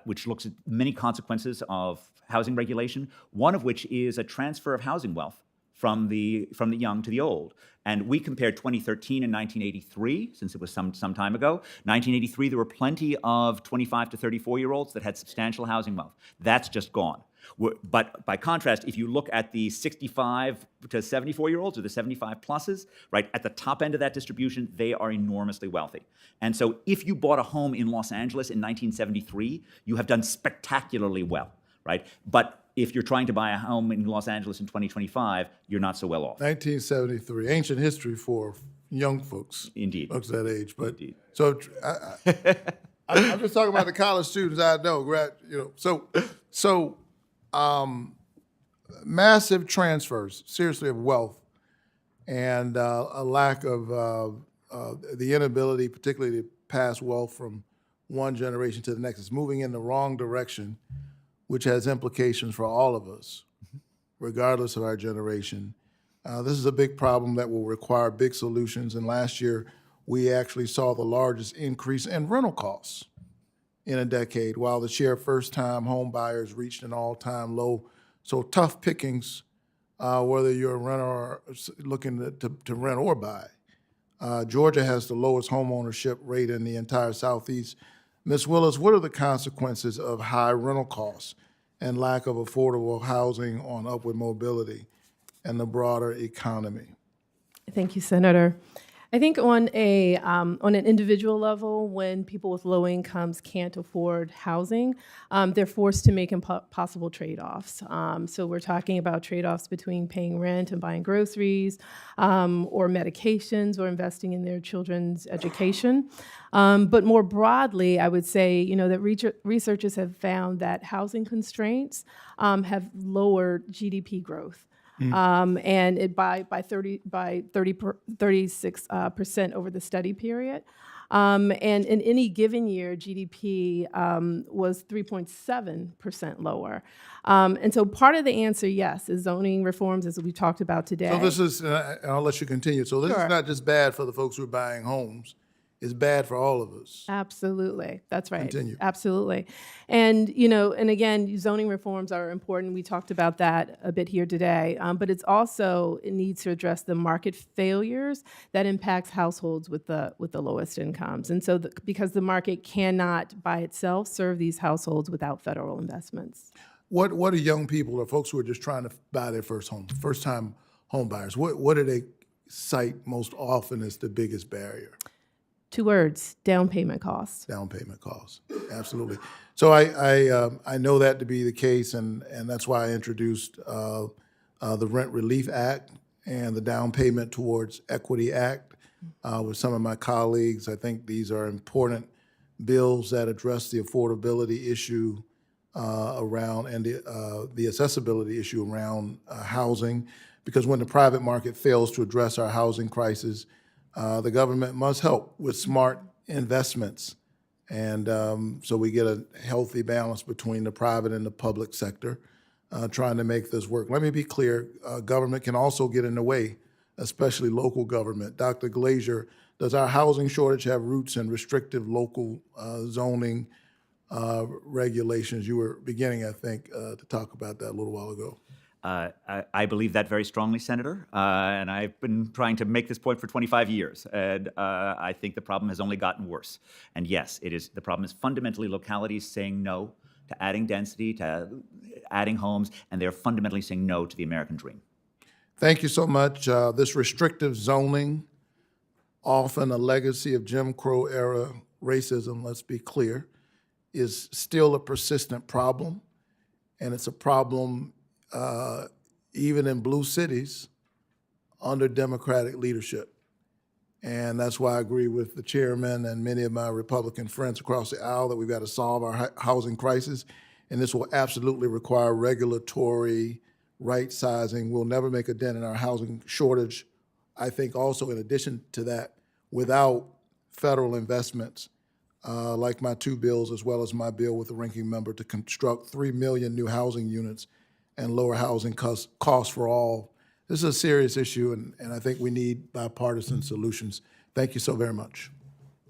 which looks at many consequences of housing regulation, one of which is a transfer of housing wealth from the young to the old. And we compared 2013 and 1983, since it was some time ago. 1983, there were plenty of 25 to 34-year-olds that had substantial housing wealth. That's just gone. But by contrast, if you look at the 65 to 74-year-olds or the 75 pluses, right, at the top end of that distribution, they are enormously wealthy. And so if you bought a home in Los Angeles in 1973, you have done spectacularly well, right? But if you're trying to buy a home in Los Angeles in 2025, you're not so well off. 1973, ancient history for young folks. Indeed. Folks that age. But Indeed. so I'm just talking about the college students I know. Massive transfers, seriously, of wealth, and a lack of the inability, particularly to pass wealth from one generation to the next. It's moving in the wrong direction, which has implications for all of us, regardless of our generation. This is a big problem that will require big solutions. And last year, we actually saw the largest increase in rental costs in a decade, while the share of first-time home buyers reached an all-time low. So tough pickings, whether you're a renter or looking to rent or buy. Georgia has the lowest homeownership rate in the entire Southeast. Ms. Willis, what are the consequences of high rental costs and lack of affordable housing on upward mobility and the broader economy? Thank you, Senator. I think on an individual level, when people with low incomes can't afford housing, they're forced to make impossible trade-offs. So we're talking about trade-offs between paying rent and buying groceries, or medications, or investing in their children's education. But more broadly, I would say, that researchers have found that housing constraints have lowered GDP growth. And it by 36% over the study period. And in any given year, GDP was 3.7% lower. And so part of the answer, yes, is zoning reforms, as we talked about today. So this is, and I'll let you continue. So this is not just bad for the folks who are buying homes. It's bad for all of us. Absolutely. That's right. Continue. Absolutely. And, and again, zoning reforms are important. We talked about that a bit here today. But it needs to address the market failures that impacts households with the lowest incomes. And so because the market cannot by itself serve these households without federal investments. What are young people or folks who are just trying to buy their first home, first-time home buyers, what do they cite most often as the biggest barrier? 2 words: down payment costs. Down payment costs, absolutely. So I know that to be the case, and that's why I introduced the Rent Relief Act and the Down Payment Towards Equity Act with some of my colleagues. I think these are important bills that address the affordability issue around and the accessibility issue around housing, because when the private market fails to address our housing crisis, the government must help with smart investments. And so we get a healthy balance between the private and the public sector trying to make this work. Let me be clear, government can also get in the way, especially local government. Dr. Glaeser, does our housing shortage have roots in restrictive local zoning regulations? You were beginning, I think, to talk about that a little while ago. I believe that very strongly, Senator, and I've been trying to make this point for 25 years, and I think the problem has only gotten worse. And yes, the problem is fundamentally localities saying no to adding density, to adding homes, and they're fundamentally saying no to the American dream. Thank you so much. This restrictive zoning, often a legacy of Jim Crow era racism, let's be clear, is still a persistent problem, and it's a problem even in blue cities under Democratic leadership. And that's why I agree with the chairman and many of my Republican friends across the aisle that we've got to solve our housing crisis. And this will absolutely require regulatory right sizing. We'll never make a dent in our housing shortage. I think also in addition to that, without federal investments, like my 2 bills, as well as my bill with the ranking member to construct 3 million new housing units and lower housing costs for all. This is a serious issue, and I think we need bipartisan solutions. Thank you so very much.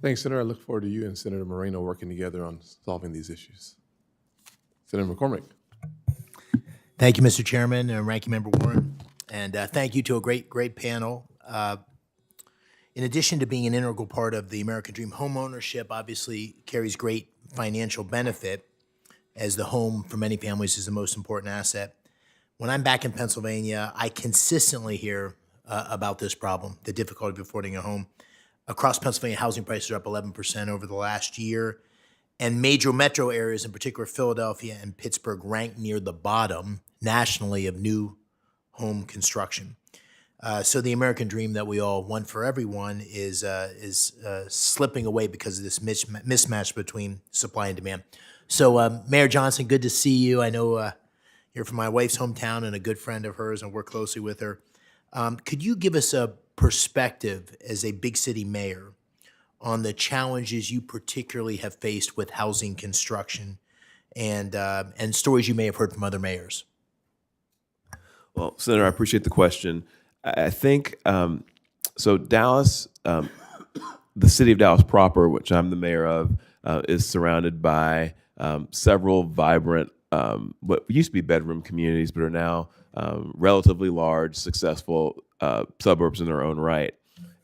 Thanks, Senator. I look forward to you and Senator Moreno working together on solving these issues. Senator McCormick. Thank you, Mr. Chairman and Ranking Member Warren, and thank you to a great panel. In addition to being an integral part of the American Dream, homeownership obviously carries great financial benefit, as the home for many families is the most important asset. When I'm back in Pennsylvania, I consistently hear about this problem, the difficulty of affording a home. Across Pennsylvania, housing prices are up 11% over the last year, and major metro areas, in particular Philadelphia and Pittsburgh, rank near the bottom nationally of new home construction. So the American dream that we all want for everyone is slipping away because of this mismatch between supply and demand. So Mayor Johnson, good to see you. I know you're from my wife's hometown and a good friend of hers, and work closely with her. Could you give us a perspective as a big city mayor on the challenges you particularly have faced with housing construction and stories you may have heard from other mayors? Well, Senator, I appreciate the question. I think, so Dallas, the city of Dallas proper, which I'm the mayor of, is surrounded by several vibrant, what used to be bedroom communities, but are now relatively large, successful suburbs in their own right.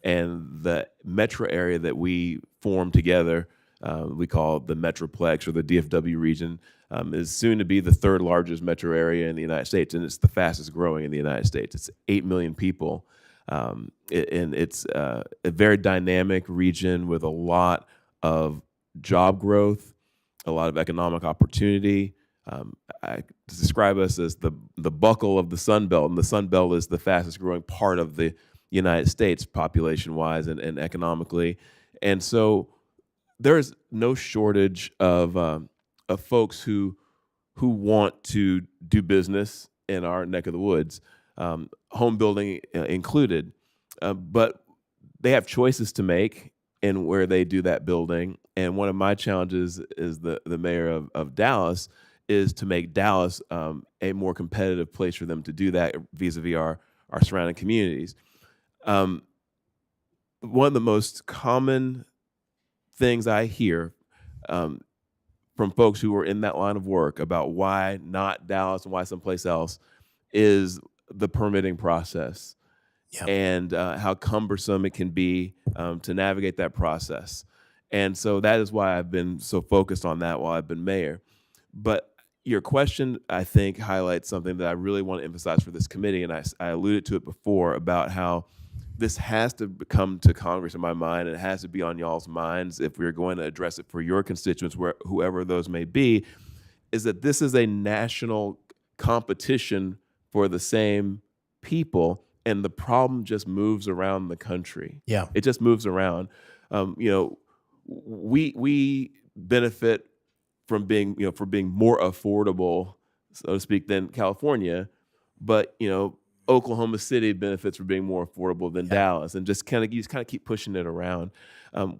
And the metro area that we form together, we call the Metroplex or the DFW region, is soon to be the third largest metro area in the United States, and it's the fastest growing in the United States. It's 8 million people, and it's a very dynamic region with a lot of job growth, a lot of economic opportunity. I describe us as the buckle of the Sun Belt, and the Sun Belt is the fastest growing part of the United States population-wise and economically. And so there's no shortage of folks who want to do business in our neck of the woods, home building included. But they have choices to make in where they do that building. And one of my challenges as the mayor of Dallas is to make Dallas a more competitive place for them to do that vis-a-vis our surrounding communities. One of the most common things I hear from folks who are in that line of work about why not Dallas and why someplace else is the permitting process. Yep. And how cumbersome it can be to navigate that process. And so that is why I've been so focused on that while I've been mayor. But your question, I think, highlights something that I really want to emphasize for this committee, and I alluded to it before about how this has to come to Congress in my mind, and it has to be on y'all's minds if we're going to address it for your constituents, whoever those may be, is that this is a national competition for the same people, and the problem just moves around the country. Yeah. It just moves around. We benefit from being more affordable, so to speak, than California, but Oklahoma City benefits from being more affordable than Dallas, and just kind of keep pushing it around.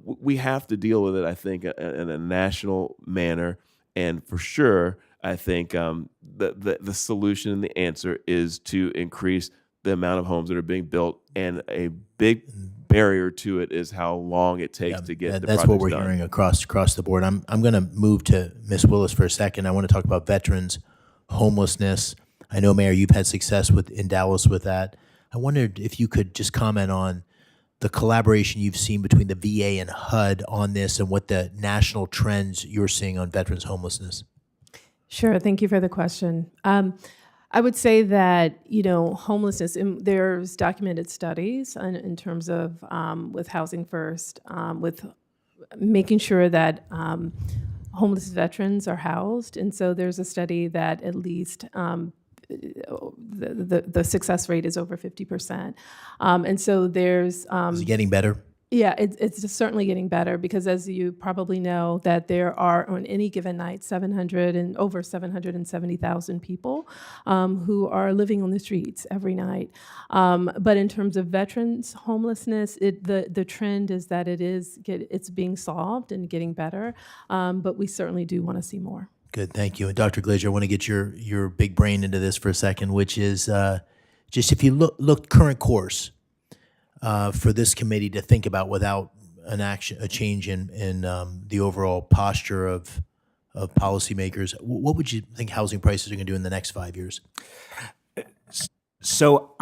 We have to deal with it, I think, in a national manner, and for sure, I think the solution and the answer is to increase the amount of homes that are being built, and a big barrier to it is how long it takes to get the that's projects what we're done. hearing across the board. I'm going to move to Ms. Willis for a second. I want to talk about veterans homelessness. I know, Mayor, you've had success in Dallas with that. I wondered if you could just comment on the collaboration you've seen between the VA and HUD on this, and what the national trends you're seeing on veterans homelessness. Sure. Thank you for the question. I would say that, homelessness, there's documented studies in terms of with Housing First, with making sure that homeless veterans are housed. And so there's a study that at least the success rate is over 50%. And so there's... is it getting better? Yeah, it's just certainly getting better, because as you probably know, that there are on any given night over 770,000 people who are living on the streets every night. But in terms of veterans homelessness, the trend is that it's being solved and getting better, but we certainly do want to see more. Good, thank you. And Dr. Glaeser, I want to get your big brain into this for a second, which is just if you look current course, for this committee to think about without a change in the overall posture of policymakers, what would you think housing prices are going to do in the next 5 years? So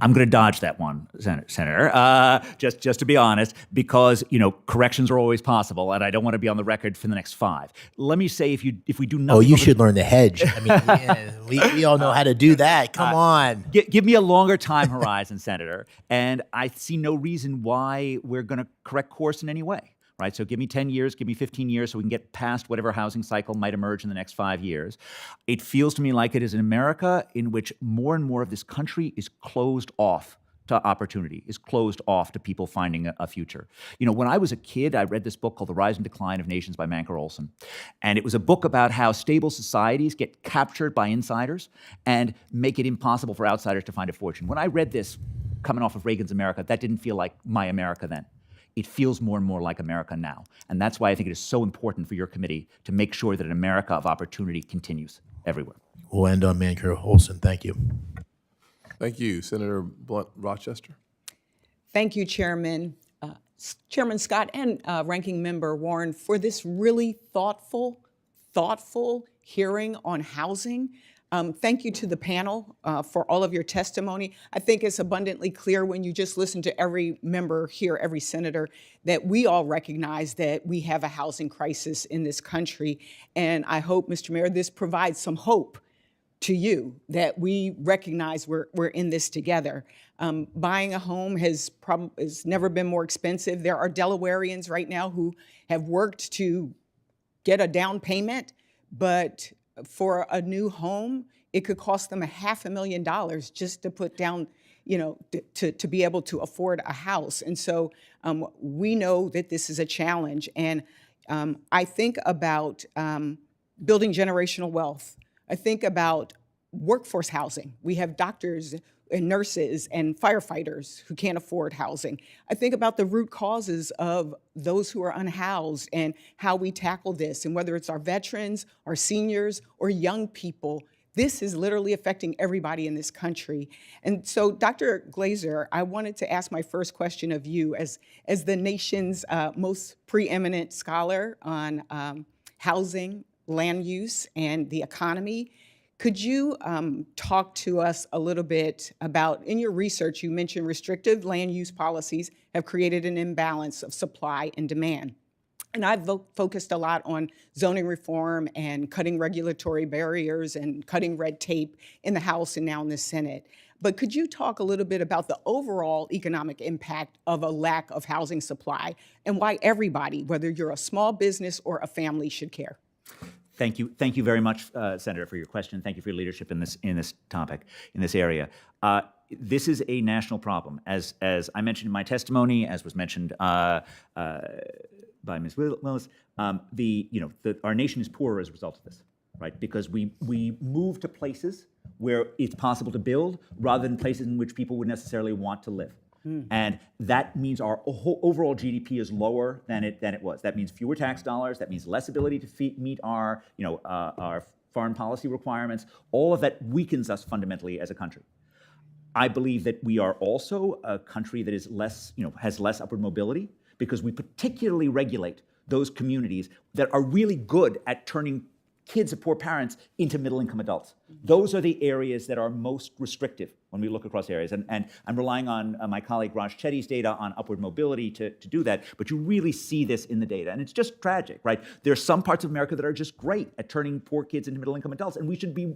I'm going to dodge that one, Senator, just to be honest, because corrections are always possible, and I don't want to be on the record for the next 5. Let me say, if we do nothing. Oh, you should learn to hedge. I mean, we all know how to do that. Come on. Give me a longer time horizon, Senator, and I see no reason why we're going to correct course in any way. right? So give me 10 years, give me 15 years so we can get past whatever housing cycle might emerge in the next 5 years. It feels to me like it is an America in which more and more of this country is closed off to opportunity, is closed off to people finding a future. You know, when I was a kid, I read this book called The Rise and Decline of Nations by Manker Olson. And it was a book about how stable societies get captured by insiders and make it impossible for outsiders to find a fortune. When I read this coming off of Reagan's America, that didn't feel like my America then. It feels more and more like America now. And that's why I think it is so important for your committee to make sure that an America of opportunity continues everywhere. We'll end on Manker Olson. Thank you. Thank you. Senator Blunt Rochester. Thank you, Chairman, Chairman Scott and Ranking Member Warren for this really thoughtful hearing on housing. Thank you to the panel for all of your testimony. I think it's abundantly clear when you just listen to every member here, every senator, that we all recognize that we have a housing crisis in this country. And I hope, Mr. Mayor, this provides some hope to you that we recognize we're in this together. Buying a home has never been more expensive. There are Delawareans right now who have worked to get a down payment, but for a new home, it could cost them $500,000 just to put down, you know, to be able to afford a house. And so we know that this is a challenge. And I think about building generational wealth. I think about workforce housing. We have doctors and nurses and firefighters who can't afford housing. I think about the root causes of those who are unhoused and how we tackle this. And whether it's our veterans, our seniors, or young people, this is literally affecting everybody in this country. And so, Dr. Glaeser, I wanted to ask my first question of you as the nation's most preeminent scholar on housing, land use, and the economy. Could you talk to us a little bit about, in your research, you mentioned restrictive land use policies have created an imbalance of supply and demand. And I've focused a lot on zoning reform and cutting regulatory barriers and cutting red tape in the House and now in the Senate. But could you talk a little bit about the overall economic impact of a lack of housing supply and why everybody, whether you're a small business or a family, should care? Thank you very much, Senator, for your question. Thank you for your leadership in this topic, in this area. This is a national problem, as I mentioned in my testimony, as was mentioned by Ms. Willis. Our nation is poorer as a result of this, right? Because we move to places where it's possible to build, rather than places in which people would necessarily want to live. And that means our overall GDP is lower than it was. That means fewer tax dollars. That means less ability to meet our foreign policy requirements. All of that weakens us fundamentally as a country. I believe that we are also a country that is has less upward mobility because we particularly regulate those communities that are really good at turning kids of poor parents into middle-income adults. Those are the areas that are most restrictive when we look across areas. And I'm relying on my colleague Raj Chetty's data on upward mobility to do that, but you really see this in the data. And it's just tragic, right? There are some parts of America that are just great at turning poor kids into middle-income adults, and we should be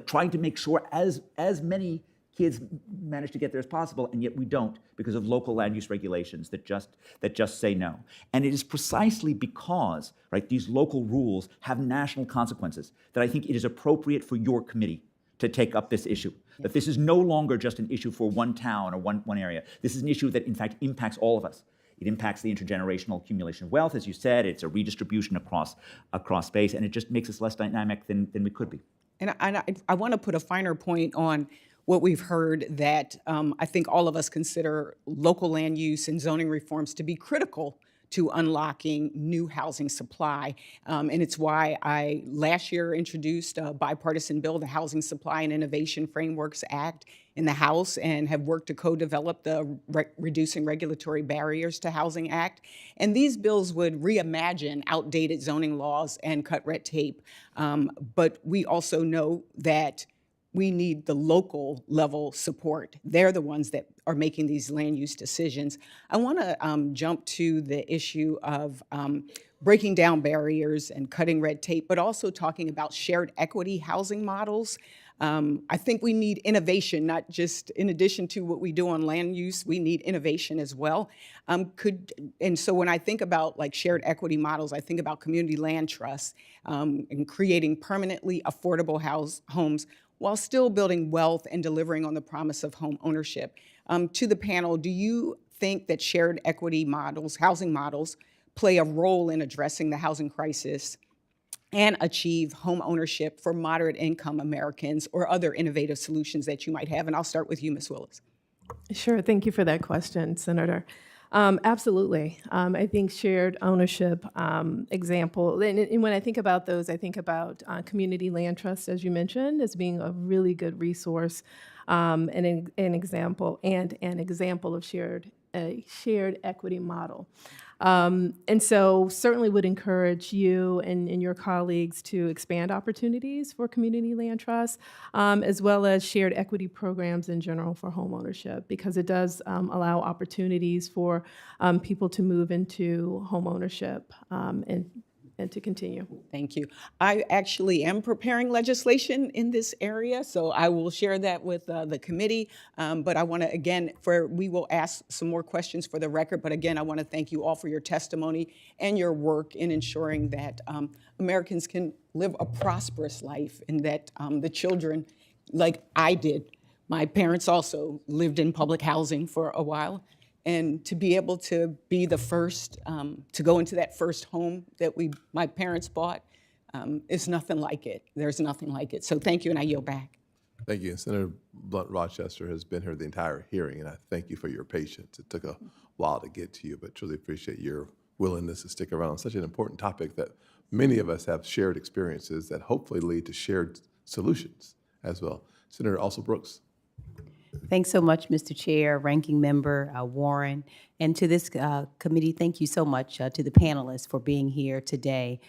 trying to make sure as many kids manage to get there as possible, and yet we don't because of local land use regulations that just say no. And it is precisely because, right, these local rules have national consequences that I think it is appropriate for your committee to take up this issue. That this is no longer just an issue for one town or one area. This is an issue that in fact impacts all of us. It impacts the intergenerational accumulation of wealth, as you said. It's a redistribution across space, and it just makes us less dynamic than we could be. And I want to put a finer point on what we've heard that I think all of us consider local land use and zoning reforms to be critical to unlocking new housing supply. And it's why I last year introduced a bipartisan bill, the Housing Supply and Innovation Frameworks Act, in the House, and have worked to co-develop the Reducing Regulatory Barriers to Housing Act. And these bills would reimagine outdated zoning laws and cut red tape. But we also know that we need the local level support. They're the ones that are making these land use decisions. I want to jump to the issue of breaking down barriers and cutting red tape, but also talking about shared equity housing models. I think we need innovation, not just in addition to what we do on land use, we need innovation as well. And so when I think about like shared equity models, I think about community land trusts and creating permanently affordable homes while still building wealth and delivering on the promise of home ownership. To the panel, do you think that shared equity models, housing models, play a role in addressing the housing crisis and achieve home ownership for moderate income Americans, or other innovative solutions that you might have? And I'll start with you, Ms. Willis. Sure, thank you for that question, Senator. Absolutely. I think shared ownership example, and when I think about those, I think about community land trusts, as you mentioned, as being a really good resource, and an example of shared equity model. And so certainly would encourage you and your colleagues to expand opportunities for community land trusts, as well as shared equity programs in general for home ownership, because it does allow opportunities for people to move into home ownership and to continue. Thank you. I actually am preparing legislation in this area, so I will share that with the committee. But I want to, again, we will ask some more questions for the record, but again, I want to thank you all for your testimony and your work in ensuring that Americans can live a prosperous life, and that the children, like I did, my parents also lived in public housing for a while, and to be able to be the first to go into that first home that my parents bought is nothing like it. There's nothing like it. So thank you, and I yield back. Thank you. Senator Blunt Rochester has been here the entire hearing, and I thank you for your patience. It took a while to get to you, but truly appreciate your willingness to stick around on such an important topic that many of us have shared experiences that hopefully lead to shared solutions as well. Senator Also Brooks. Thanks so much, Mr. Chair, Ranking Member Warren, and to this committee, thank you so much to the panelists for being here today.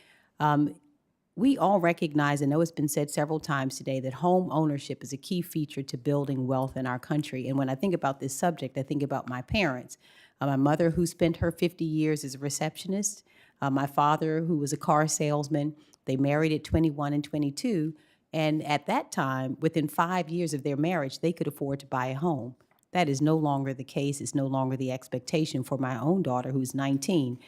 We all recognize, I know it's been said several times today, that home ownership is a key feature to building wealth in our country. And when I think about this subject, I think about my parents. My mother, who spent her 50 years as a receptionist, my father, who was a car salesman. They married at 21 and 22. And at that time, within 5 years of their marriage, they could afford to buy a home. That is no longer the case. It's no longer the expectation for my own daughter, who's 19.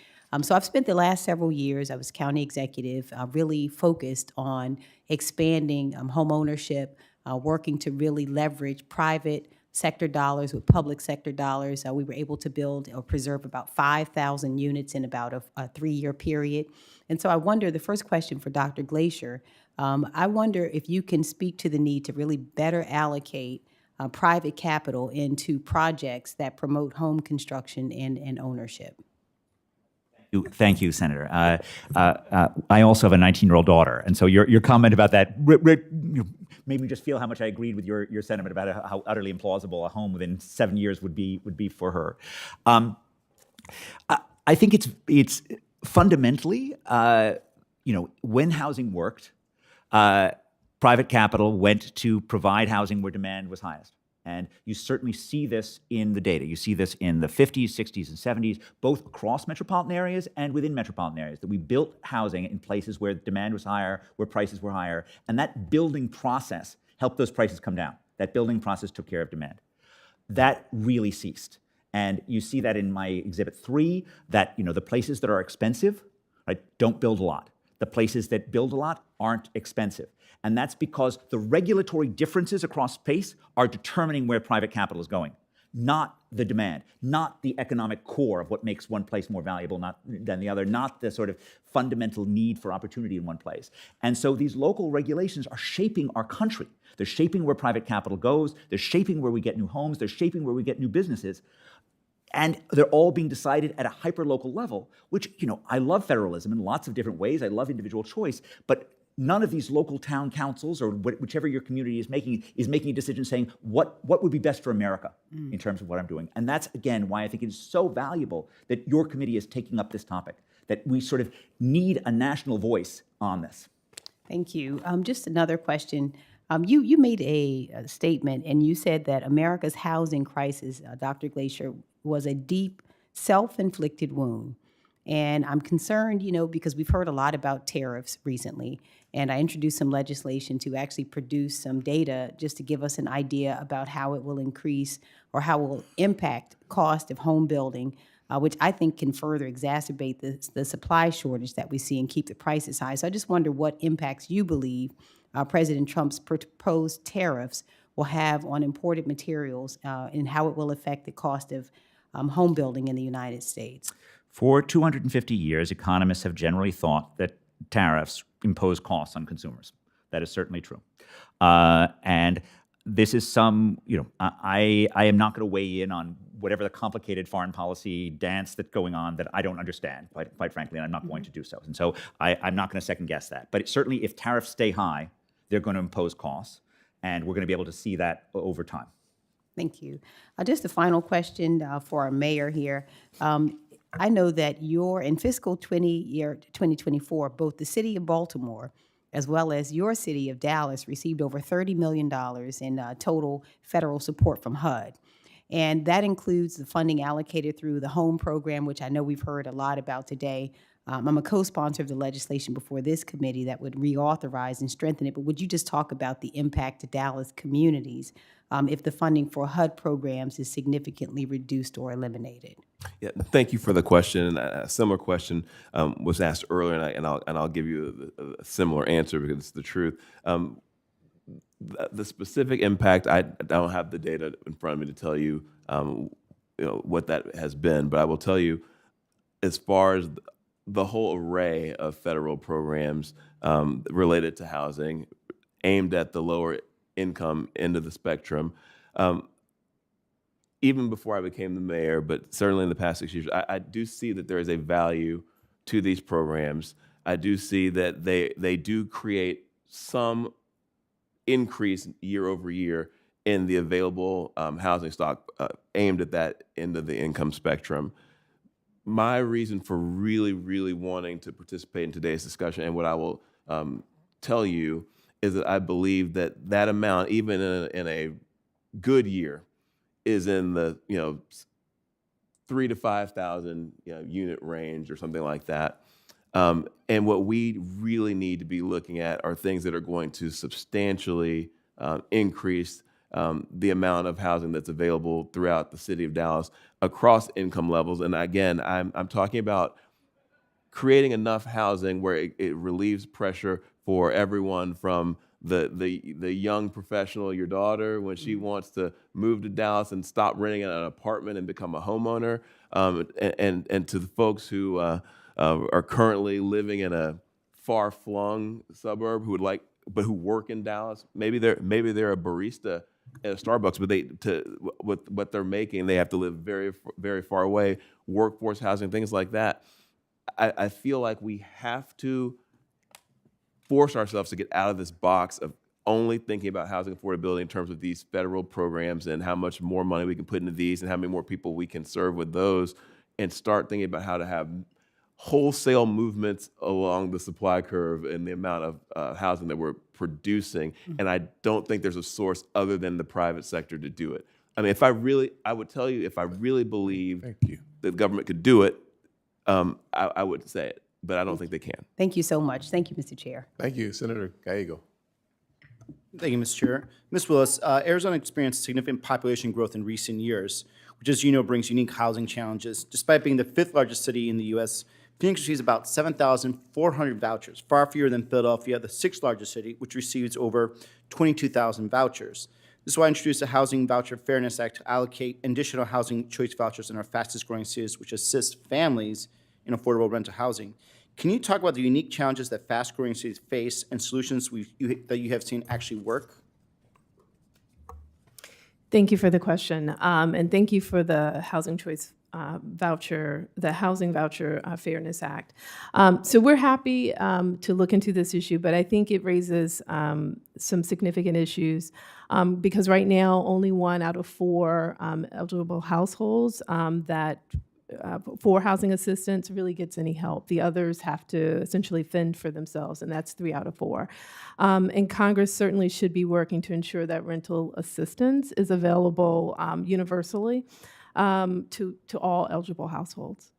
So I've spent the last several years, I was county executive, really focused on expanding home ownership, working to really leverage private sector dollars with public sector dollars. We were able to build or preserve about 5,000 units in about a 3-year period. And so I wonder, the first question for Dr. Glaeser, I wonder if you can speak to the need to really better allocate private capital into projects that promote home construction and ownership. Thank you, Senator. I also have a 19-year-old daughter, and so your comment about that made me just feel how much I agreed with your sentiment about how utterly implausible a home within 7 years would be for her. I think it's fundamentally, when housing worked, private capital went to provide housing where demand was highest. And you certainly see this in the data. You see this in the 50s, 60s, and 70s, both across metropolitan areas and within metropolitan areas, that we built housing in places where demand was higher, where prices were higher, and that building process helped those prices come down. That building process took care of demand. That really ceased. And you see that in my Exhibit 3, that the places that are expensive, right, don't build a lot. The places that build a lot aren't expensive. And that's because the regulatory differences across space are determining where private capital is going, not the demand, not the economic core of what makes one place more valuable than the other, not the sort of fundamental need for opportunity in one place. And so these local regulations are shaping our country. They're shaping where private capital goes. They're shaping where we get new homes. They're shaping where we get new businesses. And they're all being decided at a hyper-local level, which, I love federalism in lots of different ways. I love individual choice, but none of these local town councils or whichever your community is making a decision saying what would be best for America in terms of what I'm doing. And that's, again, why I think it is so valuable that your committee is taking up this topic, that we sort of need a national voice on this. Thank you. Just another question. You made a statement, and you said that America's housing crisis, Dr. Glaeser, was a deep, self-inflicted wound. And I'm concerned, because we've heard a lot about tariffs recently, and I introduced some legislation to actually produce some data just to give us an idea about how it will increase or how it will impact cost of home building, which I think can further exacerbate the supply shortage that we see and keep the prices high. So I just wonder what impacts you believe President Trump's proposed tariffs will have on imported materials and how it will affect the cost of home building in the United States. For 250 years, economists have generally thought that tariffs impose costs on consumers. That is certainly true. And this is I am not going to weigh in on whatever the complicated foreign policy dance that's going on that I don't understand, quite frankly, and I'm not going to do so. And so I'm not going to second guess that. But certainly if tariffs stay high, they're going to impose costs, and we're going to be able to see that over time. Thank you. Just a final question for our mayor here. I know that in fiscal 2024, both the city of Baltimore as well as your city of Dallas received over $30 million in total federal support from HUD. And that includes the funding allocated through the HOME program, which I know we've heard a lot about today. I'm a co-sponsor of the legislation before this committee that would reauthorize and strengthen it. But would you just talk about the impact to Dallas communities if the funding for HUD programs is significantly reduced or eliminated? Yeah, thank you for the question. A similar question was asked earlier, and I'll give you a similar answer because it's the truth. The specific impact, I don't have the data in front of me to tell you, what that has been, but I will tell you, as far as the whole array of federal programs related to housing, aimed at the lower income end of the spectrum. Even before I became the mayor, but certainly in the past 6 years, I do see that there is a value to these programs. I do see that they do create some increase year over year in the available housing stock aimed at that end of the income spectrum. My reason for really, really wanting to participate in today's discussion, and what I will tell you, is that I believe that that amount, even in a good year, is in the 3,000 to 5,000 unit range or something like that. And what we really need to be looking at are things that are going to substantially increase the amount of housing that's available throughout the city of Dallas across income levels. And again, I'm talking about creating enough housing where it relieves pressure for everyone from the young professional, your daughter, when she wants to move to Dallas and stop renting an apartment and become a homeowner, and to the folks who are currently living in a far-flung suburb who work in Dallas. Maybe they're a barista at a Starbucks, but with what they're making, they have to live very, very far away. Workforce housing, things like that. I feel like we have to force ourselves to get out of this box of only thinking about housing affordability in terms of these federal programs and how much more money we can put into these and how many more people we can serve with those, and start thinking about how to have wholesale movements along the supply curve and the amount of housing that we're producing. Mm-hmm. And I don't think there's a source other than the private sector to do it. I mean, I would tell you, if I really believe that the government could do it, I would say it, but I don't think they can. Thank you so much. Thank you, Mr. Chair. Thank you, Senator Gallego. Thank you, Mr. Chair. Ms. Willis, Arizona experienced significant population growth in recent years, which, as you know, brings unique housing challenges. Despite being the 5th largest city in the U.S., Phoenix receives about 7,400 vouchers, far fewer than Philadelphia, the 6th largest city, which receives over 22,000 vouchers. This is why I introduced the Housing Voucher Fairness Act to allocate additional housing choice vouchers in our fastest growing cities, which assist families in affordable rental housing. Can you talk about the unique challenges that fast-growing cities face and solutions that you have seen actually work? Thank you for the question, and thank you for the Housing Choice Voucher, the Housing Voucher Fairness Act. So we're happy to look into this issue, but I think it raises some significant issues because right now only 1 out of 4 eligible households that for housing assistance really gets any help. The others have to essentially fend for themselves, and that's 3 out of 4. And Congress certainly should be working to ensure that rental assistance is available universally to all eligible households.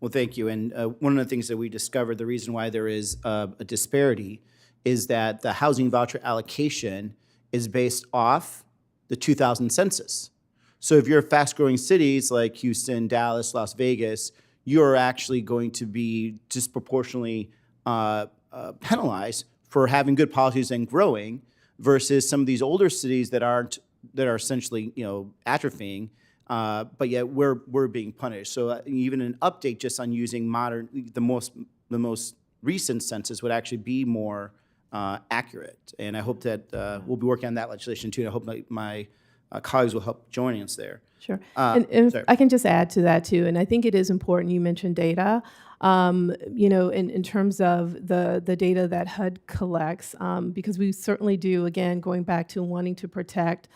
Well, thank you. And one of the things that we discovered, the reason why there is a disparity is that the housing voucher allocation is based off the 2000 census. So if you're fast-growing cities like Houston, Dallas, Las Vegas, you're actually going to be disproportionately penalized for having good policies and growing versus some of these older cities that are essentially atrophying. But yet we're being punished. So even an update just on using the most recent census would actually be more accurate. And I hope that we'll be working on that legislation too. And I hope my colleagues will help joining us there. Sure. And if I can just add to that too, and I think it is important you mentioned data. In terms of the data that HUD collects, because we certainly do, again, going back to wanting to protect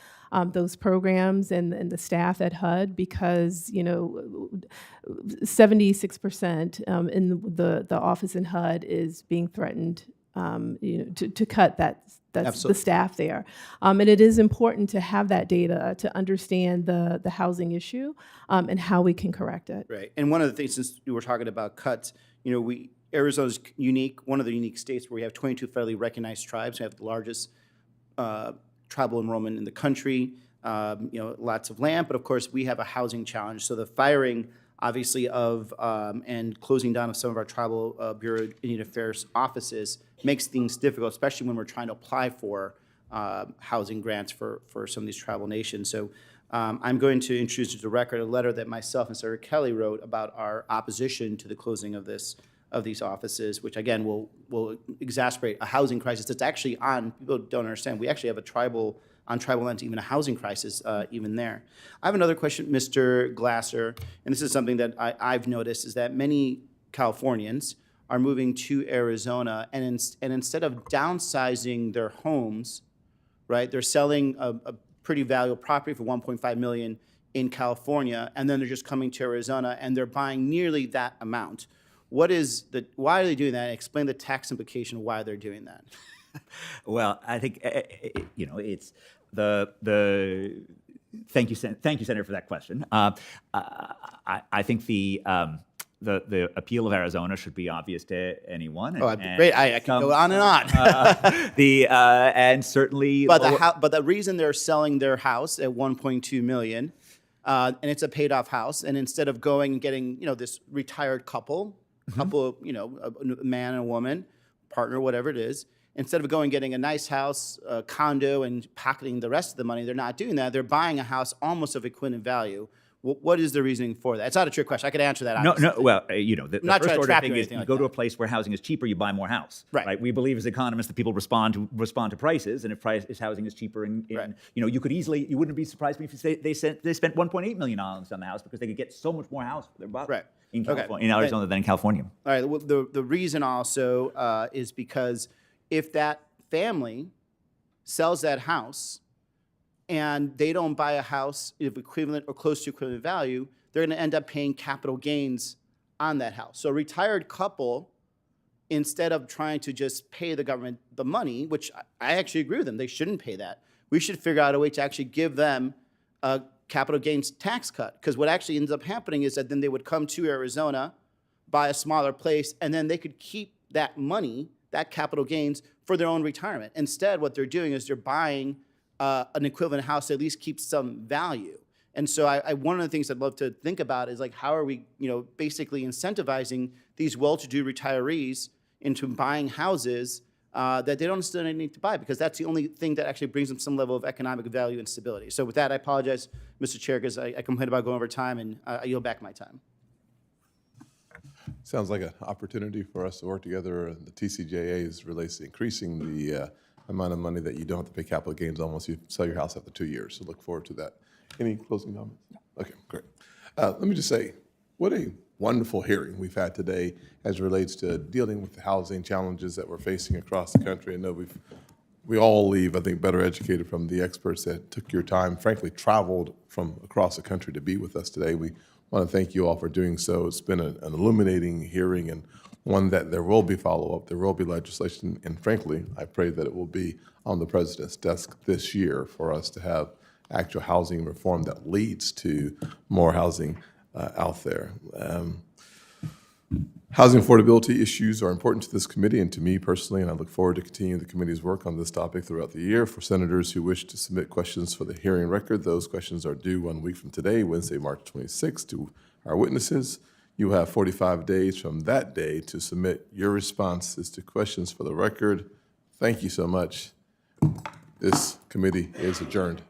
those programs and the staff at HUD, because 76% in the office in HUD is being threatened to cut that's the staff there. And it is important to have that data to understand the housing issue and how we can correct it. Right. And one of the things, since we were talking about cuts, Arizona's unique, one of the unique states where we have 22 federally recognized tribes. We have the largest tribal enrollment in the country, lots of land, but of course we have a housing challenge. So the firing, obviously, of and closing down of some of our tribal Bureau of Indian Affairs offices makes things difficult, especially when we're trying to apply for housing grants for some of these tribal nations. So I'm going to introduce to the record a letter that myself and Senator Kelly wrote about our opposition to the closing of these offices, which again will exacerbate a housing crisis that's actually on. People don't understand. We actually have on tribal lands, even a housing crisis even there. I have another question, Mr. Glaeser, and this is something that I've noticed, is that many Californians are moving to Arizona, and instead of downsizing their homes, right, they're selling a pretty valuable property for $1.5 million in California, and then they're just coming to Arizona and they're buying nearly that amount. Why are they doing that? Explain the tax implication of why they're doing that. Well, I think it's thank you, Senator, for that question. I think the appeal of Arizona should be obvious to anyone. Great! I can go on and on. And certainly, but the reason they're selling their house at $1.2 million, and it's a paid-off house, and instead of going and getting this retired couple, a man and a woman, partner, whatever it is. Instead of going and getting a nice house, a condo, and pocketing the rest of the money, they're not doing that. They're buying a house almost of equivalent value. What is the reasoning for that? It's not a trick question. I could answer that. Obviously. No. Well, the first order thing is you go to a place where housing is cheaper, you buy more house. Right. We believe as economists that people respond to prices, and if housing is cheaper, you wouldn't be surprised if they spent $1.8 million on the house because they could get so much more house for their buck. Right. In Arizona than in California. All right. Well, the reason also is because if that family sells that house and they don't buy a house of equivalent or close to equivalent value, they're going to end up paying capital gains on that house. So a retired couple, instead of trying to just pay the government the money, which I actually agree with them, they shouldn't pay that. We should figure out a way to actually give them a capital gains tax cut. Because what actually ends up happening is that then they would come to Arizona, buy a smaller place, and then they could keep that money, that capital gains, for their own retirement. Instead, what they're doing is they're buying an equivalent house that at least keeps some value. And so one of the things I'd love to think about is how are we, basically incentivizing these well-to-do retirees into buying houses that they don't necessarily need to buy, because that's the only thing that actually brings them some level of economic value and stability. So with that, I apologize, Mr. Chair, because I complained about going over time, and I yield back my time. Sounds like an opportunity for us to work together. The TCJA relates to increasing the amount of money that you don't have to pay capital gains on once you sell your house after 2 years. So look forward to that. Any closing comments? Okay, great. Let me just say, what a wonderful hearing we've had today as it relates to dealing with the housing challenges that we're facing across the country. I know we all leave, I think, better educated from the experts that took your time, frankly, traveled from across the country to be with us today. We want to thank you all for doing so. It's been an illuminating hearing and one that there will be follow-up, there will be legislation, and frankly, I pray that it will be on the president's desk this year for us to have actual housing reform that leads to more housing out there. Housing affordability issues are important to this committee and to me personally, and I look forward to continuing the committee's work on this topic throughout the year. For senators who wish to submit questions for the hearing record, those questions are due 1 week from today, Wednesday, March 26th, to our witnesses. You have 45 days from that day to submit your responses to questions for the record. Thank you so much. This committee is adjourned.